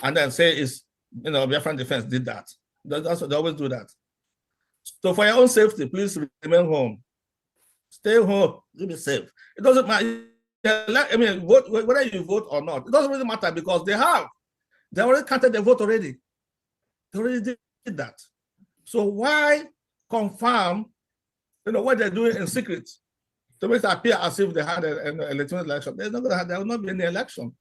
[SPEAKER 15] and then say it's, Biafran defense did that. That's what they always do that. So for your own safety, please remain home. Stay home, you'll be safe. It doesn't matter. I mean, vote, whether you vote or not, it doesn't really matter, because they already counted the vote already. They already did that. So why confirm, what they're doing in secret to make it appear as if they had an electoral election? There will not be any election,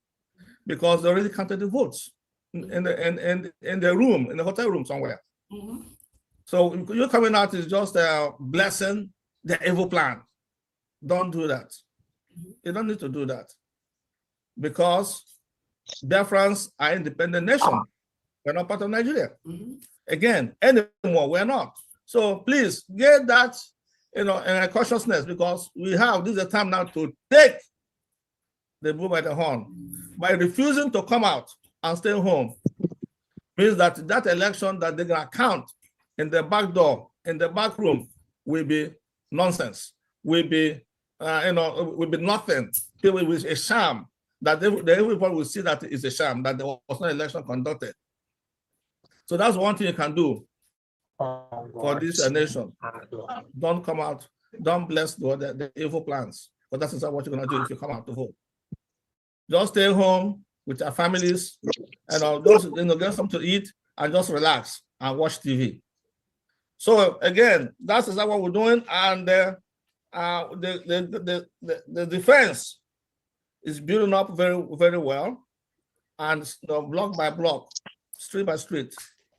[SPEAKER 15] because they already counted the votes in the room, in the hotel room somewhere.
[SPEAKER 4] Mm-hmm.
[SPEAKER 15] So you coming out is just blessing the evil plan. Don't do that. You don't need to do that, because Biafrans are an independent nation. We're not part of Nigeria.
[SPEAKER 4] Mm-hmm.
[SPEAKER 15] Again, anymore, we're not. So please get that, in a consciousness, because this is a time now to take the bull by the horn. By refusing to come out and stay home means that election that they're gonna count in the back door, in the back room, will be nonsense. Will be nothing. It will be a sham. That everybody will see that it's a sham, that there was no election conducted. So that's one thing you can do for this nation. Don't come out. Don't bless the evil plans. But that's not what you're going to do if you come out to vote. Just stay home with your families and those, get something to eat and just relax and watch TV. So again, that's exactly what we're doing. And the defense is building up very, very well, and block by block, street by street,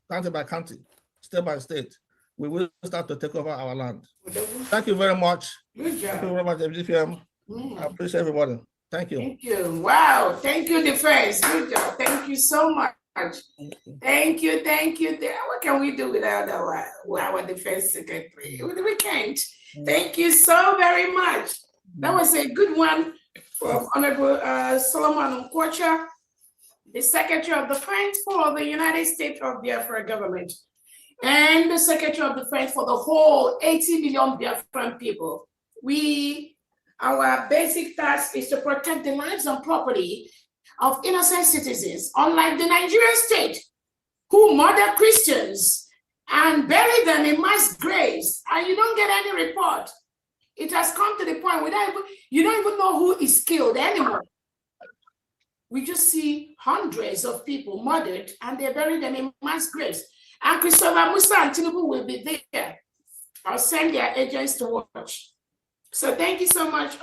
[SPEAKER 15] county by county, state by state, we will start to take over our land. Thank you very much.
[SPEAKER 4] Good job.
[SPEAKER 15] Thank you very much, FGPM. I appreciate everybody. Thank you.
[SPEAKER 4] Thank you. Wow. Thank you, defense. Good job. Thank you so much. Thank you. What can we do without our defense secretary? We can't. Thank you so very much. That was a good one from Honorable Solomon Nkwocha, the Secretary of Defense for the United States of Biafra government, and the Secretary of Defense for the whole 80 million Biafran people. Our basic task is to protect the lives and property of innocent citizens, unlike the Nigerian state, who murder Christians and bury them in mass graves, and you don't get any report. It has come to the point where you don't even know who is killed anymore. We just see hundreds of people murdered, and they bury them in mass graves. And Christopher Musa and Tinubu will be there. I'll send their agents to watch. So thank you so much.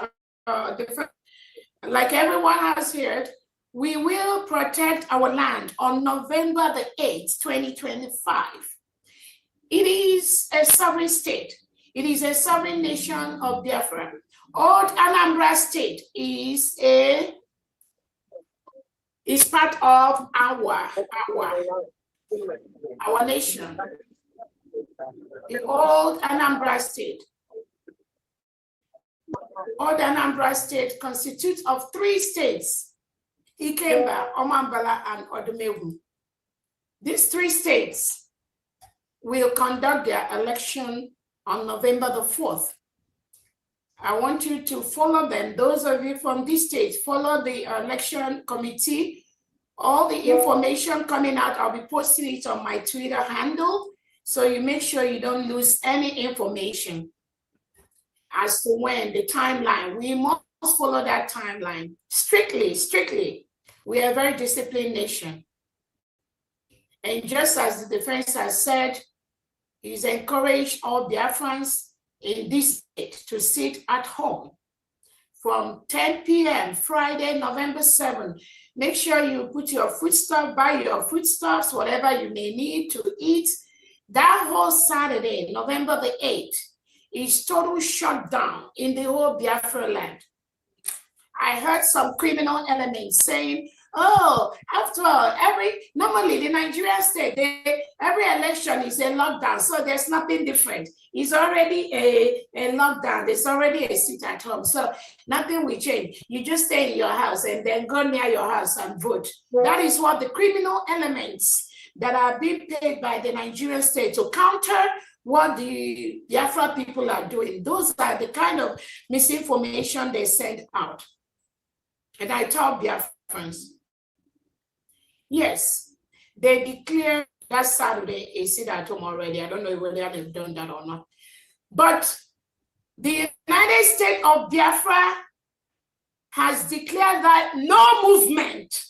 [SPEAKER 4] Like everyone has heard, we will protect our land on November the 8th, 2025. It is a sovereign state. It is a sovereign nation of Biafra. Old Anambra State is part of our nation. The old Anambra State. Old Anambra State constitutes of 3 states: Ikemba, Omambala, and Odumegwu. These 3 states will conduct their election on November the 4th. I want you to follow them. Those of you from these states, follow the election committee. All the information coming out, I'll be posting it on my Twitter handle. So you make sure you don't lose any information as to when, the timeline. We must follow that timeline strictly. We are a very disciplined nation. And just as the defense has said, he's encouraged all Biafrans in this state to sit at home from 10 p.m. Friday, November 7th. Make sure you put your foodstuff, buy your foodstuffs, whatever you may need to eat. That whole Saturday, November the 8th, is total shutdown in the whole Biafra land. I heard some criminal elements saying, oh, after all, normally the Nigerian state, every election is a lockdown, so there's nothing different. It's already a lockdown. There's already a sit at home, so nothing will change. You just stay in your house and then go near your house and vote. That is what the criminal elements that are being paid by the Nigerian state to counter what the Biafra people are doing. Those are the kind of misinformation they send out. And I told Biafrans, yes, they declared that Saturday a sit at home already. I don't know whether they've done that or not. But the United States of Biafra has declared that no movement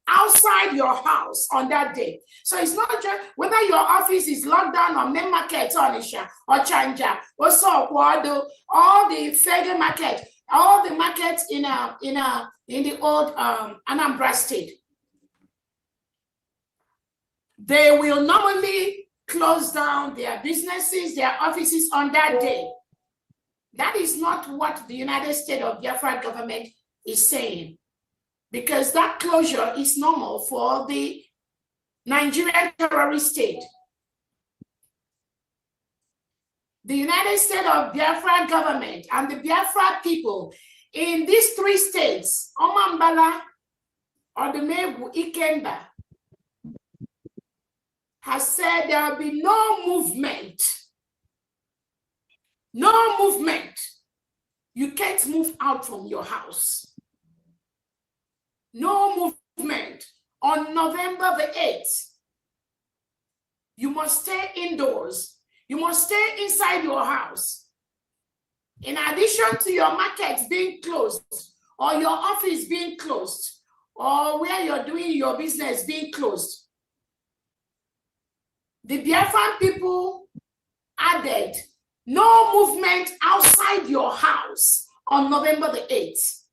[SPEAKER 4] outside your house on that day. So it's not just whether your office is locked down or main market or Chanja or Sokwado, all the Fege market, all the markets in the old Anambra State. They will normally close down their businesses, their offices on that day. That is not what the United States of Biafra government is saying, because that closure is normal for the Nigerian terrorist state. The United States of Biafra government and the Biafra people in these 3 states, Omambala, Odumegwu, Ikemba, has said there will be no movement. No movement. You can't move out from your house. No movement on November the 8th. You must stay indoors. You must stay inside your house. In addition to your market being closed, or your office being closed, or where you're doing your business being closed, the Biafran people added no movement outside your house on November the 8th.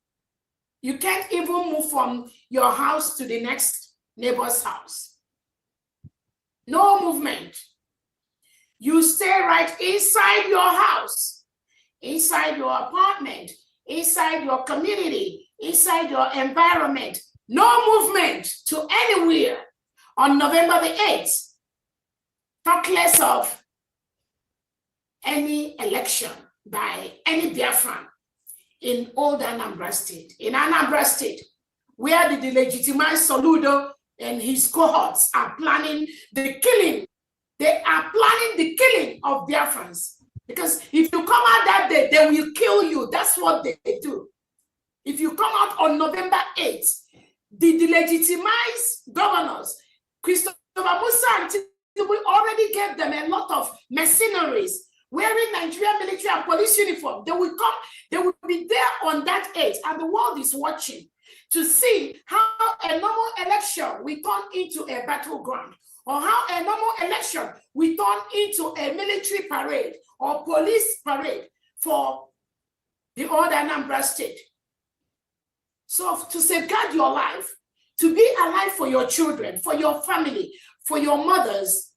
[SPEAKER 4] You can't even move from your house to the next neighbor's house. No movement. You stay right inside your house, inside your apartment, inside your community, inside your environment. No movement to anywhere on November the 8th. Talk less of any election by any Biafran in old Anambra State. In Anambra State, where the delegitimized Soludo and his cohorts are planning the killing. They are planning the killing of Biafrans. Because if you come out that day, they will kill you. That's what they do. If you come out on November 8th, the delegitimized governors, Christopher Musa and Tinubu already gave them a lot of mercenaries wearing Nigerian military and police uniform. They will come, they will be there on that age, and the world is watching to see how a normal election will turn into a battleground, or how a normal election will turn into a military parade or police parade for the old Anambra state. So to safeguard your life, to be alive for your children, for your family, for your mothers,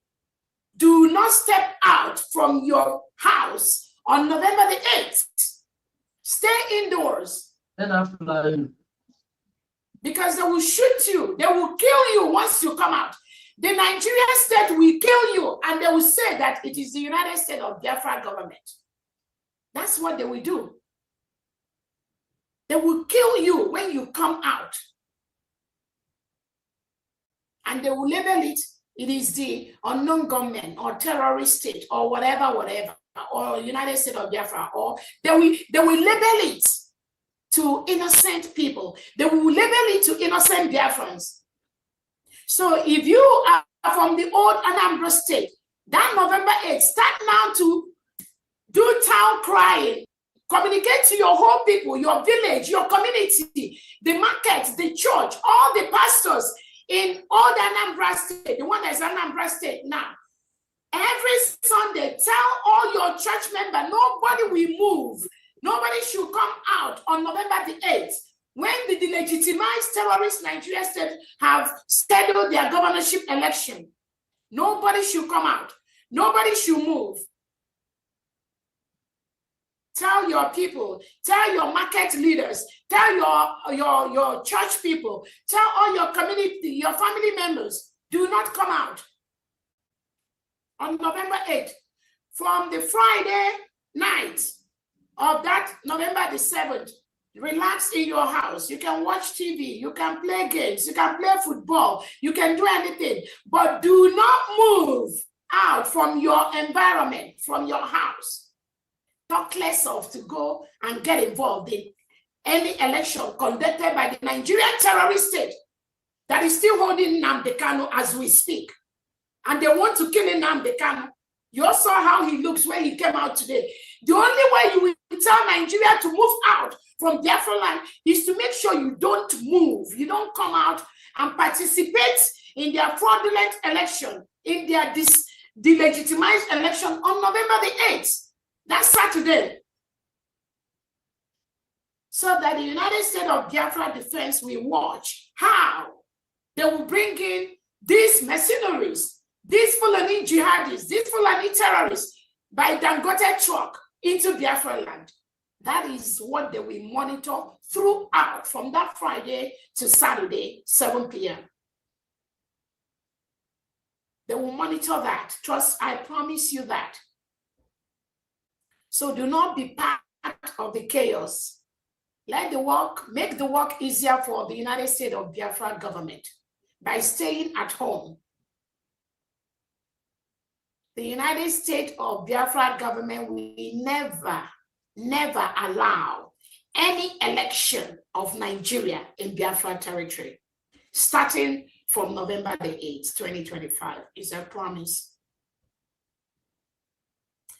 [SPEAKER 4] do not step out from your house on November the 8th. Stay indoors. Because they will shoot you. They will kill you once you come out. The Nigerian state will kill you, and they will say that it is the United States of Biafra government. That's what they will do. They will kill you when you come out. And they will label it, it is the unknown government or terrorist state or whatever, or United States of Biafra, or they will label it to innocent people. They will label it to innocent Biafrans. So if you are from the old Anambra state, that November 8th, start now to do town crying. Communicate to your whole people, your village, your community, the market, the church, all the pastors in old Anambra state, the one that's Anambra state now. Every Sunday, tell all your church members, nobody will move. Nobody should come out on November the 8th. When the delegitimized terrorist Nigeria state have scheduled their governorship election, nobody should come out. Nobody should move. Tell your people, tell your market leaders, tell your church people, tell all your community, your family members, do not come out on November 8th. From the Friday night of that November the 7th, relax in your house. You can watch TV, you can play games, you can play football, you can do anything, but do not move out from your environment, from your house. Talk less of to go and get involved in any election conducted by the Nigerian terrorist state that is still holding Nnamdi Kanu as we speak. And they want to kill Nnamdi Kanu. You all saw how he looks when he came out today. The only way you will tell Nigeria to move out from Biafra land is to make sure you don't move. You don't come out and participate in their fraudulent election, in their delegitimized election on November the 8th. That's Saturday. So that the United States of Biafra Defense will watch how they will bring in these mercenaries, these Fulani jihadis, these Fulani terrorists by Dangote truck into Biafra land. That is what they will monitor throughout from that Friday to Saturday, 7 p.m. They will monitor that. Trust, I promise you that. So do not be part of the chaos. Let the work, make the work easier for the United States of Biafra government by staying at home. The United States of Biafra government will never allow any election of Nigeria in Biafra territory, starting from November the 8th, 2025, is a promise.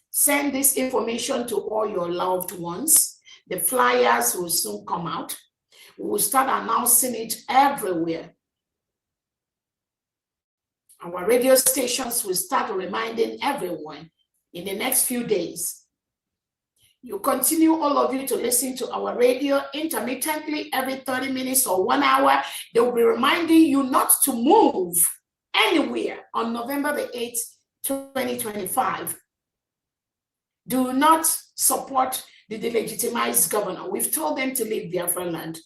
[SPEAKER 4] Send this information to all your loved ones. The flyers will soon come out. We will start announcing it everywhere. Our radio stations will start reminding everyone in the next few days. You continue, all of you, to listen to our radio intermittently every 30 minutes or 1 hour. They will be reminding you not to move anywhere on November the 8th, 2025. Do not support the delegitimized governor. We've told them to leave Biafra land.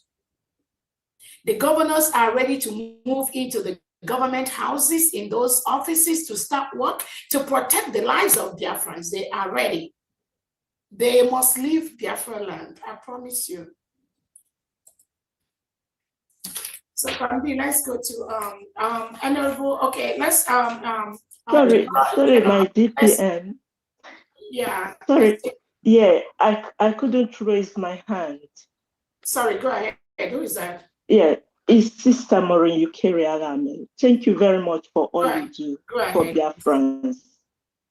[SPEAKER 4] The governors are ready to move into the government houses, in those offices, to start work, to protect the lives of Biafrans. They are ready. They must leave Biafra land, I promise you. So Kambi, let's go to Honorable. Okay, let's
[SPEAKER 16] sorry, my DPM.
[SPEAKER 4] Yeah.
[SPEAKER 16] Sorry. Yeah, I couldn't raise my hand.
[SPEAKER 4] Sorry, go ahead. Who is that?
[SPEAKER 16] Yeah, is Sister Maureen Ukeri Aramel. Thank you very much for all you do for Biafrans.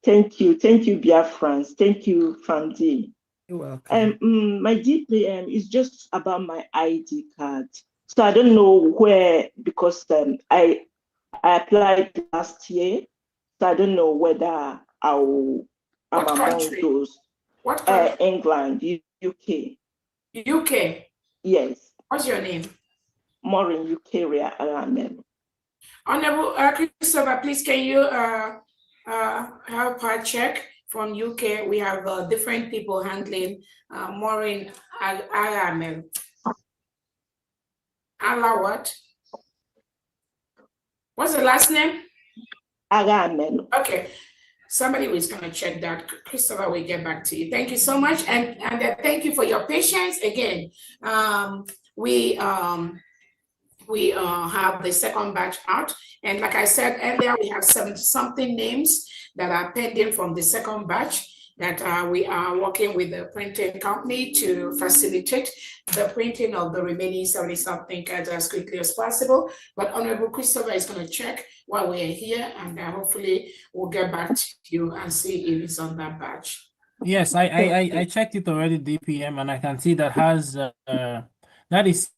[SPEAKER 16] Thank you, Biafrans. Thank you, Famdi.
[SPEAKER 5] You're welcome.
[SPEAKER 16] My DPM is just about my ID card. So I don't know where, because I applied last year. So I don't know whether I'm among those.
[SPEAKER 4] What country?
[SPEAKER 16] England, UK.
[SPEAKER 4] UK?
[SPEAKER 16] Yes.
[SPEAKER 4] What's your name?
[SPEAKER 16] Maureen Ukeri Aramel.
[SPEAKER 4] Honorable Christopher, please can you help her check from UK? We have different people handling Maureen Aramel. Allah what? What's the last name?
[SPEAKER 16] Aramel.
[SPEAKER 4] Okay. Somebody was going to check that. Christopher will get back to you. Thank you so much. And thank you for your patience. Again, we have the second batch out. And like I said earlier, we have 70-something names that are pending from the second batch that we are working with the printing company to facilitate the printing of the remaining 70-something cards as quickly as possible. But Honorable Christopher is going to check while we're here, and hopefully we'll get back to you and see if it's on that batch.
[SPEAKER 1] Yes, I checked it already, DPM, and I can see that has that is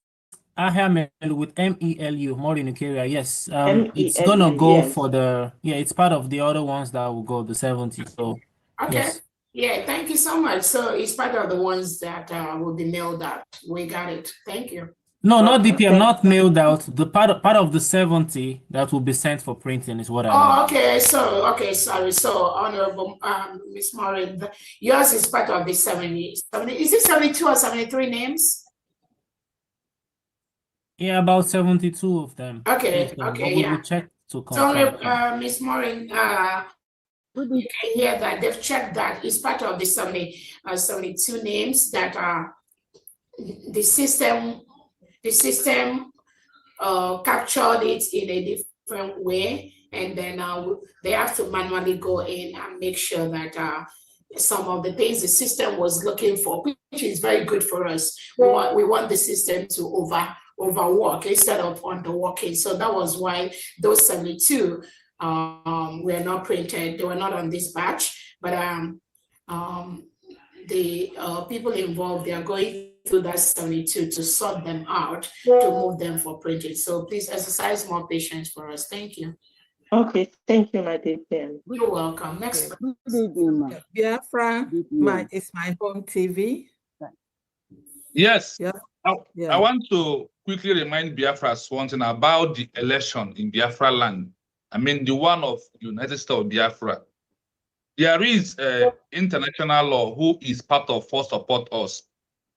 [SPEAKER 1] Ahamel with MELU, Maureen Ukeri. Yes, it's gonna go for the it's part of the other ones that will go the 70. So
[SPEAKER 4] okay.
[SPEAKER 1] Yes.
[SPEAKER 4] Yeah, thank you so much. So it's part of the ones that will be mailed out. We got it. Thank you.
[SPEAKER 1] No, not DPM, not mailed out. The part of the 70 that will be sent for printing is what I meant.
[SPEAKER 4] Oh, okay. So, okay, sorry. So, Honorable Miss Maureen, yours is part of the 70. Is it 72 or 73 names?
[SPEAKER 1] Yeah, about 72 of them.
[SPEAKER 4] Okay,
[SPEAKER 1] Yes,
[SPEAKER 4] okay,
[SPEAKER 1] we
[SPEAKER 4] yeah.
[SPEAKER 1] will check to
[SPEAKER 4] So,
[SPEAKER 1] confirm.
[SPEAKER 4] Miss Maureen, you can hear that they've checked that it's part of the 72 names that are the system captured it in a different way, and then they have to manually go in and make sure that some of the things the system was looking for, which is very good for us. We want the system to overwork instead of underworking. So that was why those 72 were not printed. They were not on this batch, but the people involved, they are going through that 72 to sort them out, to move them for printing. So please exercise more patience for us. Thank you.
[SPEAKER 16] Okay, thank you, my dear friend.
[SPEAKER 4] You're welcome. Next.
[SPEAKER 5] Biafra, it's my home TV.
[SPEAKER 7] Yes.
[SPEAKER 5] Yeah.
[SPEAKER 7] I want to quickly remind Biafras one thing about the election in Biafra land. I mean, the one of United States of Biafra. There is international law who is part of Force Support Us.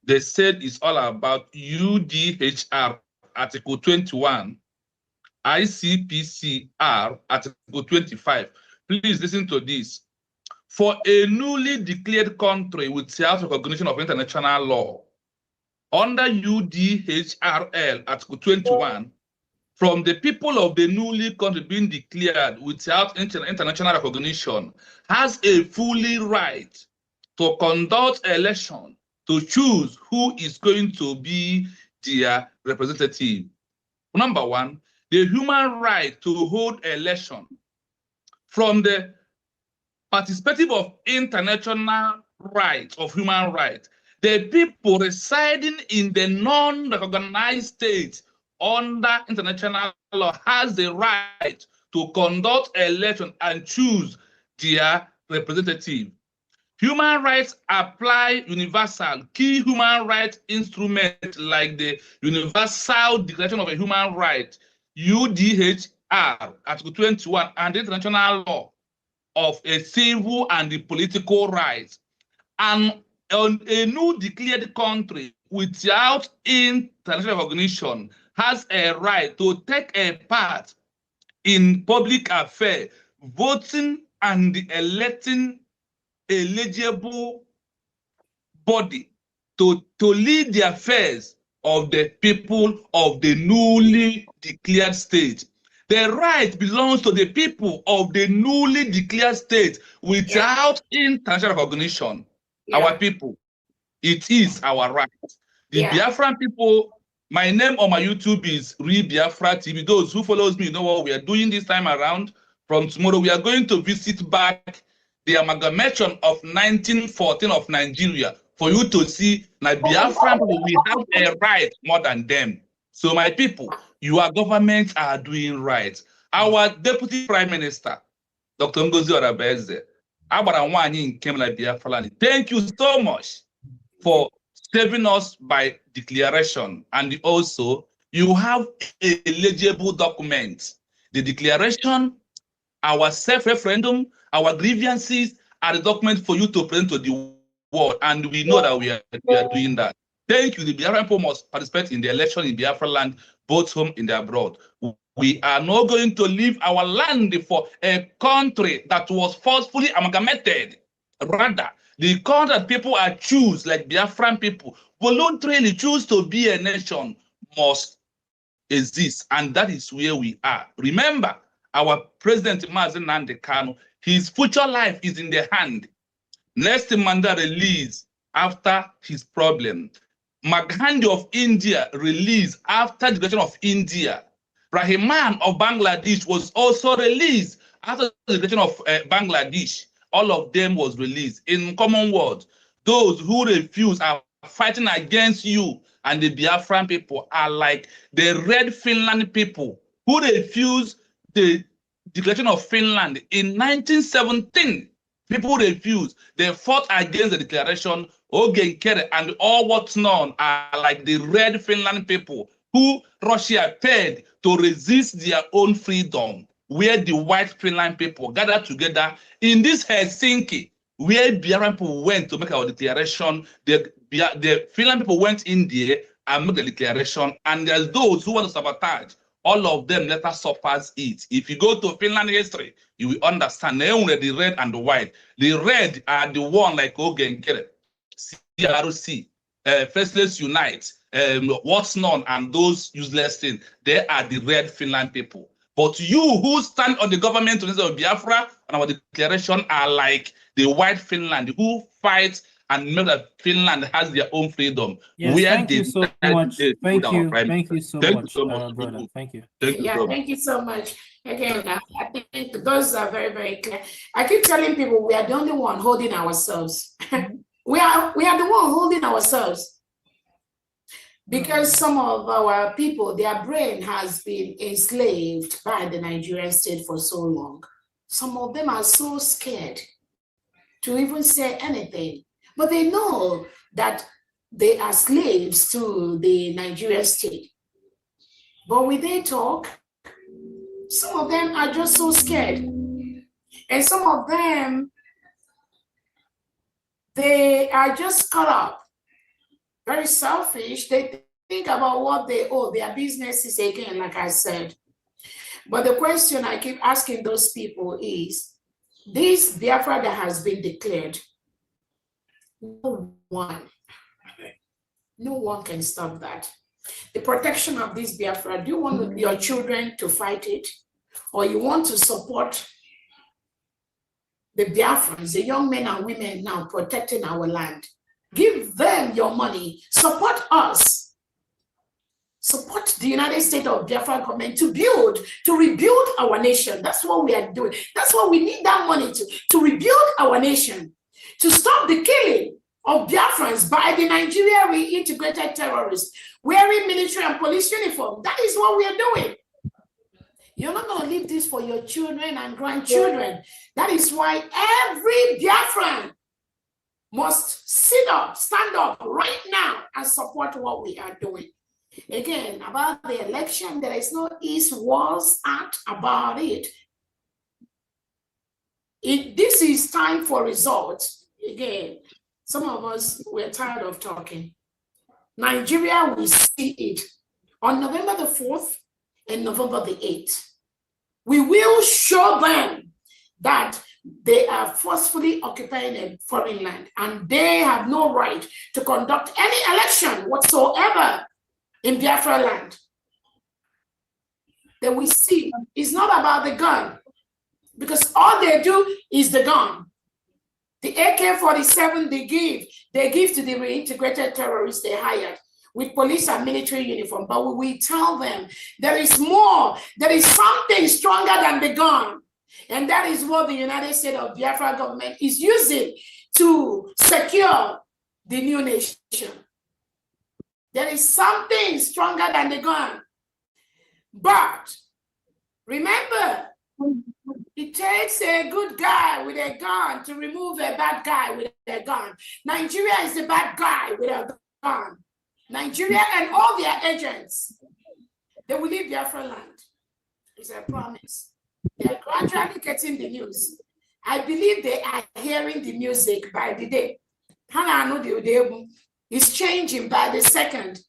[SPEAKER 7] They said it's all about UDHR, Article 21, ICPCR, Article 25. Please listen to this. For a newly declared country without recognition of international law, under UDHRL, Article 21, from the people of the newly country being declared without international recognition, has a fully right to conduct election to choose who is going to be their representative. Number one, the human right to hold election. From the perspective of international rights, of human rights, the people residing in the non-recognized states under international law has the right to conduct election and choose their representative. Human rights apply universal. Key human rights instruments like the Universal Declaration of a Human Right, UDHR, Article 21, and the international law of a civil and the political rights. And a new declared country without international recognition has a right to take a part in public affairs, voting and electing eligible body to lead the affairs of the people of the newly declared state. The right belongs to the people of the newly declared state without international recognition. Our people, it is our right. The Biafran people My name on my YouTube is Real Biafra TV. Those who follows me know what we are doing this time around. From tomorrow, we are going to visit back the amalgamation of 1914 of Nigeria for you to see that Biafra, we have a right more than them. So my people, your governments are doing right. Our Deputy Prime Minister, Dr. Ngozi Orabeze, thank you so much for saving us by declaration. And also, you have a legible document. The declaration, our self-referendum, our grievances are the document for you to present to the world. And we know that we are doing that. Thank you. The Biafran people must participate in the election in Biafra land, both home and abroad. We are not going to leave our land for a country that was forcefully amalgamated. Rather, the country that people are choose, like Biafran people, voluntarily choose to be a nation must exist. And that is where we are. Remember, our President Mazen Nnamdi Kanu, his future life is in the hand. Nelson Mandela released after his problem. Maghandi of India released after the creation of India. Rahman of Bangladesh was also released after the creation of Bangladesh. All of them was released. In common words, those who refuse are fighting against you, and the Biafran people are like the Red Finland people who refused the declaration of Finland in 1917. People refused. They fought against the declaration. Ogenkere and all what's known are like the Red Finland people who Russia paid to resist their own freedom, where the white Finland people gathered together in this Helsinki, where Biafran people went to make our declaration. The Finland people went in there and made the declaration, and there's those who want to sabotage. All of them later suffers it. If you go to Finland history, you will understand they only the red and the white. The red are the one like Ogenkere, CRC, Faceless Unite, what's known, and those useless things. They are the red Finland people. But you who stand on the government of Biafra and our declaration are like the white Finland who fight and make that Finland has their own freedom.
[SPEAKER 1] Yes, thank you so much. Thank you so much, brother. Thank you.
[SPEAKER 4] Thank you so much. Again, I think those are very, very clear. I keep telling people we are the only one holding ourselves. we are the one holding ourselves. Because some of our people, their brain has been enslaved by the Nigerian state for so long. Some of them are so scared to even say anything. But they know that they are slaves to the Nigerian state. But when they talk, some of them are just so scared. And some of them, they are just caught up, very selfish. They think about what they owe, their businesses again, like I said. But the question I keep asking those people is, this Biafra that has been declared, no one can stop that. The protection of this Biafra, do you want your children to fight it? Or you want to support the Biafrans, the young men and women now protecting our land? Give them your money, support us. Support the United States of Biafra government to rebuild our nation. That's what we are doing. That's what we need that money to rebuild our nation, to stop the killing of Biafrans by the Nigeria reintegrated terrorists wearing military and police uniform. That is what we are doing. You're not going to leave this for your children and grandchildren. That is why every Biafran must stand up right now and support what we are doing. Again, about the election, there is no East-West Act about it. This is time for results. Again, some of us, we're tired of talking. Nigeria will see it on November the 4th and November the 8th. We will show them that they are forcefully occupying a foreign land and they have no right to conduct any election whatsoever in Biafra land. That we see it's not about the gun, because all they do is the gun. The AK-47 they give to the reintegrated terrorists they hired. with police and military uniform, but we will tell them there is more, there is something stronger than the gun. And that is what the United States of Biafra government is using to secure the new nation. There is something stronger than the gun. But remember, it takes a good guy with a gun to remove a bad guy with a gun. Nigeria is the bad guy with a gun. Nigeria and all their agents, they will leave Biafra land. It's a promise. They are gradually getting the news. I believe they are hearing the music by the day. It's changing by the second.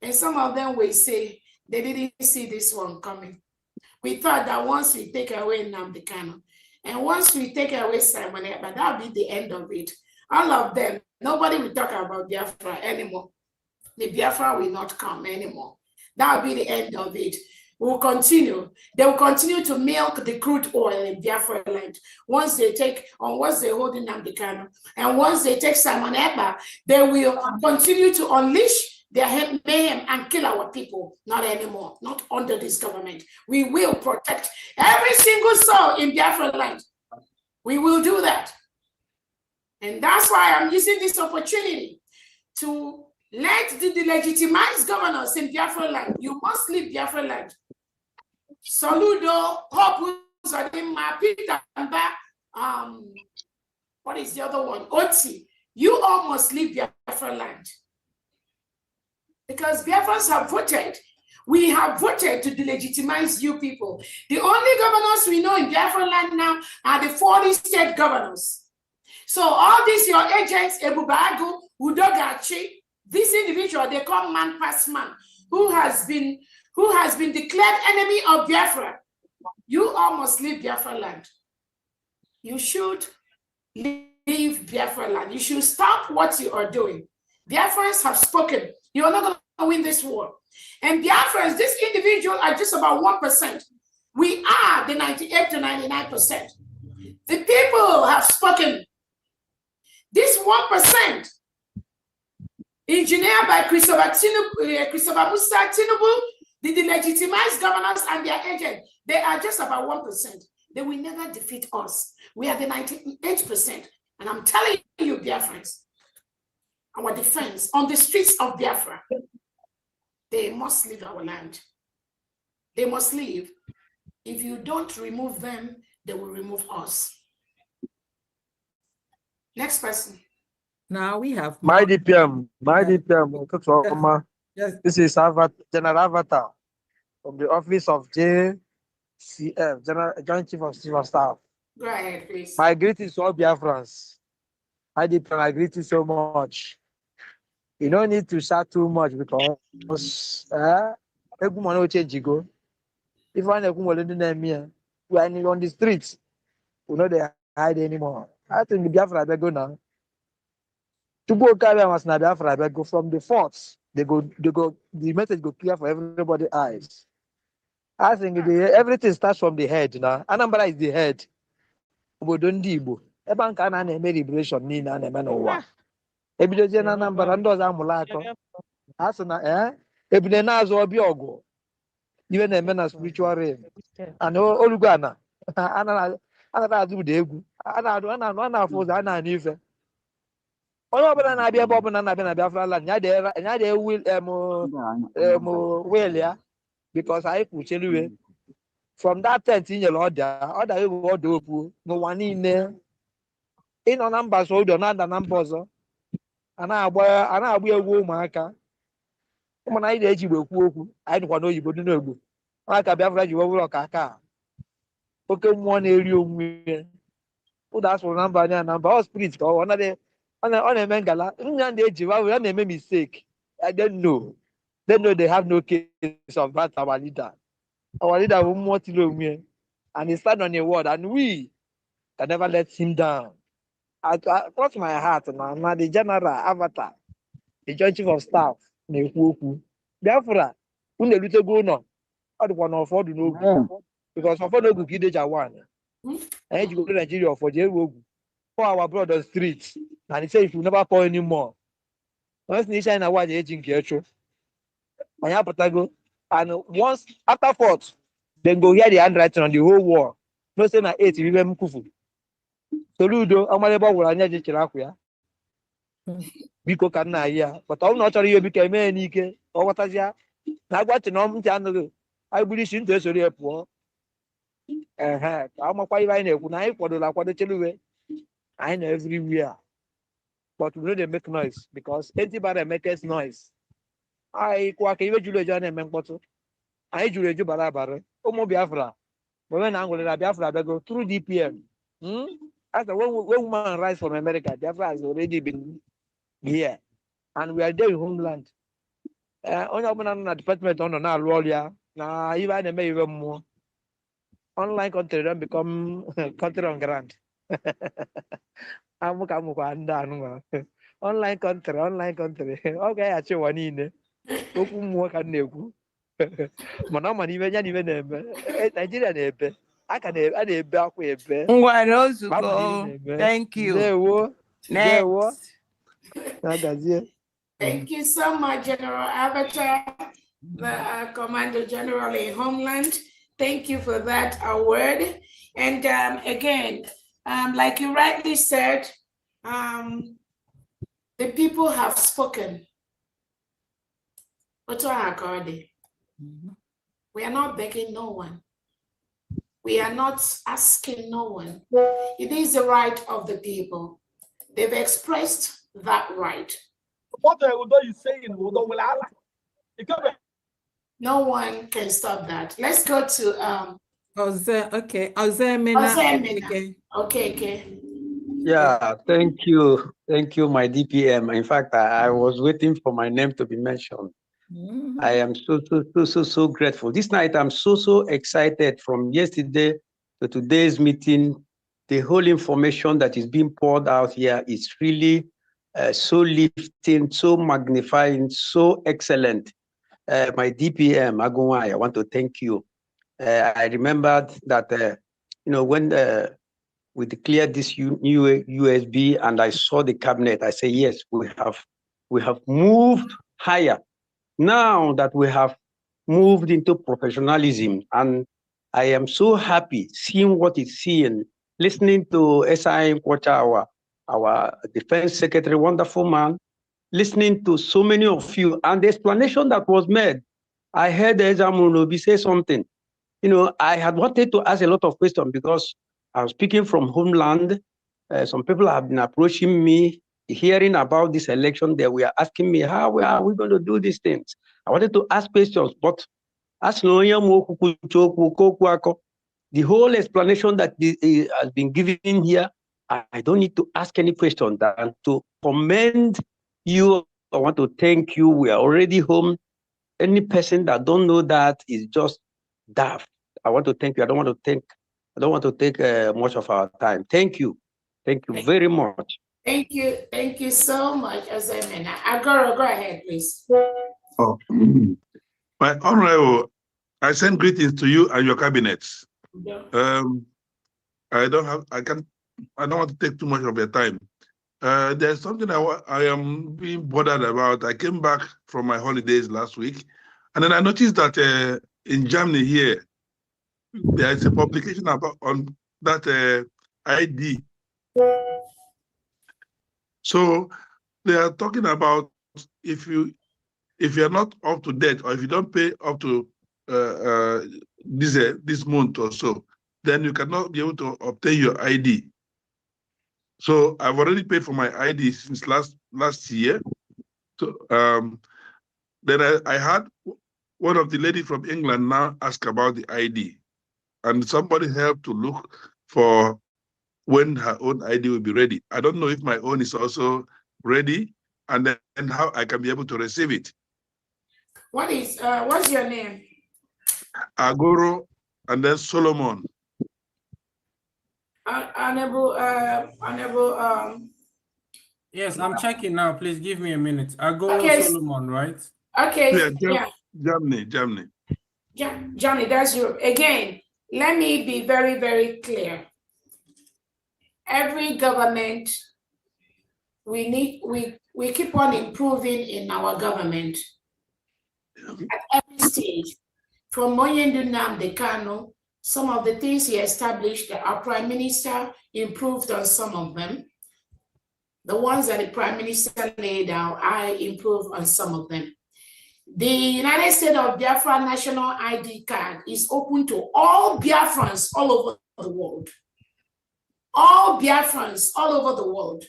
[SPEAKER 4] And some of them will say they didn't see this one coming. We thought that once we take away Nnamdi Kanu, and once we take away Simon Ekpa, that'll be the end of it. All of them, nobody will talk about Biafra anymore. The Biafra will not come anymore. That'll be the end of it. We'll continue. They will continue to milk the crude oil in Biafra land. Once they hold Nnamdi Kanu, and once they take Simon Ekpa, they will continue to unleash their mayhem and kill our people. Not anymore, not under this government. We will protect every single soul in Biafra land. We will do that. And that's why I'm using this opportunity to let the delegitimized governors in Biafra land. You must leave Biafra land. Saludo, Hope, Zadima, Peter, what is the other one? Oti. You all must leave Biafra land. Because Biafrans have voted. We have voted to delegitimize you people. The only governors we know in Biafra land now are the 40 state governors. So all these your agents, Ebubagu, Udogachi, this individual they call man past man, who has been declared enemy of Biafra. You all must leave Biafra land. You should leave Biafra land. You should stop what you are doing. Biafrans have spoken. You are not going to win this war. And Biafrans, this individual are just about 1%. We are the 98 to 99%. The people have spoken. This 1%, engineered by Christopher Musa Tinubu, the delegitimized governors and their agents, they are just about 1%. They will never defeat us. We are the 98%. And I'm telling you, Biafrans, our defense on the streets of Biafra, they must leave our land. They must leave. If you don't remove them, they will remove us. Next person.
[SPEAKER 5] Now we have
[SPEAKER 17] my DPM.
[SPEAKER 5] Yes.
[SPEAKER 17] This is General Avatar from the office of JCF, Joint Chief of Civil Staff.
[SPEAKER 4] Go ahead, please.
[SPEAKER 17] My greetings to all Biafrans. My DPM, I greet you so much. You don't need to shout too much because everyone will change you go. If I know we are on the streets, we know they hide anymore. I think the Biafra go now. To go carry was na Biafra go from the forts. They go, the message go clear for everybody's eyes. I think everything starts from the head now. Anambra is the head. Obodondibo. Ebanka na na liberation ni na na no. Ebidozie na Anambra ndị ọzọ amụla akọ. Ha sị na ebine na-azụ ọbịa ọgụ. Iwe na-eme na spiritual realm. And olugana. Ana na-azụ ụda egwu. Ana na-afụ ụzọ, ana na ife. Onye ọbụla na-abịa ebe ọbụla na-abịa na Biafra land, nya dị will ya, because anyị kwuchiri iwe. From that tent i nyere ọda egwu ọda okwu n'ụwa niile. Ịnọ na mba so ụdọ na-ada na mba ọzọ. A na-agba egwu ụmụaka. Ụmụna anyị na-eji igbo ekwu okwu, anyị nụkwa n'oyibo dị n'ogbo. Ụmụaka Biafra ji wewụrụ ọka aka. Oke mmụọ na-eri onwe. Ụda asụrụ na mba anya na mba, ọ spirit ka ọ na-eme ngala. Nya na-eji wawe, ya na-eme mistake. I don't know. They know they have no case of that, our leader. Our leader will more to and he stand on a word, and we can never let him down. I cross my heart now, the general Avatar, the Joint Chief of Staff, Biafra, when they little go no, I don't want to afford to know because of no good Gideja one. And you go to Nigeria for the for our brother streets, and he said if you never call anymore. Once nation na watch aging Pietro. And once after 4th, then go hear the handwriting on the whole wall. No say na 8 we be mkufu. Soludo amalebo wura anya je chiraku ya. Biko ka na ya. But ọ na chọrọ ihe biko eme n'ike. Ọ ghọtazia. Na agwachi na ntị anụghị. Anyị buru isi ntị esori ya pụọ. Ka amakwa ibe anyị na-ekwu na anyị kwadola akwado cheluwe. Anyị nọ everywhere. But we know they make noise because anybody makes noise. I kwa ka iwe juru eju na-eme mkpọtụ. Anyị juru eju bara abara. Ụmụ Biafra. When Angola Biafra they go through DPM. After when woman rise from America, Biafra has already been here. And we are there in homeland. Only open na department on na alụ ya na ibe a na-eme iwe mmụọ. Online country don become country on ground. Amụkwa ndị anụ online country ọ ga-aghachi ụwa niile okwu mmụọ ka m na-ekwu mana ọ ma n'ibe nya n'ibe na-eme Nigeria na-ebe a na-ebe akwa ebe
[SPEAKER 2] Thank you.
[SPEAKER 17] Next.
[SPEAKER 4] Thank you so much, General Avatar, the Commander General in Homeland. Thank you for that award. And again, like you rightly said, the people have spoken. We are not begging no one. We are not asking no one. It is the right of the people. They've expressed that right.
[SPEAKER 15] What are you saying?
[SPEAKER 4] No one can stop that. Let's go to
[SPEAKER 5] Okay. Okay.
[SPEAKER 11] Yeah, thank you. Thank you, my DPM. In fact, I was waiting for my name to be mentioned. I am so grateful. This night, I'm so excited from yesterday to today's meeting. The whole information that is being poured out here is really so lifting, so magnifying, so excellent. My DPM, Agunwai, I want to thank you. I remembered that, when we declared this new USB and I saw the cabinet, I say, yes, we have moved higher. Now that we have moved into professionalism, and I am so happy seeing what is seeing, listening to SIM Kwacha, our defense secretary, wonderful man, listening to so many of you, and the explanation that was made. I heard Ezamunobi say something. I had wanted to ask a lot of questions because I was speaking from homeland. Some people have been approaching me, hearing about this election. They were asking me, how are we going to do these things? I wanted to ask questions, but as the whole explanation that has been given here, I don't need to ask any question. And to commend you, I want to thank you. We are already home. Any person that don't know that is just daft. I want to thank you. I don't want to take much of our time. Thank you. Thank you very much.
[SPEAKER 4] Thank you. Thank you so much, Azemena. Agoro, go ahead, please.
[SPEAKER 18] Oh, my honorable, I send greetings to you and your cabinets.
[SPEAKER 4] Yeah.
[SPEAKER 18] I don't want to take too much of your time. There's something I am being bothered about. I came back from my holidays last week, and then I noticed that in Germany here, there is a publication on that ID. So they are talking about if you're not up to date, or if you don't pay up to this month or so, then you cannot be able to obtain your ID. So I've already paid for my ID since last year. So then I had one of the ladies from England now ask about the ID, and somebody helped to look for when her own ID will be ready. I don't know if my own is also ready, and then how I can be able to receive it.
[SPEAKER 4] What's your name?
[SPEAKER 18] Agoro, and then Solomon.
[SPEAKER 4] Honorable.
[SPEAKER 1] Yes, I'm checking now. Please give me a minute. Agoro Solomon, right?
[SPEAKER 4] Okay.
[SPEAKER 18] Yeah, Germany.
[SPEAKER 4] Johnny, that's you. Again, let me be very, very clear. Every government we keep on improving in our government at every stage. From Moyendu Nnamdi Kanu, some of the things he established, our Prime Minister improved on some of them. The ones that the Prime Minister laid out, I improved on some of them. The United States of Biafra National ID card is open to all Biafrans all over the world. All Biafrans all over the world.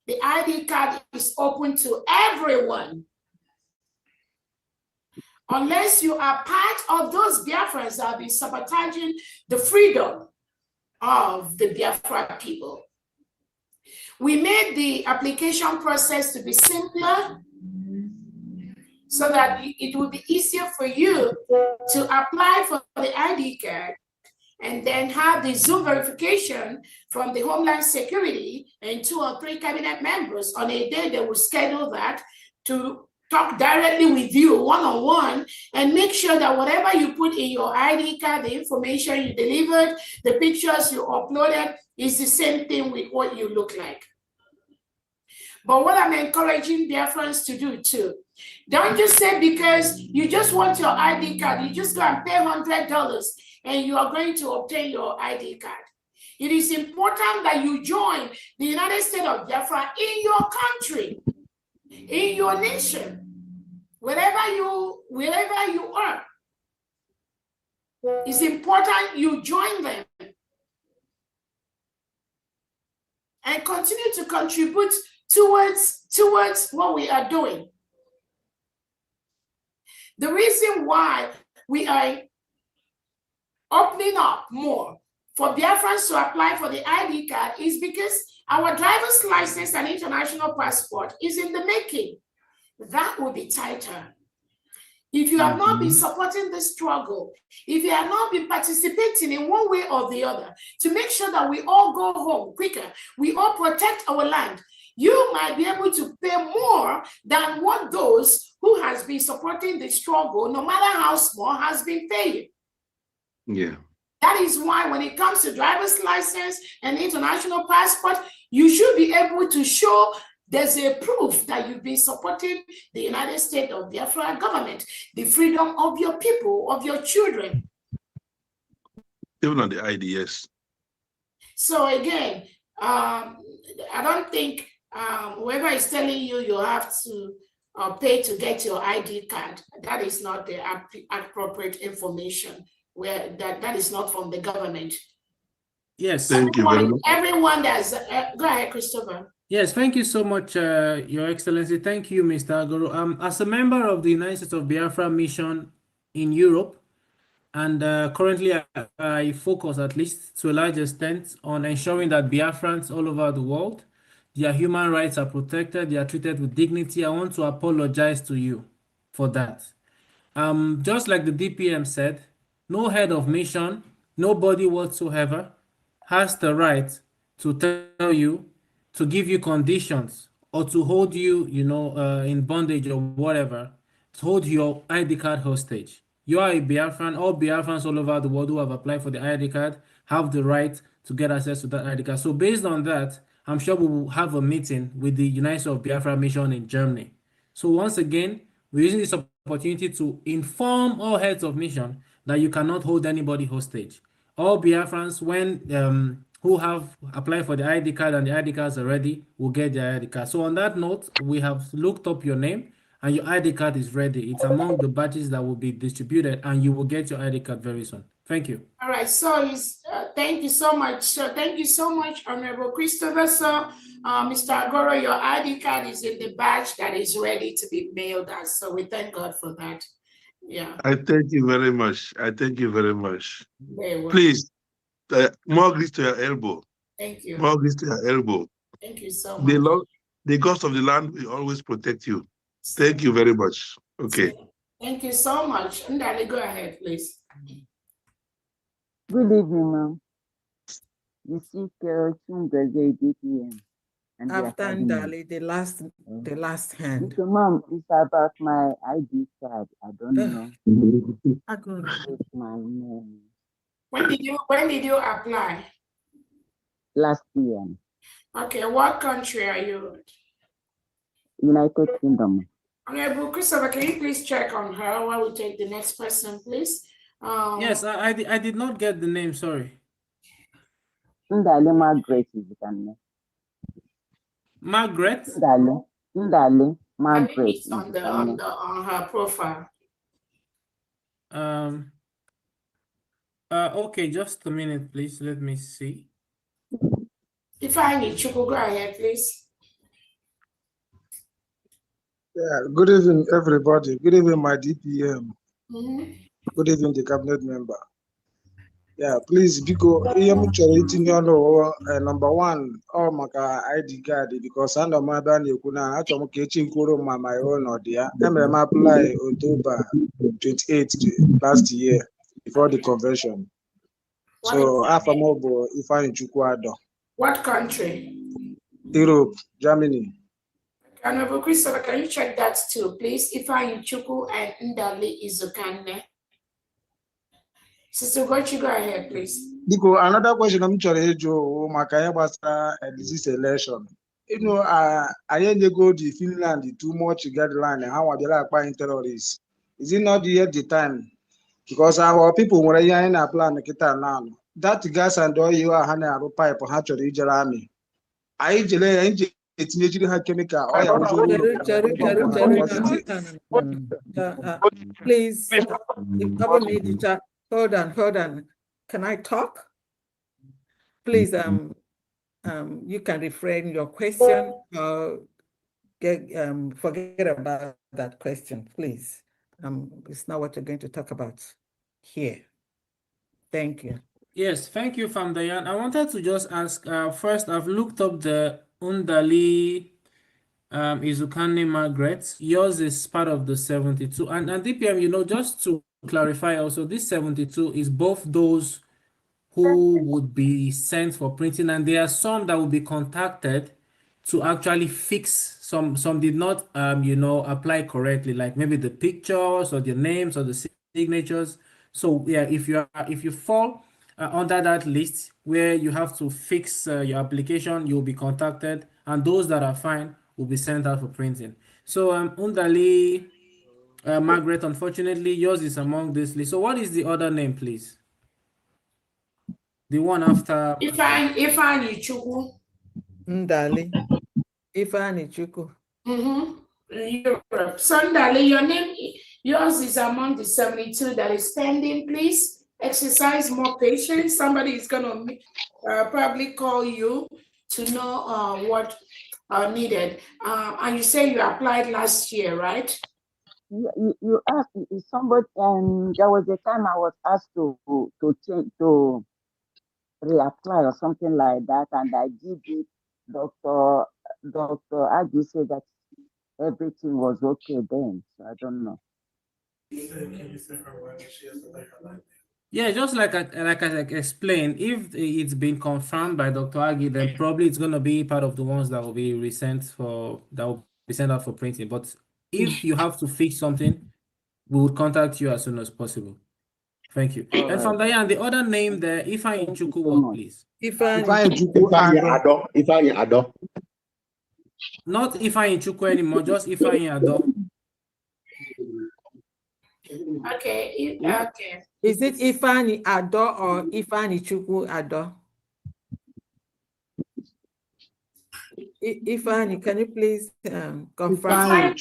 [SPEAKER 4] The ID card is open to everyone. Unless you are part of those Biafrans that will be sabotaging the freedom of the Biafra people. We made the application process to be simpler so that it will be easier for you to apply for the ID card and then have the Zoom verification from the Homeland Security and 2 or 3 cabinet members on a day they will schedule that to talk directly with you one-on-one and make sure that whatever you put in your ID card, the information you delivered, the pictures you uploaded is the same thing with what you look like. But what I'm encouraging Biafrans to do too, don't just say because you just want your ID card, you just go and pay $100 and you are going to obtain your ID card. It is important that you join the United States of Biafra in your country, in your nation, wherever you are. It's important you join them and continue to contribute towards what we are doing. The reason why we are opening up more for Biafrans to apply for the ID card is because our driver's license and international passport is in the making. That will be tighter. If you have not been supporting the struggle, if you have not been participating in one way or the other to make sure that we all go home quicker, we all protect our land, you might be able to pay more than what those who has been supporting the struggle, no matter how small, has been paying.
[SPEAKER 18] Yeah.
[SPEAKER 4] That is why when it comes to driver's license and international passport, you should be able to show there's a proof that you've been supporting the United States of Biafra government, the freedom of your people, of your children.
[SPEAKER 18] Even on the ID, yes.
[SPEAKER 4] So again, I don't think whoever is telling you you have to pay to get your ID card, that is not the appropriate information. Where that is not from the government.
[SPEAKER 1] Yes.
[SPEAKER 18] Thank you very much.
[SPEAKER 4] Everyone that's go ahead, Christopher.
[SPEAKER 1] Yes, thank you so much, Your Excellency. Thank you, Mr. Agoro. As a member of the United States of Biafra mission in Europe, and currently I focus, at least to a large extent, on ensuring that Biafrans all over the world, their human rights are protected, they are treated with dignity. I want to apologize to you for that. Just like the DPM said, no head of mission, nobody whatsoever has the right to tell you, to give you conditions, or to hold you, in bondage or whatever, to hold your ID card hostage. You are a Biafran. All Biafrans all over the world who have applied for the ID card have the right to get access to that ID card. So based on that, I'm sure we will have a meeting with the United States of Biafra mission in Germany. So once again, we're using this opportunity to inform all heads of mission that you cannot hold anybody hostage. All Biafrans, when who have applied for the ID card and the ID cards are ready, will get their ID card. So on that note, we have looked up your name and your ID card is ready. It's among the badges that will be distributed and you will get your ID card very soon. Thank you.
[SPEAKER 4] All right, so thank you so much. So thank you so much, Honorable Christopher. So Mr. Agoro, your ID card is in the badge that is ready to be mailed out. So we thank God for that. Yeah.
[SPEAKER 18] I thank you very much. I thank you very much.
[SPEAKER 4] Very well.
[SPEAKER 18] Please, more grease to your elbow.
[SPEAKER 4] Thank you.
[SPEAKER 18] More grease to your elbow.
[SPEAKER 4] Thank you so much.
[SPEAKER 18] The gods of the land will always protect you. Thank you very much. Okay.
[SPEAKER 4] Thank you so much. Ndali, go ahead, please.
[SPEAKER 19] Good evening, ma'am. You speak Chungaze DPM.
[SPEAKER 5] After Ndali, the last hand.
[SPEAKER 19] So, ma'am, it's about my ID card. I don't know. It's my name.
[SPEAKER 4] When did you apply?
[SPEAKER 19] Last year.
[SPEAKER 4] Okay, what country are you?
[SPEAKER 19] United Kingdom.
[SPEAKER 4] Honorable Christopher, can you please check on her while we take the next person, please?
[SPEAKER 1] Yes, I did not get the name, sorry.
[SPEAKER 19] Ndale Margaret is the name.
[SPEAKER 1] Margaret?
[SPEAKER 19] Ndale Margaret
[SPEAKER 4] It's on the on her profile.
[SPEAKER 1] Okay, just a minute, please. Let me see.
[SPEAKER 4] If I need you, go ahead, please.
[SPEAKER 20] Yeah, good evening, everybody. Good evening, my DPM. Good evening, the cabinet member. Yeah, please, because number one, oh my ID card, because I know my band, you could not have my own or dear. I'm apply October 28th last year before the convention. So, half a mobile if I in Chukwado.
[SPEAKER 4] What country?
[SPEAKER 20] Europe, Germany.
[SPEAKER 4] Honorable Christopher, can you check that too, please? If I in Chuku and Ndali Izukane. Sister Gochi, go ahead, please.
[SPEAKER 20] Because another question I'm trying to Makaya was this election. You know, I didn't go to Finland too much guideline and how I like buying terrorists. Is it not yet the time? Because our people were in a plan now. That gas and oil you are handing a pipe or hatch or army. I delay it's naturally chemical.
[SPEAKER 5] Please, hold on. Can I talk? Please, you can refrain your question or forget about that question, please. It's not what you're going to talk about here. Thank you.
[SPEAKER 1] Yes, thank you, Famdayan. I wanted to just ask, first, I've looked up the Undali Izukane Margaret. Yours is part of the 72. And DPM, you know, just to clarify also, this 72 is both those who would be sent for printing, and there are some that will be contacted to actually fix. Some did not you know, apply correctly, like maybe the pictures or the names or the signatures. So yeah, if you fall under that list where you have to fix your application, you'll be contacted, and those that are fine will be sent out for printing. So Undali Margaret, unfortunately yours is among this list. So what is the other name, please? The one after
[SPEAKER 4] Ifeanyi Chukwu.
[SPEAKER 5] Ndali. Ifeanyi Chukwu.
[SPEAKER 4] Europe. So Ndali, yours is among the 72 that is pending. Please exercise more patience. Somebody is going to probably call you to know what needed. And you say you applied last year, right?
[SPEAKER 19] You asked somebody, and there was a time I was asked to change to reapply or something like that, and I did it. Dr. Agi said that everything was okay then, so I don't know.
[SPEAKER 1] Yeah, just like I explained, if it's been confirmed by Dr. Agi, then probably it's going to be part of the ones that will be that will be sent out for printing. But if you have to fix something, we would contact you as soon as possible. Thank you.
[SPEAKER 19] All
[SPEAKER 1] and from Diane, the other name there, Ifeanyi Chukwu, what, please?
[SPEAKER 5] Ifeanyi
[SPEAKER 21] Ado.
[SPEAKER 1] Not Ifeanyi Chukwu anymore, just Ifeanyi Ado.
[SPEAKER 4] Okay, okay.
[SPEAKER 5] Is it Ifeanyi Ado or Ifeanyi Chukwu Ado? Ifeanyi, can you please confirm?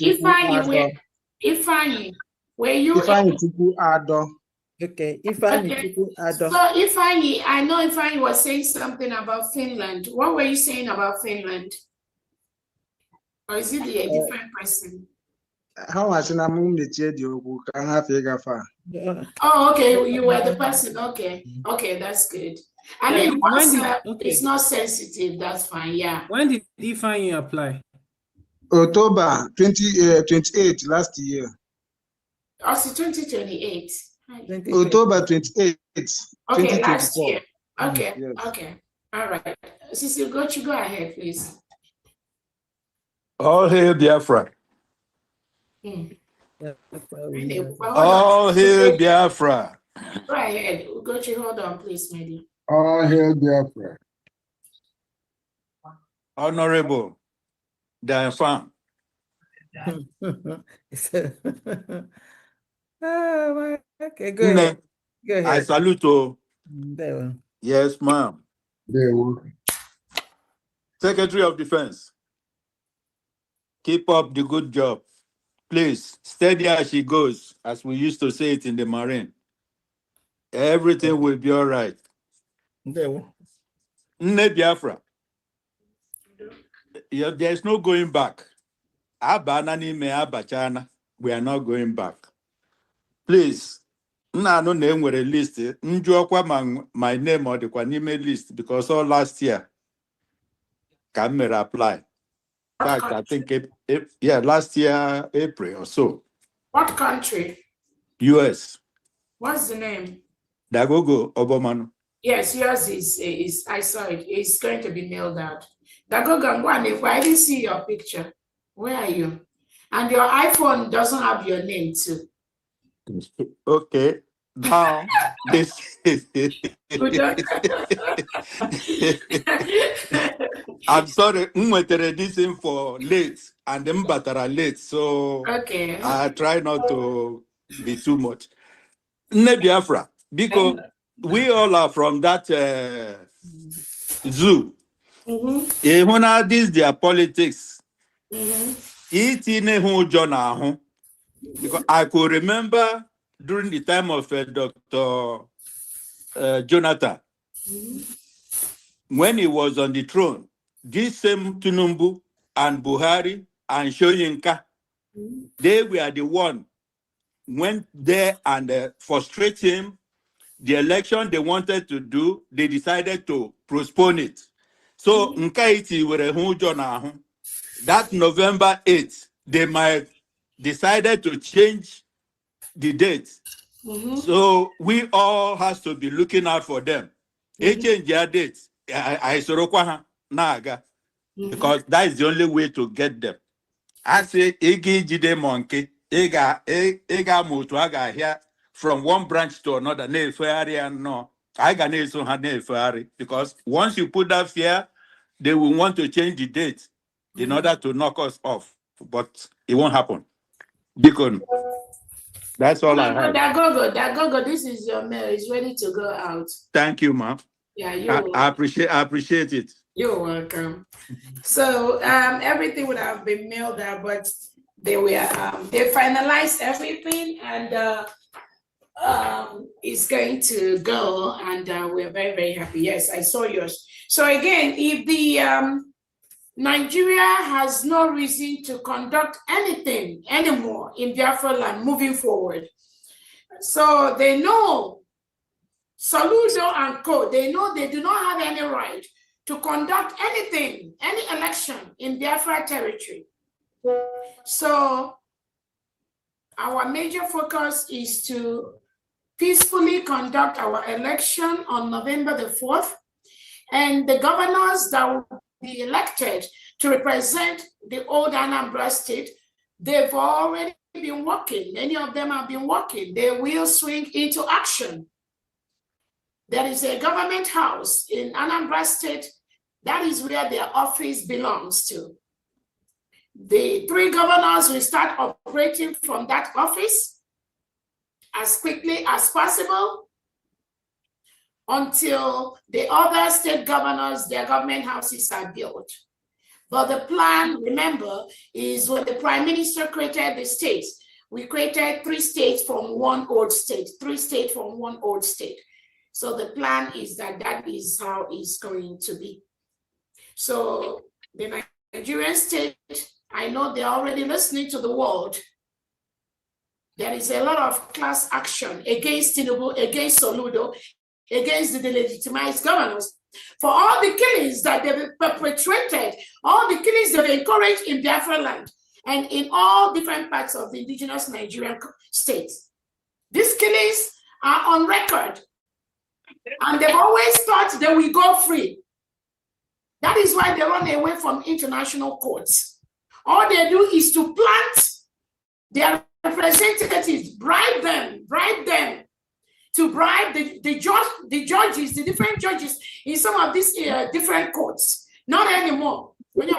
[SPEAKER 4] Ifeanyi, were you?
[SPEAKER 20] Ifeanyi Chukwu Ado.
[SPEAKER 5] Okay, Ifeanyi Chukwu Ado.
[SPEAKER 4] So Ifeanyi, I know Ifeanyi was saying something about Finland. What were you saying about Finland? Or is it a different person?
[SPEAKER 20] How much in a moment can have a
[SPEAKER 4] Oh, okay, you were the person. Okay, that's good. I mean, it's not sensitive, that's fine, yeah.
[SPEAKER 1] When did Ifeanyi apply?
[SPEAKER 20] October 28 last year.
[SPEAKER 4] Also 2028.
[SPEAKER 20] October 28,
[SPEAKER 4] okay, last year. Okay,
[SPEAKER 20] yes.
[SPEAKER 4] Okay. All right. Sisi, go ahead, please.
[SPEAKER 22] All hail Biafra.
[SPEAKER 4] All
[SPEAKER 22] hail Biafra.
[SPEAKER 4] Go ahead. Ugochi, hold on, please, maybe.
[SPEAKER 13] All hail Biafra.
[SPEAKER 22] Honorable Biafra.
[SPEAKER 5] Oh, okay, go ahead. Go ahead.
[SPEAKER 22] I salute you.
[SPEAKER 5] There.
[SPEAKER 22] Yes, ma'am. Secretary of Defense, keep up the good job. Please, steady as she goes, as we used to say it in the Marine. Everything will be all right. Nne Biafra, there's no going back. We are not going back. Please, I know name were a list. My name or the name list because all last year can apply. In fact, I think last year April or so.
[SPEAKER 4] What country?
[SPEAKER 22] US.
[SPEAKER 4] What's the name?
[SPEAKER 22] Dagogo Obomano.
[SPEAKER 4] Yes, yours is I saw it. It's going to be mailed out. Dagogo Ngwane, I didn't see your picture. Where are you? And your iPhone doesn't have your name too.
[SPEAKER 22] Okay. Now this I'm sorry, this in for late and them are late. So
[SPEAKER 4] okay.
[SPEAKER 22] I try not to be too much. Nne Biafra, because we all are from that zoo. Mm-hmm. This their politics. Mm-hmm. Because I could remember during the time of Dr. Jonathan, when he was on the throne, this same Tunumbu and Buhari and Shoyinka, they were the one went there and frustrate him. The election they wanted to do, they decided to postpone it. So Nkaiti were that November 8th, they might decided to change the date. So we all has to be looking out for them. They change their dates. Naga. Because that is the only way to get them. I say Igi Jide Monkey, Ega Mutu Aga here from one branch to another. No. I can so because once you put that fear, they will want to change the date in order to knock us off. But it won't happen. Because that's all I have.
[SPEAKER 4] Dagogo, this is your mail. It's ready to go out.
[SPEAKER 22] Thank you, ma'am.
[SPEAKER 4] Yeah,
[SPEAKER 22] I appreciate it.
[SPEAKER 4] You're welcome. So everything would have been mailed out, but they finalized everything and it's going to go, and we're very, very happy. Yes, I saw yours. So again, if the Nigeria has no reason to conduct anything anymore in Biafra land moving forward. So they know, Soludo and Co, they know they do not have any right to conduct anything, any election in Biafra territory. So our major focus is to peacefully conduct our election on November the 4th, and the governors that will be elected to represent the old Anambra state, they've already been working. Many of them have been working. They will swing into action. There is a government house in Anambra state. That is where their office belongs to. The 3 governors will start operating from that office as quickly as possible until the other state governors, their government houses are built. But the plan, remember, is when the Prime Minister created the states, we created 3 states from one old state, 3 states from one old state. So the plan is that that is how it's going to be. So the Nigerian state, I know they're already listening to the world. There is a lot of class action against Tinubu, against Soludo, against the delegitimized governors for all the killings that they've perpetrated, all the killings they've encouraged in Biafra land and in all different parts of the indigenous Nigerian states. These killings are on record, and they've always thought they will go free. That is why they run away from international courts. All they do is to plant their representatives, bribe them to bribe the judges, the different judges in some of these different courts. Not anymore. When you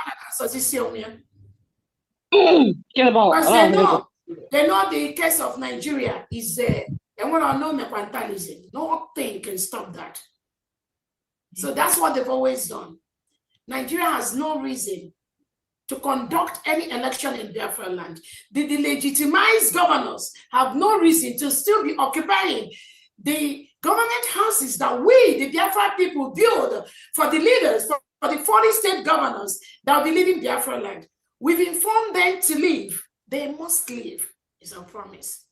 [SPEAKER 4] they know the case of Nigeria is they want to know mercantilism. Nothing can stop that. So that's what they've always done. Nigeria has no reason to conduct any election in Biafra land. The legitimized governors have no reason to still be occupying the government houses that we, the Biafra people, build for the leaders, for the 40 state governors that will be leaving Biafra land. We've informed them to leave. They must leave. It's a promise.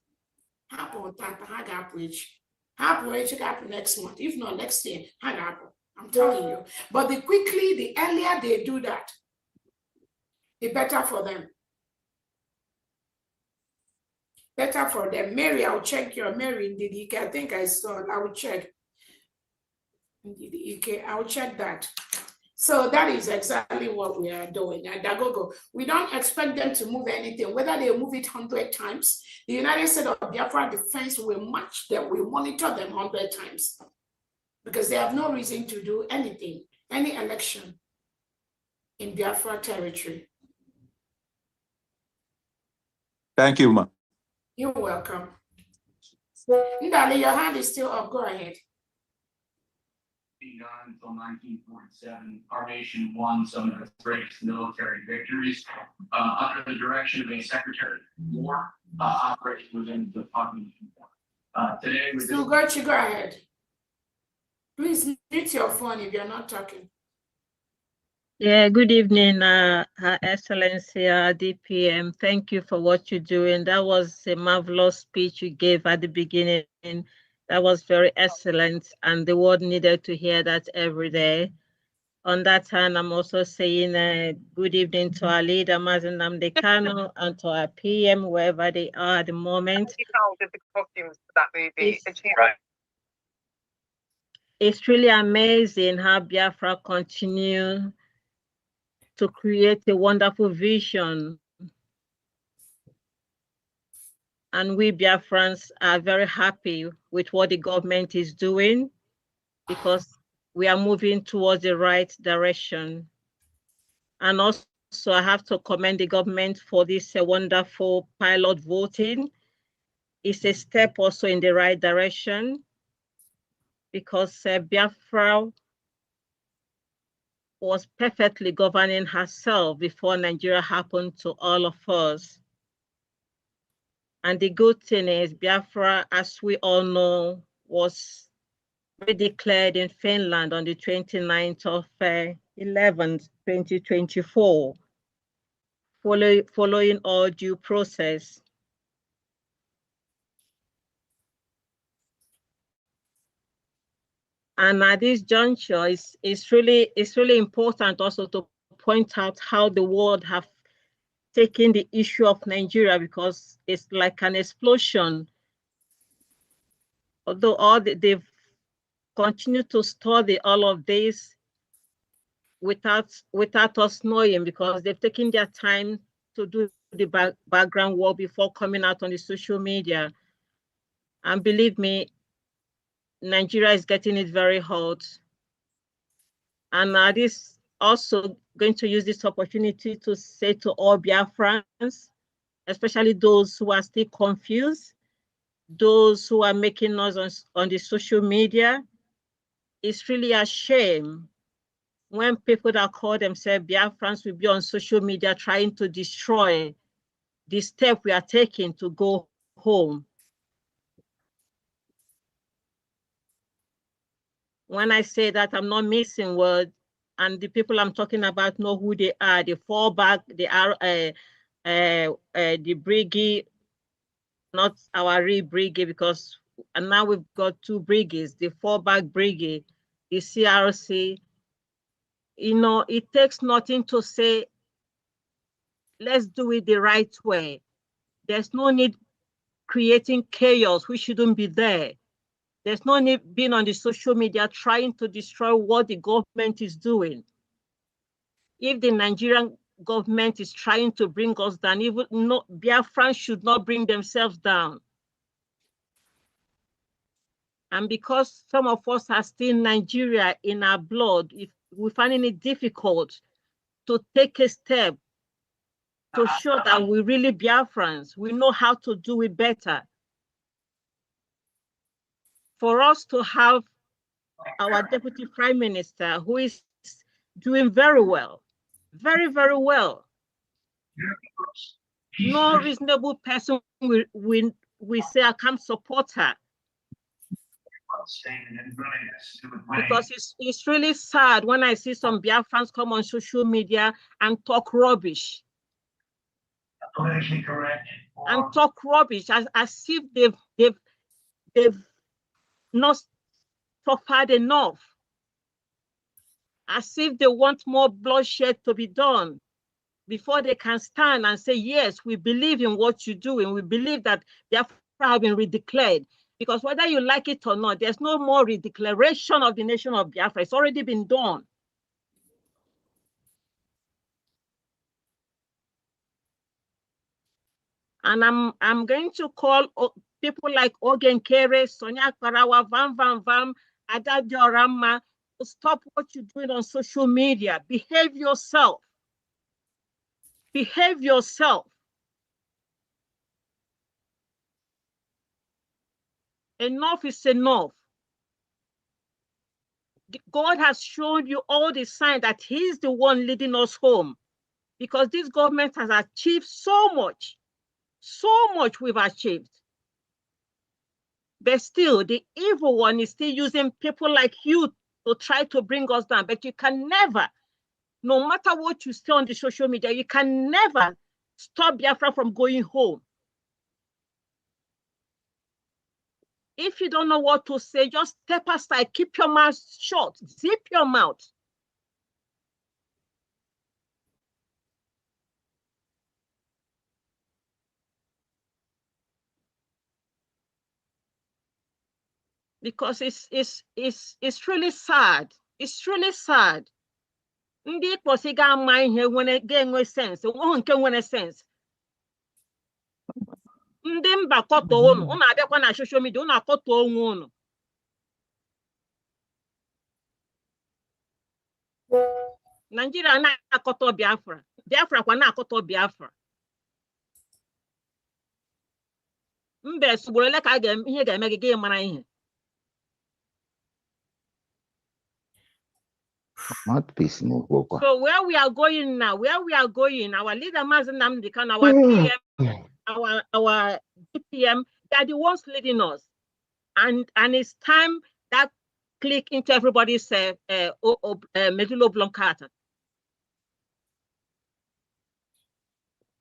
[SPEAKER 4] Happen next month. If not next year, I'm telling you. But the earlier they do that, the better for them. Better for them. Mary, I'll check your Mary in the I think I saw it. I will check. I'll check that. So that is exactly what we are doing at Dagogo. We don't expect them to move anything, whether they move it 100 times. The United States of Biafra Defense will match them, will monitor them 100 times because they have no reason to do anything, any election in Biafra territory.
[SPEAKER 22] Thank you, ma.
[SPEAKER 4] You're welcome. Ndali, your hand is still up. Go ahead.
[SPEAKER 3] Until 1947, our nation won some of its greatest military victories under the direction of a Secretary of War operating within the Department of War. Today,
[SPEAKER 4] So go ahead. Please mute your phone if you're not talking.
[SPEAKER 6] Yeah, good evening, Her Excellency, DPM. Thank you for what you're doing. That was a marvelous speech you gave at the beginning. That was very excellent, and the world needed to hear that every day. On that hand, I'm also saying good evening to our leader, Mazen Namdekano, and to our PM, wherever they are at the moment. It's really amazing how Biafra continue to create a wonderful vision. And we Biafrans are very happy with what the government is doing because we are moving towards the right direction. And also I have to commend the government for this wonderful pilot voting. It's a step also in the right direction because Biafra was perfectly governing herself before Nigeria happened to all of us. And the good thing is Biafra, as we all know, was redeclared in Finland on the 29th of 11th, 2024, following all due process. And at this juncture, it's really important also to point out how the world have taken the issue of Nigeria because it's like an explosion. Although they've continued to study all of this without us knowing because they've taken their time to do the background work before coming out on the social media. And believe me, Nigeria is getting it very hot. And this also going to use this opportunity to say to all Biafrans, especially those who are still confused, those who are making noise on the social media, it's really a shame when people that call themselves Biafrans will be on social media trying to destroy the step we are taking to go home. When I say that, I'm not missing words, and the people I'm talking about know who they are. The fallback, the brigade, not our real brigade, because and now we've got two brigades, the fallback brigade, the CRC. You know, it takes nothing to say, let's do it the right way. There's no need creating chaos. We shouldn't be there. There's no need being on the social media trying to destroy what the government is doing. If the Nigerian government is trying to bring us down, even Biafrans should not bring themselves down. And because some of us are still Nigeria in our blood, if we're finding it difficult to take a step to show that we really Biafrans. We know how to do it better. For us to have our Deputy Prime Minister, who is doing very well, very, very well. No reasonable person we say I can't support her. Because it's really sad when I see some Biafrans come on social media and talk rubbish. And talk rubbish as if they've not suffered enough. As if they want more bloodshed to be done before they can stand and say, yes, we believe in what you're doing. We believe that Biafra have been redeclared. Because whether you like it or not, there's no more redeclaration of the nation of Biafra. It's already been done. And I'm going to call people like Ogen Kere, Sonia Karawa, Vam, Ada Diorama, to stop what you're doing on social media. Behave yourself. Behave yourself. Enough is enough. God has shown you all the signs that He's the one leading us home, because this government has achieved so much we've achieved. But still, the evil one is still using people like you to try to bring us down. But you can never, no matter what you say on the social media, you can never stop Biafra from going home. If you don't know what to say, just step aside, keep your mouth shut, zip your mouth. Because it's really sad. It's really sad. Ndị kpọsị ga-ama ihe ga-enwe sense, onwe nke nwere sense. Ndị mba kọtọ unu abịakwa na social media, unu akọtọ onwe unu. Nigeria na-akọtọ Biafra. Biafra kwa na-akọtọ Biafra. Mbe sugboro ele ka ihe ga-eme gị mara ihe. So where we are going now, our leader Mazen Namdekan, our PM, our DPM, they are the ones leading us. And it's time that click into everybody's medulla oblongata.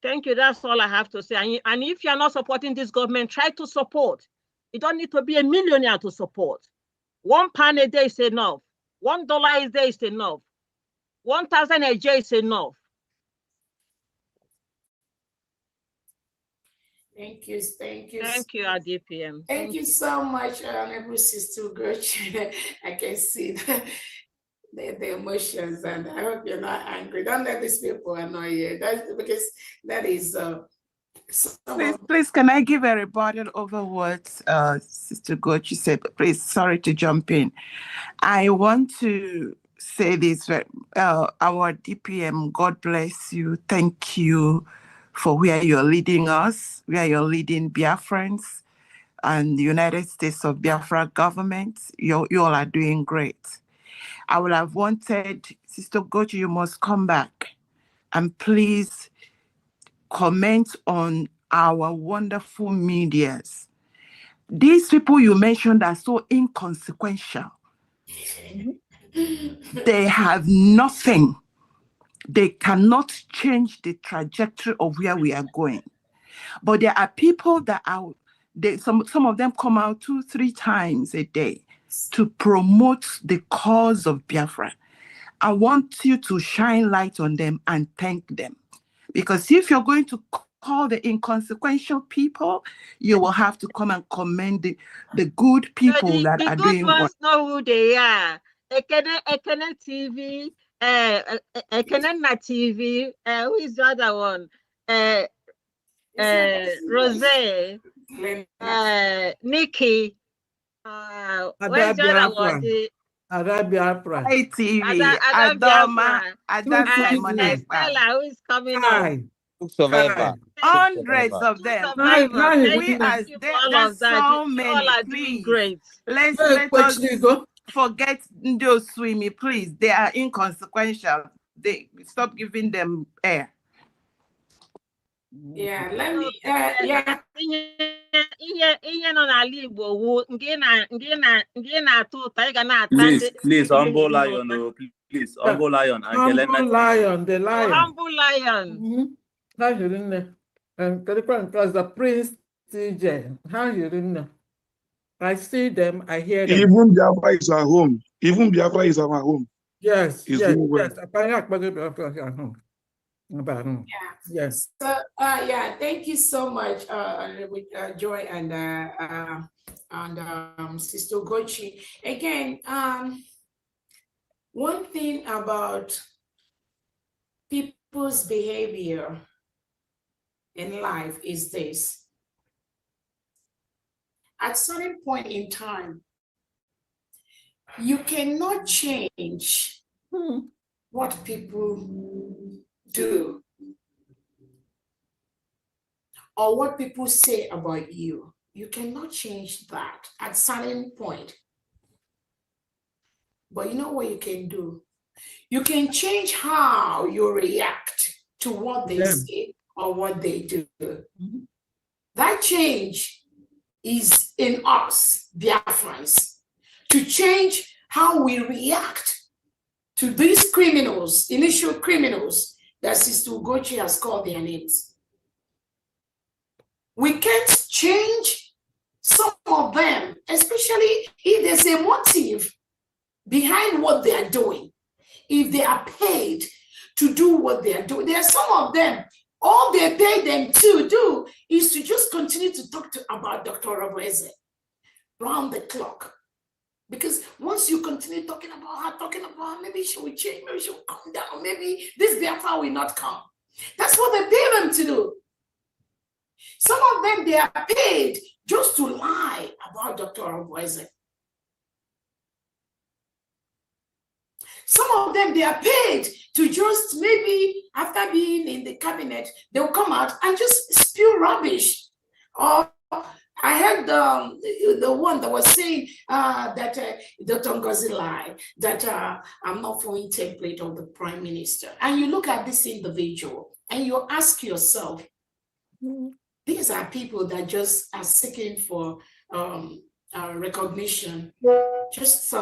[SPEAKER 6] Thank you. That's all I have to say. And if you're not supporting this government, try to support. You don't need to be a millionaire to support. £1 a day is enough. $1 a day is enough. 1,000 a day is enough.
[SPEAKER 4] Thank you.
[SPEAKER 6] Thank you, our DPM.
[SPEAKER 4] Thank you so much, Honorable Sister Gertrude. I can see the emotions, and I hope you're not angry. Don't let these people annoy you. That's because that is.
[SPEAKER 2] Please, can I give a rebuttal over what Sister Gochi said? Please, sorry to jump in. I want to say this, our DPM, God bless you. Thank you for where you're leading us, where you're leading Biafrans and the United States of Biafra government. You all are doing great. I would have wanted, Sister Gochi, you must come back and please comment on our wonderful medias. These people you mentioned are so inconsequential. They have nothing. They cannot change the trajectory of where we are going. But there are people that are, some of them come out 2-3 times a day to promote the cause of Biafra. I want you to shine light on them and thank them. Because if you're going to call the inconsequential people, you will have to come and commend the good people that are doing what.
[SPEAKER 6] The good ones know who they are. Ekene TV, Ekene TV, who is the other one? Rose, Nikki, where's the other one?
[SPEAKER 5] Biafra.
[SPEAKER 2] ITV,
[SPEAKER 6] Ada
[SPEAKER 2] Adoma,
[SPEAKER 6] Biafra.
[SPEAKER 2] Ada Simon
[SPEAKER 6] And
[SPEAKER 2] Ekpa.
[SPEAKER 6] Stella, who is coming
[SPEAKER 5] Hi.
[SPEAKER 6] up.
[SPEAKER 17] Survivor.
[SPEAKER 2] Hundreds of them.
[SPEAKER 6] Survivor. Thank
[SPEAKER 2] We are
[SPEAKER 6] you for
[SPEAKER 2] there.
[SPEAKER 6] all
[SPEAKER 2] There's
[SPEAKER 6] of that.
[SPEAKER 2] so
[SPEAKER 6] You all
[SPEAKER 2] many.
[SPEAKER 6] are doing
[SPEAKER 2] Please,
[SPEAKER 6] great.
[SPEAKER 2] let us forget those swimmy. Please, they are inconsequential. They stop giving them air.
[SPEAKER 4] Yeah, let me. Yeah.
[SPEAKER 6] Ihe nọ n'ala Igbo wu nke na-atụ ụtọ ị ga na-ata
[SPEAKER 10] Please, humble lion, oh, please, humble lion.
[SPEAKER 5] Humble lion, the lion.
[SPEAKER 6] Humble lion.
[SPEAKER 5] How you in there? And the Prince TJ. How you in there? I see them, I hear them.
[SPEAKER 14] Even Biafra is our home. Even Biafra is our home.
[SPEAKER 5] Yes,
[SPEAKER 14] It's
[SPEAKER 5] yes,
[SPEAKER 14] doing well.
[SPEAKER 5] Yes. Yes.
[SPEAKER 4] So yeah, thank you so much, Joy and Sister Gochi. Again, one thing about people's behavior in life is this: at certain point in time, you cannot change what people do or what people say about you. You cannot change that at certain point. But you know what you can do? You can change how you react to what they say or what they do. That change is in us, Biafrans, to change how we react to these criminals, initial criminals that Sister Ugochi has called their names. We can't change some of them, especially if there's a motive behind what they are doing. If they are paid to do what they are doing, there are some of them, all they pay them to do is to just continue to talk about Dr. Roboeze round the clock. Because once you continue talking about her, maybe she will change, maybe she will come down, maybe this Biafra will not come. That's what they pay them to do. Some of them, they are paid just to lie about Dr. Roboeze. Some of them, they are paid to just maybe after being in the cabinet, they'll come out and just spew rubbish. Or I heard the one that was saying that Dr. Ngozi lied, that I'm not following template of the prime minister. And you look at this individual and you ask yourself, these are people that just are seeking for recognition, just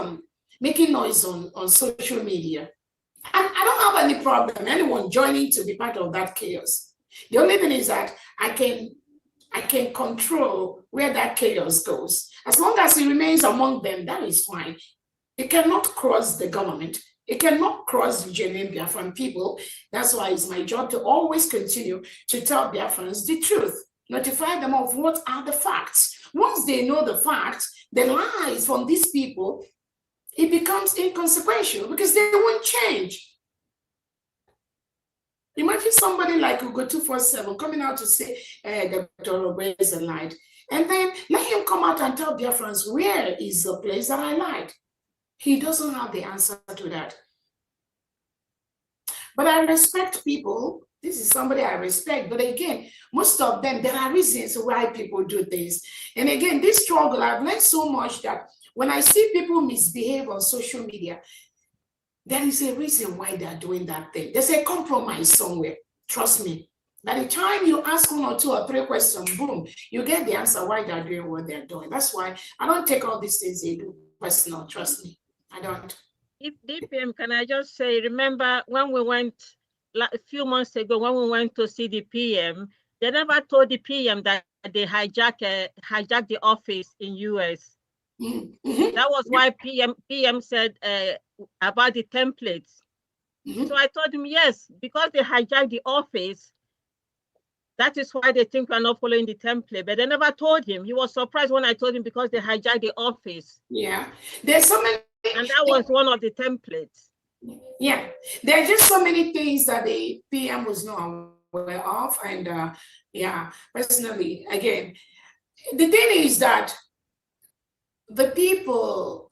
[SPEAKER 4] making noise on social media. And I don't have any problem anyone joining to be part of that chaos. The only thing is that I can control where that chaos goes. As long as it remains among them, that is fine. It cannot cross the government. It cannot cross the genuine Biafran people. That's why it's my job to always continue to tell Biafrans the truth, notify them of what are the facts. Once they know the facts, the lies from these people, it becomes inconsequential because they won't change. Imagine somebody like Ugo 247 coming out to say Dr. Roboeze lied. And then let him come out and tell Biafrans, where is the place that I lied? He doesn't have the answer to that. But I respect people. This is somebody I respect. But again, most of them, there are reasons why people do things. And again, this struggle, I've learned so much that when I see people misbehave on social media, there is a reason why they're doing that thing. There's a compromise somewhere. Trust me. By the time you ask 1 or 2 or 3 questions, boom, you get the answer why they're doing what they're doing. That's why I don't take all these things they do personal. Trust me. I don't.
[SPEAKER 6] If DPM, can I just say, remember when we went a few months ago, when we went to see the PM, they never told the PM that they hijacked the office in US. That was why PM said about the templates. So I told him, yes, because they hijacked the office, that is why they think we're not following the template. But they never told him. He was surprised when I told him because they hijacked the office.
[SPEAKER 4] Yeah, there's so many.
[SPEAKER 6] And that was one of the templates.
[SPEAKER 4] Yeah, there are just so many things that the PM was not aware of. And yeah, personally, again, the thing is that the people,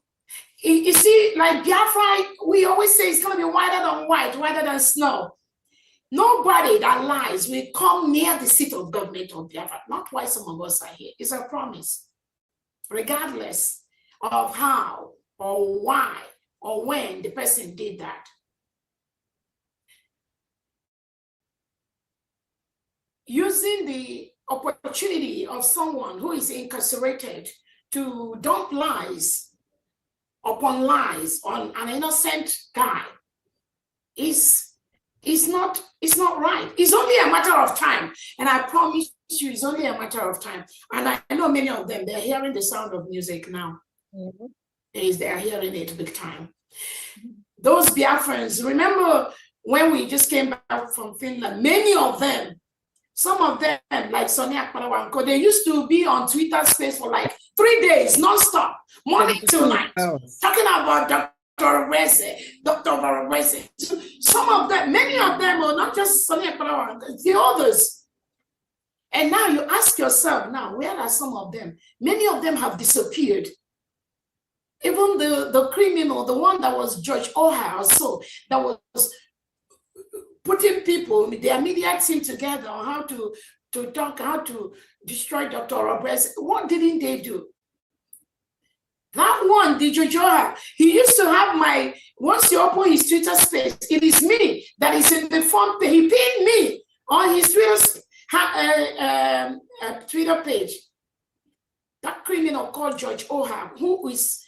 [SPEAKER 4] You see, like Biafra, we always say it's going to be whiter than white, whiter than snow. Nobody that lies will come near the seat of government of Biafra. Not why some of us are here. It's a promise. Regardless of how or why or when the person did that. Using the opportunity of someone who is incarcerated to dump lies upon lies on an innocent guy is not right. It's only a matter of time. And I promise you, it's only a matter of time. And I know many of them, they're hearing the sound of music now. They're hearing it big time. Those Biafrans, remember when we just came back from Finland, many of them, some of them, like Sonia Akpalawanko, they used to be on Twitter space for like 3 days, nonstop, morning till night, talking about Dr. Reze. Some of them, many of them are not just Sonia Akpalawanko, the others. And now you ask yourself, now, where are some of them? Many of them have disappeared. Even the criminal, the one that was Judge Oha, also, that was putting people, their media team together on how to destroy Dr. Roberts. What didn't they do? That one, the Jojoha, he used to have once you open his Twitter space, it is me that is in the front page. He pinned me on his Twitter page. That criminal called Judge Oha, who is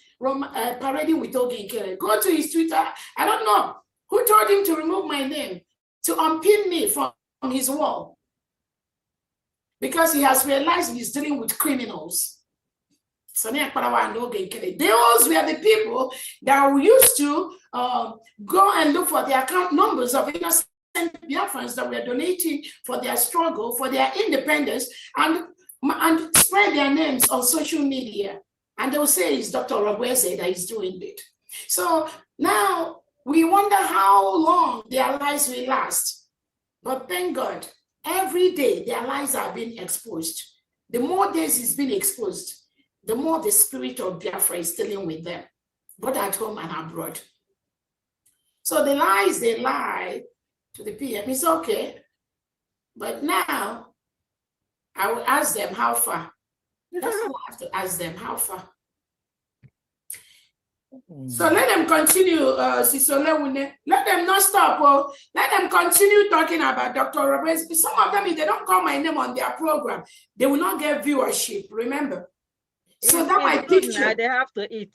[SPEAKER 4] parading with Oginkere. Go to his Twitter. I don't know who told him to remove my name, to unpin me from his wall, because he has realized he's dealing with criminals. Those were the people that we used to go and look for the account numbers of innocent Biafrans that were donating for their struggle, for their independence, and spread their names on social media. And they'll say it's Dr. Robweze that is doing it. So now we wonder how long their lives will last. But thank God, every day their lives are being exposed. The more days it's been exposed, the more the spirit of Biafra is dealing with them, both at home and abroad. So the lies they lie to the PM is okay. But now I will ask them how far. That's what I have to ask them, how far. So let them continue, Sisole. Let them not stop. Oh. Let them continue talking about Dr. Roberts. Some of them, if they don't call my name on their program, they will not get viewership, remember? So that my picture.
[SPEAKER 6] They have to eat.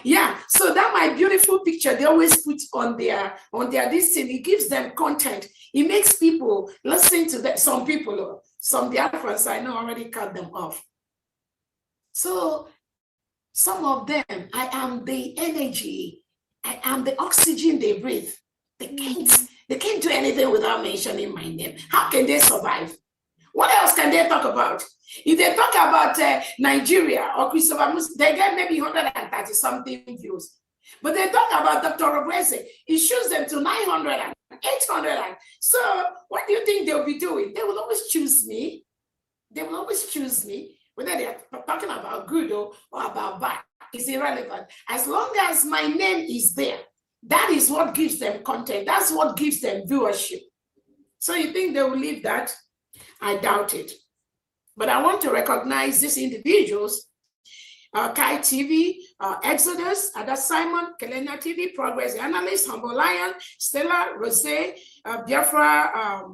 [SPEAKER 4] Yeah, so that my beautiful picture they always put on their this thing. It gives them content. It makes people listen to that. Some people, some Biafrans I know already cut them off. So some of them, I am the energy, I am the oxygen they breathe. They can't do anything without mentioning my name. How can they survive? What else can they talk about? If they talk about Nigeria or Christopher Musa, they get maybe 130 something views. But they talk about Dr. Robrese, it shows them to 900 and 800. So what do you think they'll be doing? They will always choose me. They will always choose me. Whether they're talking about good or about bad, it's irrelevant. As long as my name is there, that is what gives them content. That's what gives them viewership. So you think they will leave that? I doubt it. But I want to recognize these individuals, Kai TV, Exodus, Ada Simon, Kelena TV, Progress Analyst, Humble Lion, Stella, Rose, Biafra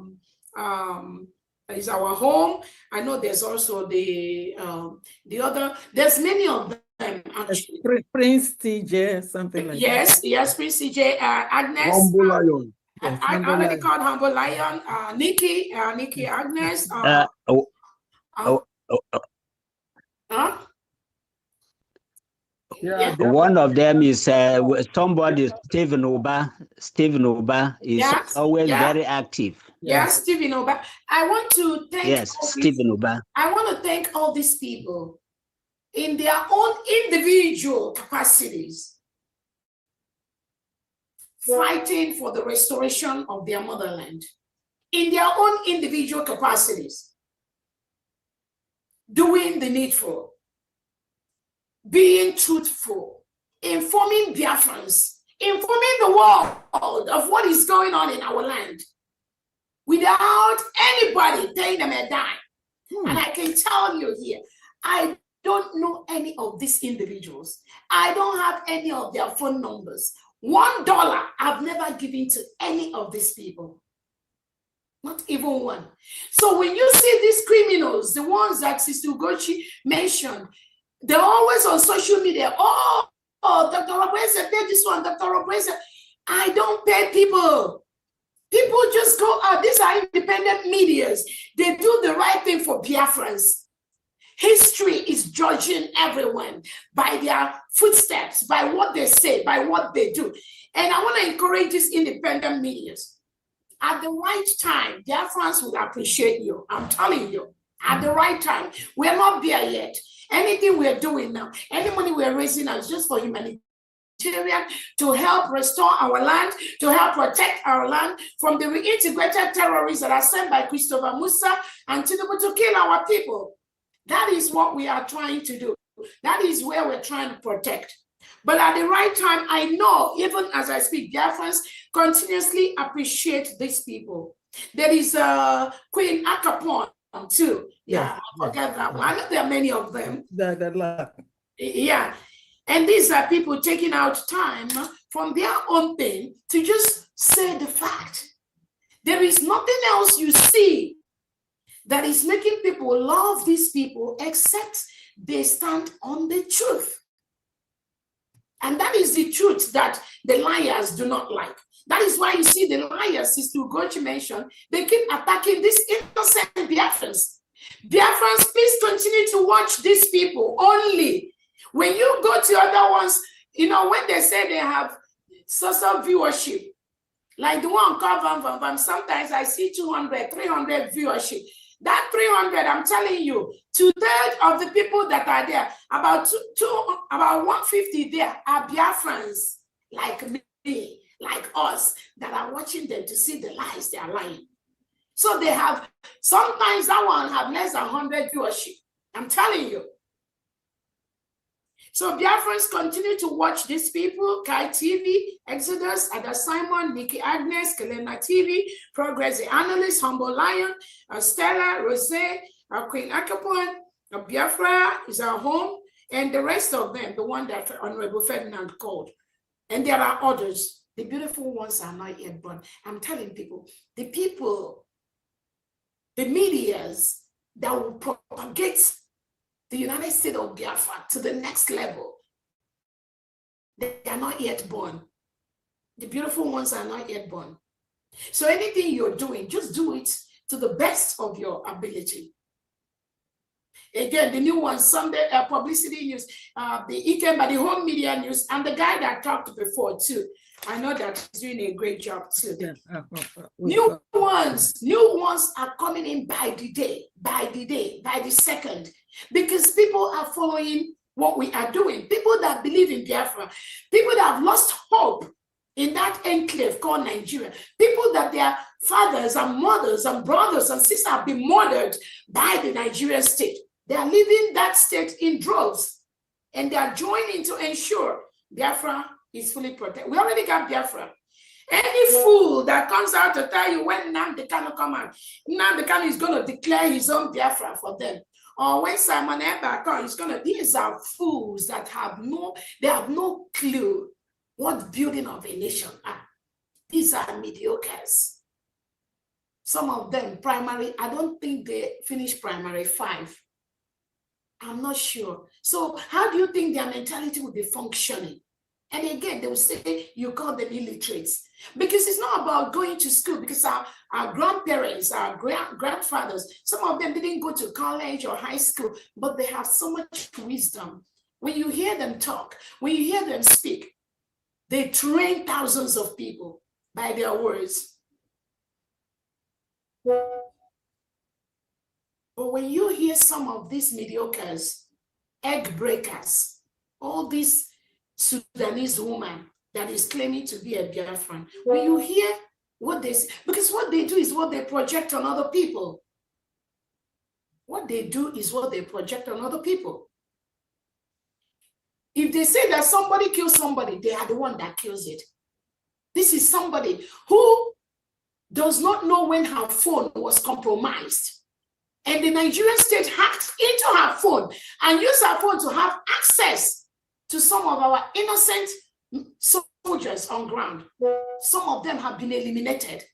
[SPEAKER 4] is our home. I know there's also the other, there's many of them actually.
[SPEAKER 5] Prince TJ, something like
[SPEAKER 4] that. Yes, Prince TJ, Agnes.
[SPEAKER 20] Humble Lion.
[SPEAKER 4] I already called Humble Lion, Nikki, Agnes.
[SPEAKER 8] Yeah, one of them is somebody, Stephen Oba. Stephen Oba is always very active.
[SPEAKER 4] Yes, Stephen Oba. I want to thank
[SPEAKER 8] Stephen Oba.
[SPEAKER 4] I want to thank all these people in their own individual capacities, fighting for the restoration of their motherland, in their own individual capacities, doing the needful. being truthful, informing Biafrans, informing the world of what is going on in our land without anybody paying them a dime. And I can tell you here, I don't know any of these individuals. I don't have any of their phone numbers. $1 I've never given to any of these people. Not even one. So when you see these criminals, the ones that Sister Ugochi mentioned, they're always on social media. Oh, Dr. Robreza paid this one, Dr. Robreza. I don't pay people. People just go out. These are independent medias. They do the right thing for Biafrans. History is judging everyone by their footsteps, by what they say, by what they do. And I want to encourage these independent medias. At the right time, Biafrans will appreciate you. I'm telling you, at the right time. We're not there yet. Anything we're doing now, any money we're raising now is just for humanitarian, to help restore our land, to help protect our land from the reintegrated terrorists that are sent by Christopher Musa and Tinubu to kill our people. That is what we are trying to do. That is where we're trying to protect. But at the right time, I know, even as I speak, Biafrans continuously appreciate these people. There is Queen Akapon too. Yeah, I forget that one. I know there are many of them. Yeah. And these are people taking out time from their own thing to just say the fact. There is nothing else you see that is making people love these people except they stand on the truth. And that is the truth that the liars do not like. That is why you see the liars, Sister Ugochi mentioned, they keep attacking these innocent Biafrans. Biafrans, please continue to watch these people only. When you go to other ones, you know, when they say they have social viewership, like the one called Vam, sometimes I see 200, 300 viewership. That 300, I'm telling you, 2/3 of the people that are there, about 150 there are Biafrans like me, like us, that are watching them to see the lies they are lying. So they have, sometimes that one have less than 100 viewership. I'm telling you. So Biafrans continue to watch these people: Kai TV, Exodus, Ada Simon, Nikki Agnes, Kelena TV, Progress the Analyst, Humble Lion, Stella, Rose, Queen Akapon, Biafra is our home, and the rest of them, the one that Honorable Ferdinand called. And there are others. The beautiful ones are not yet born. I'm telling people, the medias that will propagate the United States of Biafra to the next level, they are not yet born. The beautiful ones are not yet born. So anything you're doing, just do it to the best of your ability. Again, the new one, Sunday publicity news, the Ikemba, the home media news, and the guy that talked before too. I know that he's doing a great job too. New ones are coming in by the day, by the second, because people are following what we are doing. People that believe in Biafra, people that have lost hope in that enclave called Nigeria, people that their fathers and mothers and brothers and sisters have been murdered by the Nigerian state. They are leaving that state in droves, and they are joining to ensure Biafra is fully protected. We already got Biafra. Any fool that comes out to tell you when Nnamdi Kanu come out, Nnamdi Kanu is going to declare his own Biafra for them. Or when Simon Ekpa comes, these are fools that have no clue what building of a nation are. These are mediocres. Some of them primary, I don't think they finished primary 5. I'm not sure. So how do you think their mentality will be functioning? And again, they will say, you call them illiterates. Because it's not about going to school, because our grandparents, our grandfathers, some of them didn't go to college or high school, but they have so much wisdom. When you hear them talk, when you hear them speak, they train thousands of people by their words. But when you hear some of these mediocres, egg breakers, all these Sudanese woman that is claiming to be a Biafran, when you hear what they say, because what they do is what they project on other people. What they do is what they project on other people. If they say that somebody kills somebody, they are the one that kills it. This is somebody who does not know when her phone was compromised. And the Nigerian state hacked into her phone and used her phone to have access to some of our innocent soldiers on ground. Some of them have been eliminated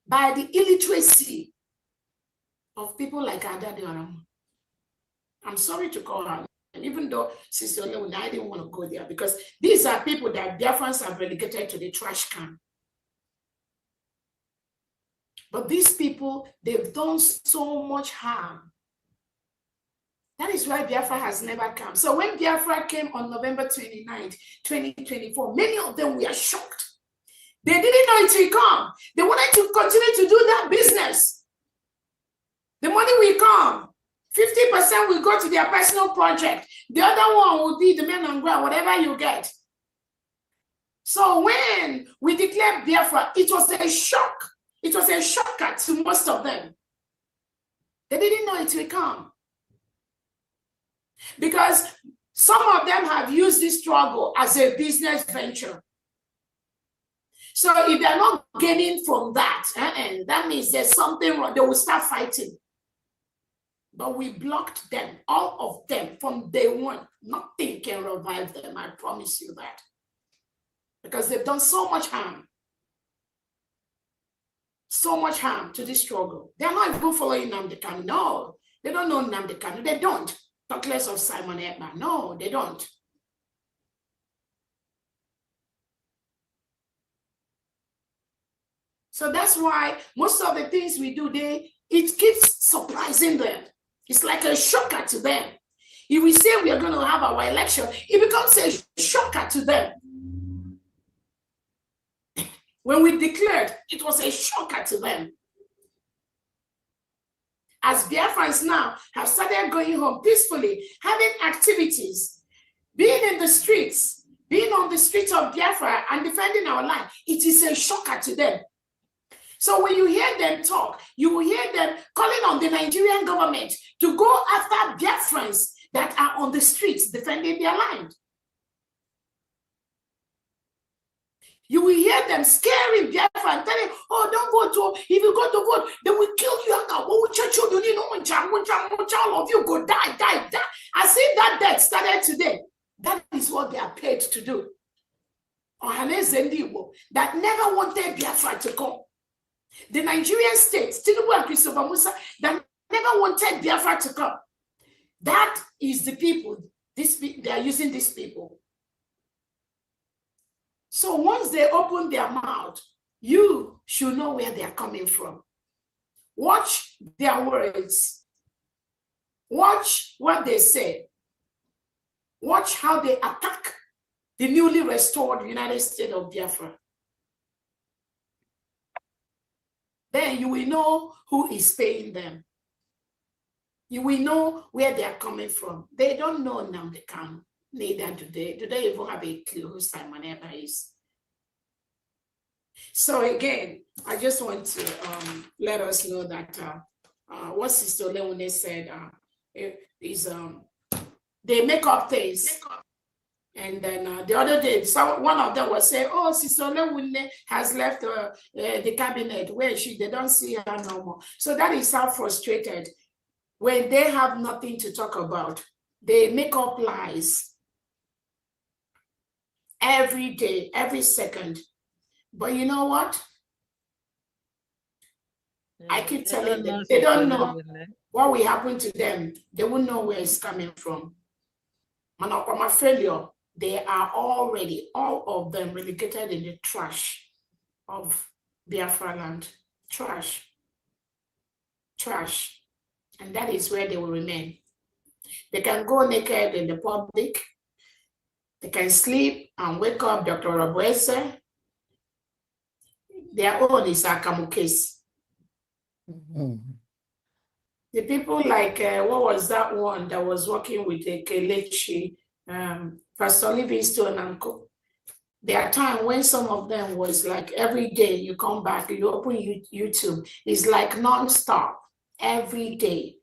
[SPEAKER 4] by the illiteracy of people like Ada Dioram. I'm sorry to call her, and even though Sister Leon, I didn't want to go there because these are people that Biafrans have relegated to the trash can. But these people, they've done so much harm. That is why Biafra has never come. So when Biafra came on November 29th, 2024, many of them were shocked. They didn't know it would come. They wanted to continue to do that business. The money will come. 50% will go to their personal project. The other one will be the men on ground, whatever you get. So when we declared Biafra, it was a shock. It was a shocker to most of them. They didn't know it will come. Because some of them have used this struggle as a business venture. So if they're not gaining from that, that means there's something wrong. They will start fighting. But we blocked them, all of them, from day one. Nothing can revive them, I promise you that. Because they've done so much harm. So much harm to this struggle. They're not even following Nnamdi Kanu. No, they don't know Nnamdi Kanu. They don't. Talk less of Simon Ekpa. No, they don't. So that's why most of the things we do, it keeps surprising them. It's like a shocker to them. If we say we are going to have our election, it becomes a shocker to them. When we declared, it was a shocker to them. As Biafrans now have started going home peacefully, having activities, being in the streets, being on the streets of Biafra and defending our land, it is a shocker to them. So when you hear them talk, you will hear them calling on the Nigerian government to go after Biafrans that are on the streets defending their land. You will hear them scaring Biafra and telling, oh, don't go to, if you go to vote, they will kill you. All of you go die. I see that death started today. That is what they are paid to do. That never wanted Biafra to come. The Nigerian state, Tinubu and Christopher Musa, that never wanted Biafra to come. That is the people, they are using these people. So once they open their mouth, you should know where they are coming from. Watch their words. Watch what they say. Watch how they attack the newly restored United States of Biafra. Then you will know who is paying them. You will know where they are coming from. They don't know Nnamdi Kanu. Neither do they. Do they even have a clue who Simon Ekpa is? So again, I just want to let us know that what Sister Leone said is they make up things. And then the other day, one of them was saying, oh, Sister Leone has left the cabinet where they don't see her no more. So that is how frustrated. When they have nothing to talk about, they make up lies. Every day, every second. But you know what? I keep telling them, they don't know what will happen to them. They won't know where it's coming from. Manakoma failure, they are already, all of them, relegated in the trash of Biafra land. Trash. Trash. And that is where they will remain. They can go naked in the public. They can sleep and wake up Dr. Rabuese. Their own is Akamu case. The people like, what was that one that was working with Kelechi, Pastor Livingstone and Co. There are times when some of them was like every day you come back, you open YouTube, it's like non-stop, every day.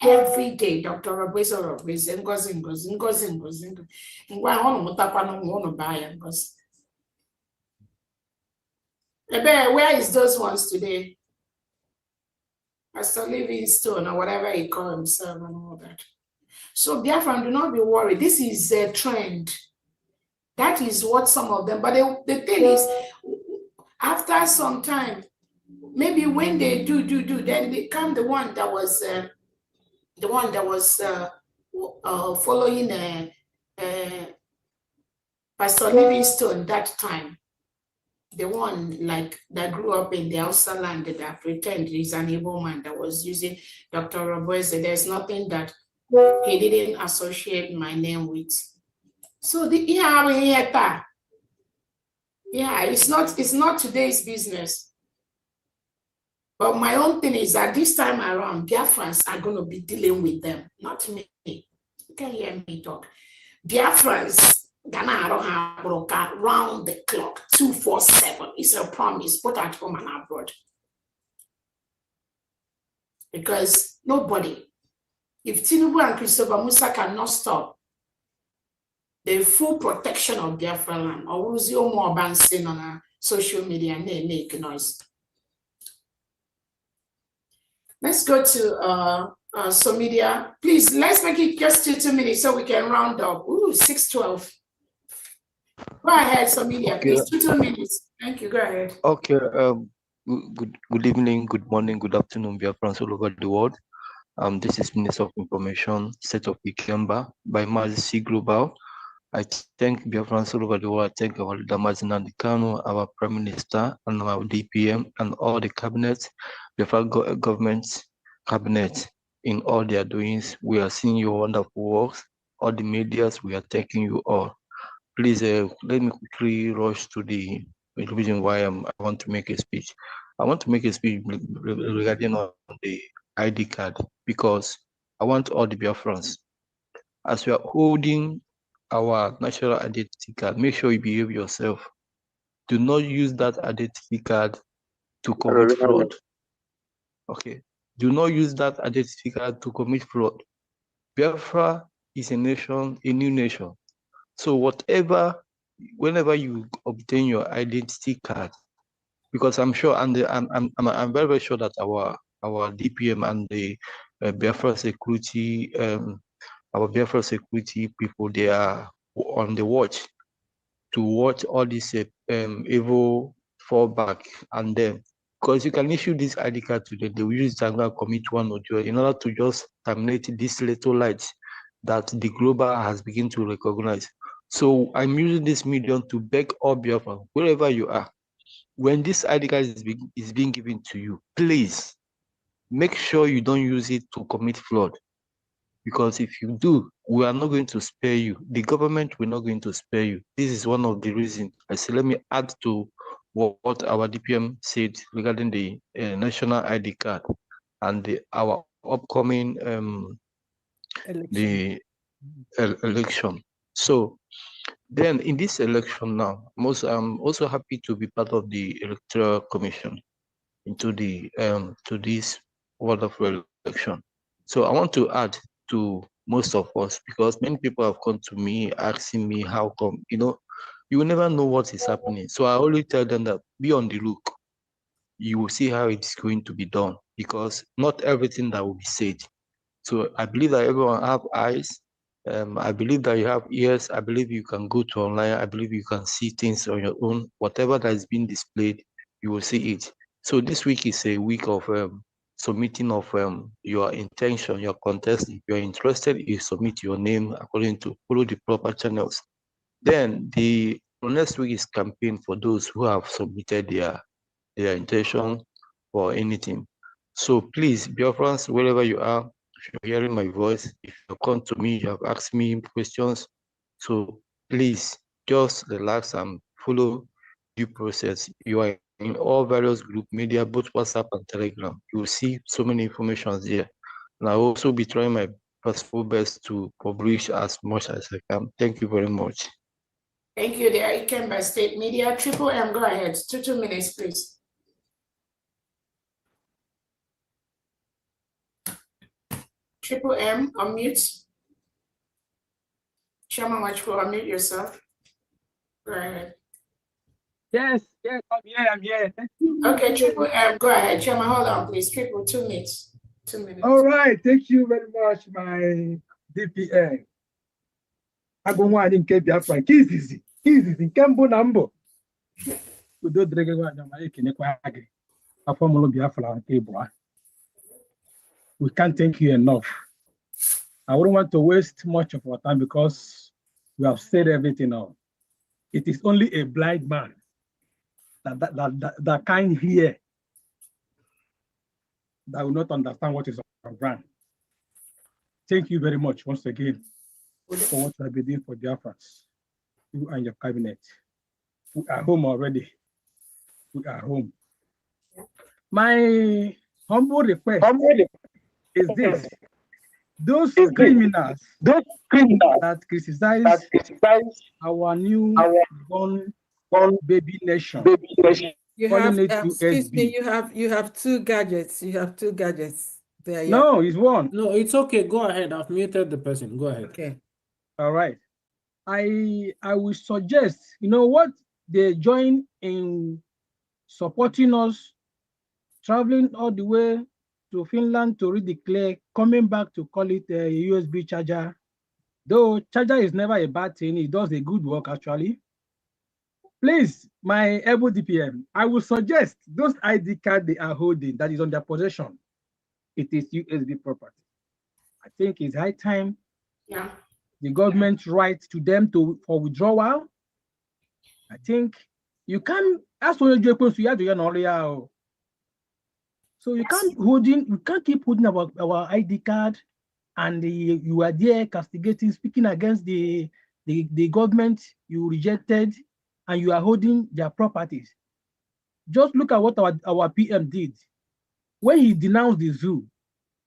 [SPEAKER 4] every day. Dr. Robezo, Ngozi. Where is those ones today? Pastor Livingstone or whatever he called himself and all that. So Biafra, do not be worried. This is a trend. That is what some of them, but the thing is, after some time, maybe when they do, then they become the one that was following Pastor Livingstone that time. The one like that grew up in the outside land that pretend he's an evil man that was using Dr. Roboise. There's nothing that he didn't associate my name with. So yeah, it's not today's business. But my own thing is that this time around, Biafrans are going to be dealing with them, not me. You can hear me talk. Biafrans round the clock, 247. It's a promise, both at home and abroad. Because nobody, if Tinubu and Christopher Musa cannot stop the full protection of Biafra land, or who's your more bouncing on social media and they make noise. Let's go to Somedia. Please, let's make it just 2 minutes so we can round up. Ooh, 6:12. Go ahead, Somedia,
[SPEAKER 9] Okay.
[SPEAKER 4] please. 2 minutes. Thank you. Go ahead.
[SPEAKER 9] Okay. Good evening, good morning, good afternoon, Biafrans all over the world. This is Minister of Information, State of Ikemba by Mazi Global. I thank Biafrans all over the world. I thank our leader Mazina Kanu, our Prime Minister, and our DPM, and all the cabinets, Biafra government cabinet in all their doings. We are seeing your wonderful works. All the medias, we are thanking you all. Please let me quickly rush to the reason why I want to make a speech. I want to make a speech regarding on the ID card because I want all the Biafrans, as we are holding our national identity card, make sure you behave yourself. Do not use that identity card to commit fraud. Okay. Do not use that identity card to commit fraud. Biafra is a nation, a new nation. So whenever you obtain your identity card, because I'm sure, and I'm very, very sure that our DPM and the Biafra security, our Biafra security people, they are on the watch to watch all this evil fallback and then, because you can issue this ID card today, they will use it and commit one or two in order to just terminate this little light that the global has begun to recognize. So I'm using this medium to beg all Biafra, wherever you are, when this ID card is being given to you, please make sure you don't use it to commit fraud. Because if you do, we are not going to spare you. The government will not going to spare you. This is one of the reasons. I say, let me add to what our DPM said regarding the national ID card and our upcoming election. So then in this election now, I'm also happy to be part of the Electoral Commission into the to this wonderful election. So I want to add to most of us, because many people have come to me asking me how come, you will never know what is happening. So I always tell them that be on the look. You will see how it's going to be done, because not everything that will be said. So I believe that everyone have eyes. I believe that you have ears. I believe you can go to online. I believe you can see things on your own. Whatever that is being displayed, you will see it. So this week is a week of submitting of your intention, your contest. If you're interested, you submit your name according to follow the proper channels. Then the next week is campaign for those who have submitted their intention for anything. So please, Biafrans, wherever you are, if you're hearing my voice, if you come to me, you have asked me questions. So please just relax and follow due process. You are in all various group media, both WhatsApp and Telegram. You will see so many informations there. And I will also be trying my possible best to publish as much as I can. Thank you very much.
[SPEAKER 4] Thank you. There you came by State Media. Triple M, go ahead. 2 minutes, please. Triple M, unmute. Chairman Wachukwu, unmute yourself. Go ahead.
[SPEAKER 12] Yes, I'm here. Thank you.
[SPEAKER 4] Okay, Triple M, go ahead. Chairman, hold on, please. Triple, 2 minutes. 2 minutes.
[SPEAKER 12] All right, thank you very much, my DPN. Agụnwaanyị nke Biafra, nke izizi nke mbụ na mbụ. Udo dịrị gị nwaanyị ọma, ekenekwa gị. Afọ mụrụ Biafra nke ịbụa. We can't thank you enough. I wouldn't want to waste much of our time because we have said everything now. It is only a blind man that can hear, that will not understand what is on ground. Thank you very much once again for what you have been doing for Biafrans, you and your cabinet. We are home already. We are home. My humble request is this. Those criminals that criticize our new born baby nation.
[SPEAKER 5] You have, excuse me, you have 2 gadgets. You have 2 gadgets. There.
[SPEAKER 12] No, it's one.
[SPEAKER 1] No, it's okay. Go ahead. I've muted the person. Go ahead.
[SPEAKER 5] Okay.
[SPEAKER 12] All right. I will suggest, you know what, they join in supporting us, traveling all the way to Finland to redeclare, coming back to call it a USB charger. Though charger is never a bad thing, it does a good work actually. Please, my able DPM, I will suggest those ID card they are holding that is on their possession, it is USB property. I think it's high time the government writes to them for withdrawal. I think you can ask for your so you can't keep holding our ID card, and you are there castigating, speaking against the government you rejected, and you are holding their properties. Just look at what our PM did. When he denounced the zoo,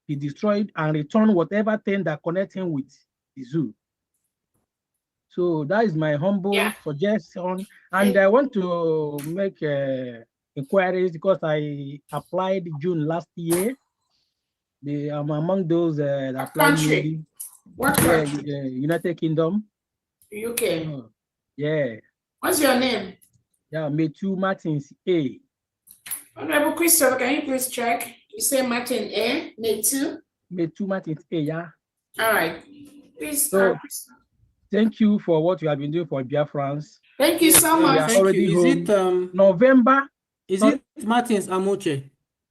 [SPEAKER 12] he destroyed and returned whatever thing that connects him with the zoo. So that is my humble suggestion. And I want to make inquiries because I applied June last year. I'm among those that applied newly.
[SPEAKER 4] What country?
[SPEAKER 12] United Kingdom.
[SPEAKER 4] UK.
[SPEAKER 12] Yeah.
[SPEAKER 4] What's your name?
[SPEAKER 12] Yeah, Metu Martins A.
[SPEAKER 4] Honorable Christopher, can you please check? You say Martin A, Metu?
[SPEAKER 12] Metu Martins A, yeah.
[SPEAKER 4] All right. Please.
[SPEAKER 12] So, thank you for what you have been doing for Biafrans.
[SPEAKER 4] Thank you so much.
[SPEAKER 12] We are already
[SPEAKER 1] Is
[SPEAKER 12] home.
[SPEAKER 1] it
[SPEAKER 12] November?
[SPEAKER 1] Is it Martins Amoche?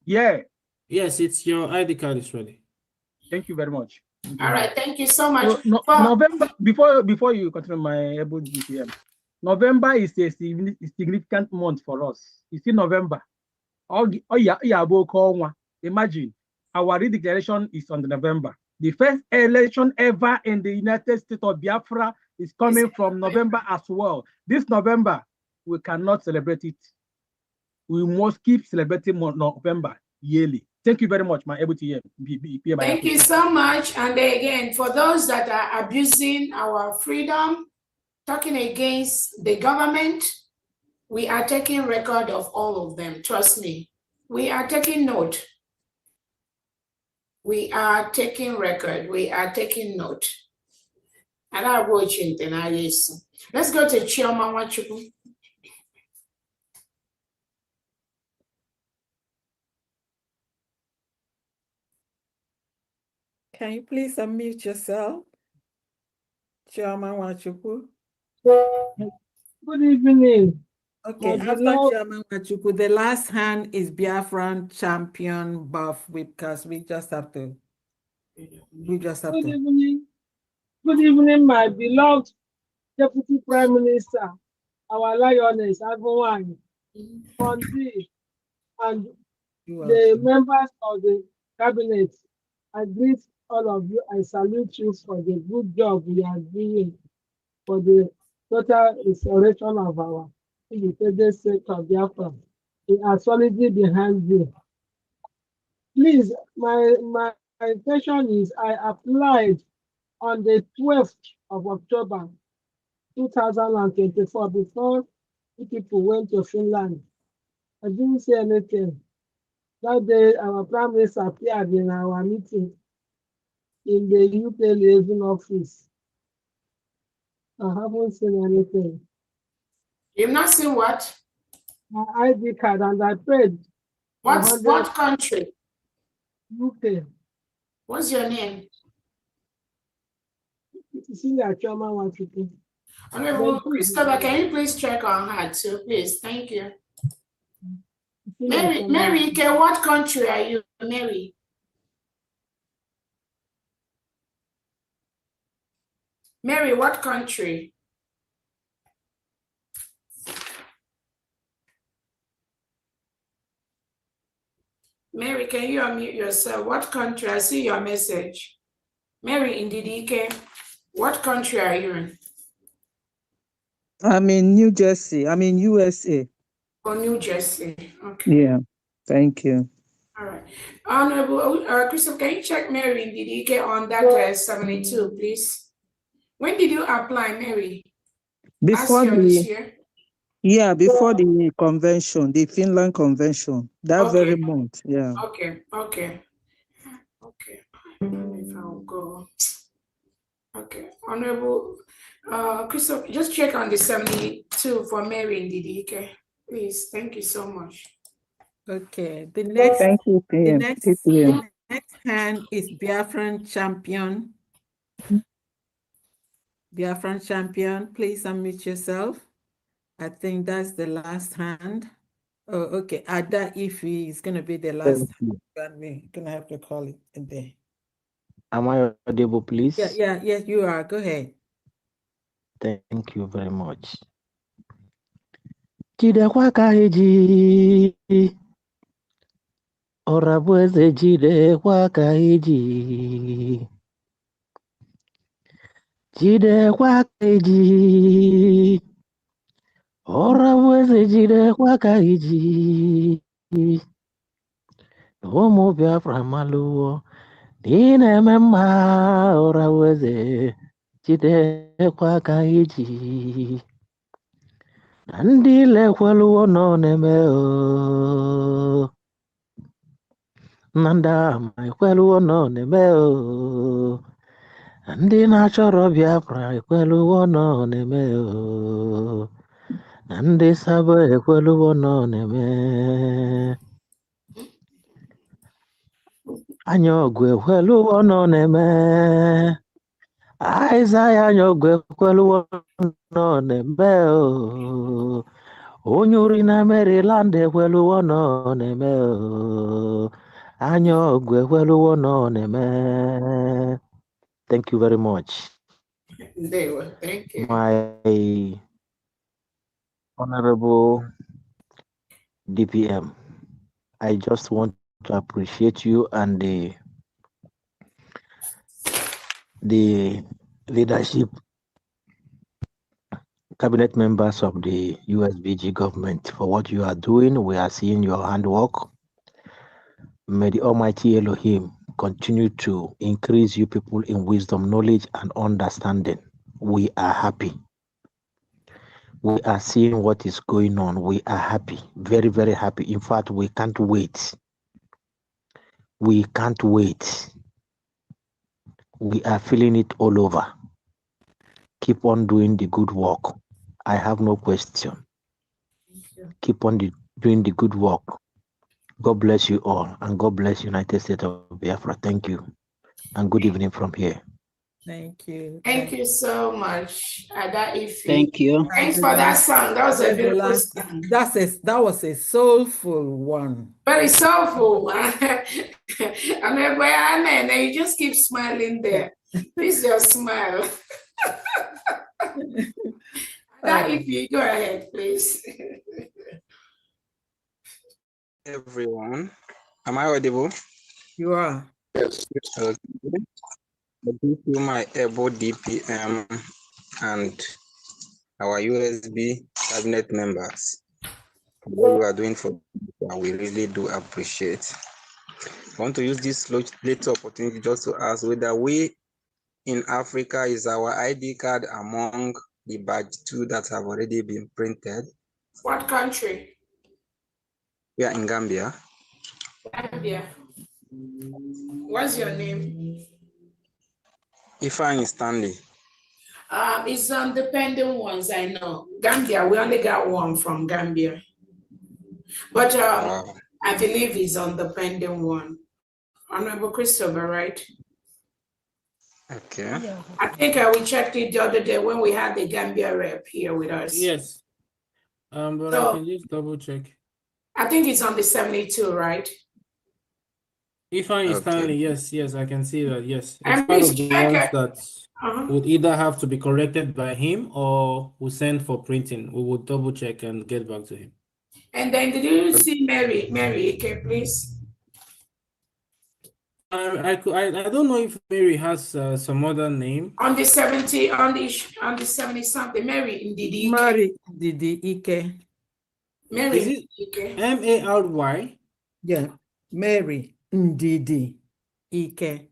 [SPEAKER 12] Yeah.
[SPEAKER 1] Yes, it's your ID card is ready.
[SPEAKER 12] Thank you very much.
[SPEAKER 4] All right, thank you so much.
[SPEAKER 12] So, November, before you continue my able GPM, November is a significant month for us. You see, November. Imagine our redeclaration is on November. The first election ever in the United States of Biafra is coming from November as well. This November, we cannot celebrate it. We must keep celebrating November yearly. Thank you very much, my able TM.
[SPEAKER 4] Thank you so much. And again, for those that are abusing our freedom, talking against the government, we are taking record of all of them. Trust me. We are taking note. We are taking record. We are taking note. And I'm watching. Let's go to Chioma Wachukwu.
[SPEAKER 5] Can you please unmute yourself? Chioma Wachukwu.
[SPEAKER 12] Good evening.
[SPEAKER 5] Okay, after Chioma Wachukwu, the last hand is Biafran champion buff because we just have to.
[SPEAKER 12] Good evening, my beloved Deputy Prime Minister, our lioness, Agowany, Fondi, and the members of the cabinet. I greet all of you. I salute you for the good job we are doing for the total restoration of our independent state of Biafra. We are solidly behind you. Please, my intention is I applied on the 12th of October 2024 before the people went to Finland. I didn't say anything. That day, our Prime Minister appeared in our meeting. in the UK liaison office. I haven't seen anything.
[SPEAKER 4] You've not seen what?
[SPEAKER 12] My ID card, and I paid.
[SPEAKER 4] What country?
[SPEAKER 12] UK.
[SPEAKER 4] What's your name?
[SPEAKER 12] Cecilia Choma Wachukwu.
[SPEAKER 4] Honorable Christopher, can you please check on her too, please? Thank you. Mary, okay, what country are you, Mary? Mary, what country? Mary, can you unmute yourself? What country? I see your message. Mary Ndidike, what country are you in?
[SPEAKER 7] I'm in New Jersey. I'm in USA.
[SPEAKER 4] Oh, New Jersey. Okay.
[SPEAKER 7] Yeah. Thank you.
[SPEAKER 4] All right. Honorable Christopher, can you check Mary Ndidike on that 72, please? When did you apply, Mary?
[SPEAKER 7] Before
[SPEAKER 4] Last year or this year?
[SPEAKER 7] Yeah, before the convention, the Finland convention, that very
[SPEAKER 4] Okay.
[SPEAKER 7] month. Yeah.
[SPEAKER 4] Okay. Okay. Okay. I don't know if I'll go. Okay. Honorable Christopher, just check on the 72 for Mary Ndidike, please. Thank you so much.
[SPEAKER 5] Okay. The next,
[SPEAKER 7] Thank you,
[SPEAKER 5] the
[SPEAKER 7] PM.
[SPEAKER 5] next hand is Biafran champion. Biafran champion, please unmute yourself. I think that's the last hand. Oh, okay. Ada Ifi is going to be the last hand. We're going to have to call it a day.
[SPEAKER 16] Am I audible, please?
[SPEAKER 5] Yes, you are. Go ahead.
[SPEAKER 16] Thank you very much. Jidekwa ka eji, Orabueze jidekwa ka eji. Jidekwa ka eji, Orabueze jidekwa ka eji. Ụmụ Biafra malụọ, ị na-eme mma, Orabueze jidekwa ka eji. Na ndị lekweluo nọ na-eme o, na ndị ama ekweluo nọ na-eme o, na ndị na-achọrọ Biafra ekweluo nọ na-eme o, na ndị Sabo ekweluo nọ na-eme, anya ọgụ ekweluo nọ na-eme, Aịzaya anya ọgụ ekweluo nọ na-eme o, onye ori na Maryland ekweluo nọ na-eme o, anya ọgụ ekweluo nọ na-eme. Thank you very much.
[SPEAKER 4] Thank you.
[SPEAKER 16] My Honorable DPM, I just want to appreciate you and the leadership cabinet members of the USBG government for what you are doing. We are seeing your handwork. May the Almighty Elohim continue to increase you people in wisdom, knowledge, and understanding. We are happy. We are seeing what is going on. We are happy, very, very happy. In fact, we can't wait. We can't wait. We are feeling it all over. Keep on doing the good work. I have no question. Keep on doing the good work. God bless you all, and God bless United States of Biafra. Thank you, and good evening from here.
[SPEAKER 5] Thank you.
[SPEAKER 4] Thank you so much, Ada Ifi.
[SPEAKER 16] Thank you.
[SPEAKER 4] Thanks for that song. That was a beautiful song.
[SPEAKER 5] That was a soulful one.
[SPEAKER 4] Very soulful. And you just keep smiling there. Please your smile. That if you go ahead, please.
[SPEAKER 23] Everyone, am I audible?
[SPEAKER 5] You are.
[SPEAKER 23] Yes. Okay. Thank you, my able DPM and our USB cabinet members. What you are doing for people, we really do appreciate. I want to use this little opportunity just to ask whether we in Africa is our ID card among the badge 2 that have already been printed.
[SPEAKER 4] What country?
[SPEAKER 23] We are in Gambia.
[SPEAKER 4] Gambia. What's your name?
[SPEAKER 23] Ifeanyi Stanley.
[SPEAKER 4] It's on the pending ones, I know. Gambia, we only got one from Gambia. But I believe he's on the pending one. Honorable Christopher, right?
[SPEAKER 23] Okay.
[SPEAKER 4] I think we checked it the other day when we had the Gambia rep here with us.
[SPEAKER 1] Yes. But
[SPEAKER 4] So,
[SPEAKER 1] I can just double check.
[SPEAKER 4] I think it's on the 72, right?
[SPEAKER 1] Ifeanyi Stanley, yes, I can see that. Yes, it's
[SPEAKER 4] And
[SPEAKER 1] part
[SPEAKER 4] please
[SPEAKER 1] of the
[SPEAKER 4] check
[SPEAKER 1] ones
[SPEAKER 4] it.
[SPEAKER 1] that would either have to be corrected by him or we send for printing. We will double check and get back to him.
[SPEAKER 4] And then did you see Mary? Mary, okay, please.
[SPEAKER 1] I don't know if Mary has some other name.
[SPEAKER 4] On the 70, on the 70 something, Mary Ndidi.
[SPEAKER 5] Mary Ndidi Ike.
[SPEAKER 4] Mary
[SPEAKER 1] Is it
[SPEAKER 4] Ike.
[SPEAKER 1] Mary?
[SPEAKER 5] Yeah, Mary Ndidi Ike.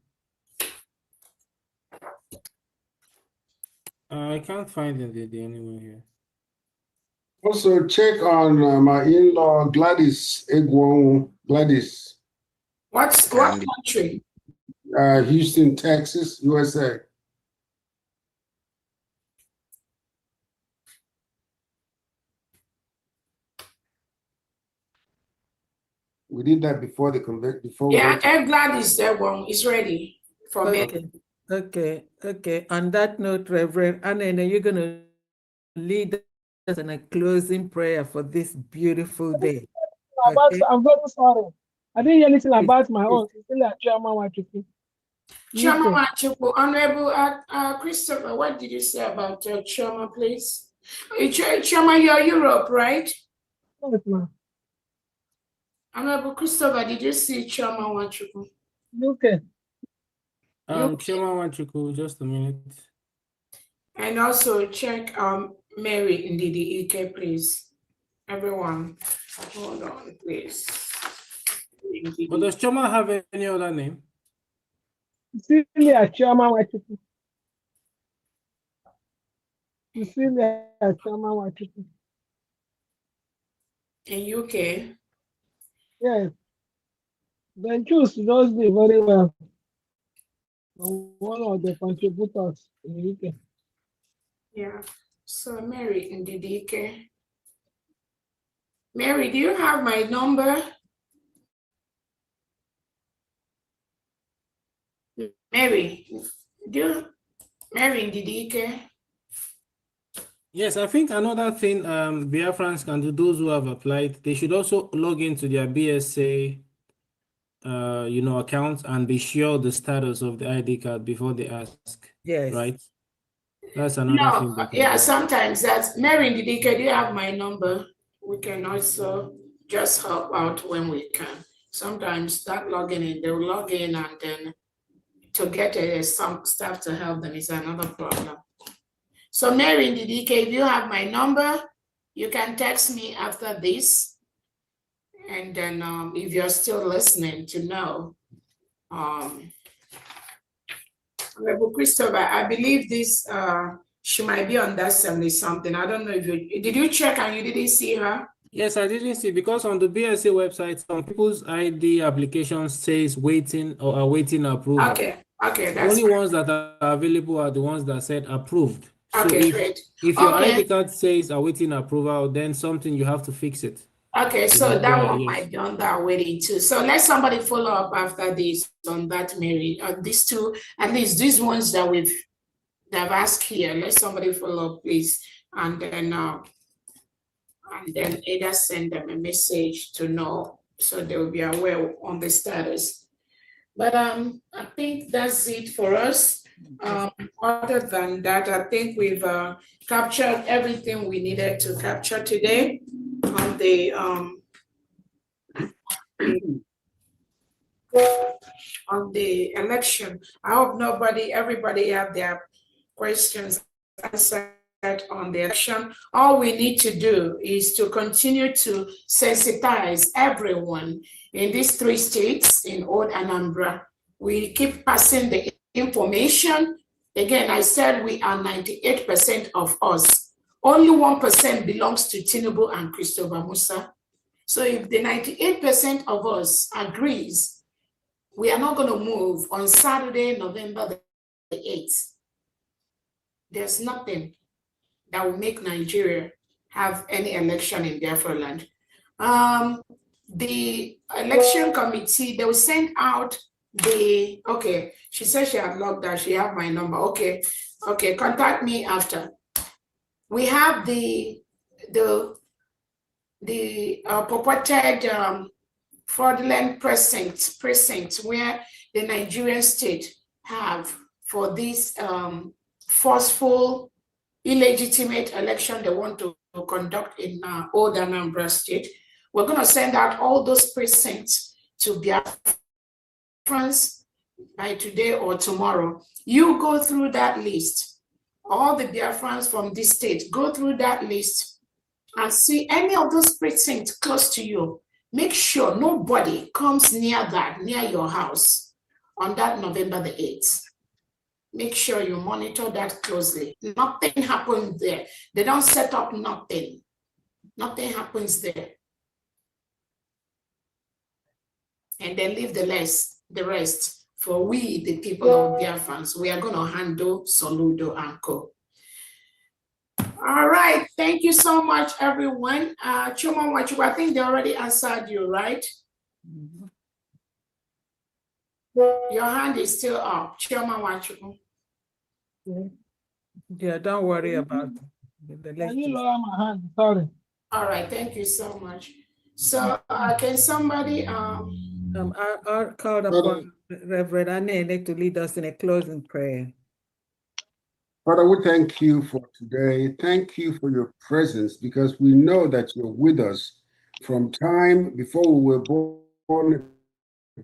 [SPEAKER 1] I can't find Ndidi anywhere here.
[SPEAKER 21] Also, check on my in-law Gladys Egwon. Gladys.
[SPEAKER 4] What country?
[SPEAKER 21] Houston, Texas, USA. We did that before the convict. Before
[SPEAKER 4] Yeah, I'm glad is that one. It's ready for me.
[SPEAKER 5] Okay. On that note, Reverend Anene, you're going to lead us in a closing prayer for this beautiful day. Okay.
[SPEAKER 12] I'm very sorry. I didn't hear anything about my own. It's still a Chairman Wachuku.
[SPEAKER 4] Chairman Wachuku, Honorable Christopher, what did you say about Chairman, please? Chairman, you're Europe, right?
[SPEAKER 12] Yes, ma'am.
[SPEAKER 4] Honorable Christopher, did you see Chairman Wachuku?
[SPEAKER 12] Okay.
[SPEAKER 1] Chairman Wachuku, just a minute.
[SPEAKER 4] And also check Mary Ndidi Ike, please. Everyone, hold on, please.
[SPEAKER 1] But does Chairman have any other name?
[SPEAKER 12] Cecilia Chairman Wachuku. Cecilia Chairman Wachuku.
[SPEAKER 4] In UK?
[SPEAKER 12] Yes. Then choose those be very well. One of the contributors in the UK.
[SPEAKER 4] Yeah. So Mary Ndidi Ike. Mary, do you have my number? Mary, Mary Ndidi Ike?
[SPEAKER 1] Yes, I think another thing Biafrans can do, those who have applied, they should also log into their BSA account and be sure the status of the ID card before they ask.
[SPEAKER 5] Yes.
[SPEAKER 1] Right? That's another thing.
[SPEAKER 4] Yeah, sometimes that's Mary Ndidi Ike, do you have my number? We can also just help out when we can. Sometimes that logging in, they'll log in and then to get some staff to help them is another problem. So Mary Ndidi Ike, if you have my number, you can text me after this. And then if you're still listening to know. Rebel Christopher, I believe this, she might be on that 70 something. I don't know if did you check and you didn't see her?
[SPEAKER 1] Yes, I didn't see, because on the BSA website, some people's ID application says waiting or awaiting approval.
[SPEAKER 4] Okay,
[SPEAKER 1] The
[SPEAKER 4] that's
[SPEAKER 1] only
[SPEAKER 4] fine.
[SPEAKER 1] ones that are available are the ones that said approved. So
[SPEAKER 4] Okay, great.
[SPEAKER 1] if your ID card says awaiting approval, then something you have to fix it.
[SPEAKER 4] Okay, so that one might be on that waiting too. So let somebody follow up after this on that, Mary. These two, at least these ones that they've asked here. Let somebody follow up, please, and then either send them a message to know so they will be aware on the status. But I think that's it for us. Other than that, I think we've captured everything we needed to capture today on the election. I hope everybody have their questions answered on the election. All we need to do is to continue to sensitize everyone in these 3 states in Old Anambra. We keep passing the information. Again, I said we are 98% of us. Only 1% belongs to Tinubu and Christopher Musa. So if the 98% of us agrees, we are not going to move on Saturday, November 8th. There's nothing that will make Nigeria have any election in Biafra land. The election committee, they will send out the, okay, she said she had logged out, she have my number. Okay, contact me after. We have the purported fraudulent precinct where the Nigerian state have for this forceful, illegitimate election they want to conduct in Old Anambra State. We're going to send out all those precincts to Biafrans by today or tomorrow. You go through that list. All the Biafrans from this state, go through that list and see any of those precincts close to you. Make sure nobody comes near your house on that November the 8th. Make sure you monitor that closely. Nothing happens there. They don't set up nothing. Nothing happens there. And then leave the rest for we, the people of Biafrans. We are going to handle Soludo and Co. All right. Thank you so much, everyone. Chuma Wachuku, I think they already answered you, right? Your hand is still up. Chuma Wachuku.
[SPEAKER 5] Yeah, don't worry about the
[SPEAKER 12] Can you lower my hand? Sorry.
[SPEAKER 4] All right, thank you so much. So can somebody
[SPEAKER 5] I'll call upon Reverend Anene to lead us in a closing prayer.
[SPEAKER 21] Father, we thank you for today. Thank you for your presence, because we know that you're with us from time before we were born.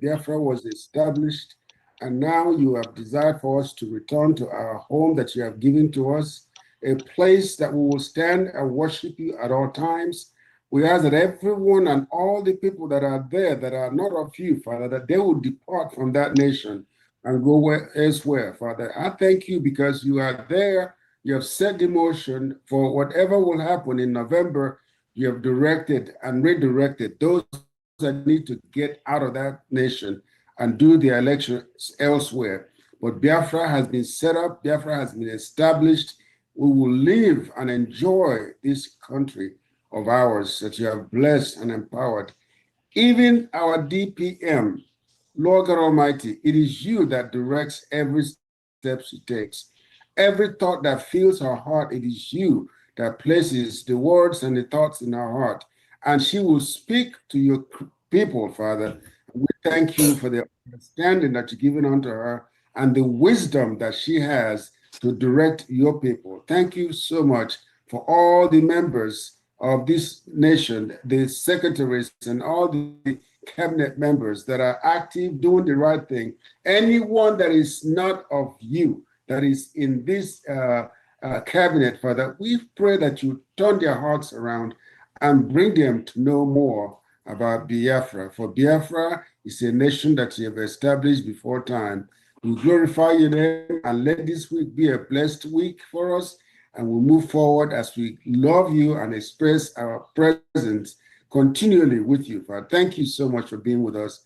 [SPEAKER 21] Biafra was established, and now you have desired for us to return to our home that you have given to us, a place that we will stand and worship you at all times. We ask that everyone and all the people that are there that are not of you, Father, that they will depart from that nation and go elsewhere, Father. I thank you because you are there. You have set the motion for whatever will happen in November. You have directed and redirected those that need to get out of that nation and do the elections elsewhere. But Biafra has been set up. Biafra has been established. We will live and enjoy this country of ours that you have blessed and empowered. Even our DPM, Lord God Almighty, it is you that directs every step she takes. Every thought that fills her heart, it is you that places the words and the thoughts in her heart. And she will speak to your people, Father. We thank you for the understanding that you've given unto her and the wisdom that she has to direct your people. Thank you so much for all the members of this nation, the secretaries and all the cabinet members that are active, doing the right thing. Anyone that is not of you, that is in this cabinet, Father, we pray that you turn their hearts around and bring them to know more about Biafra. For Biafra is a nation that you have established before time. We glorify your name and let this week be a blessed week for us. And we'll move forward as we love you and express our presence continually with you, Father. Thank you so much for being with us.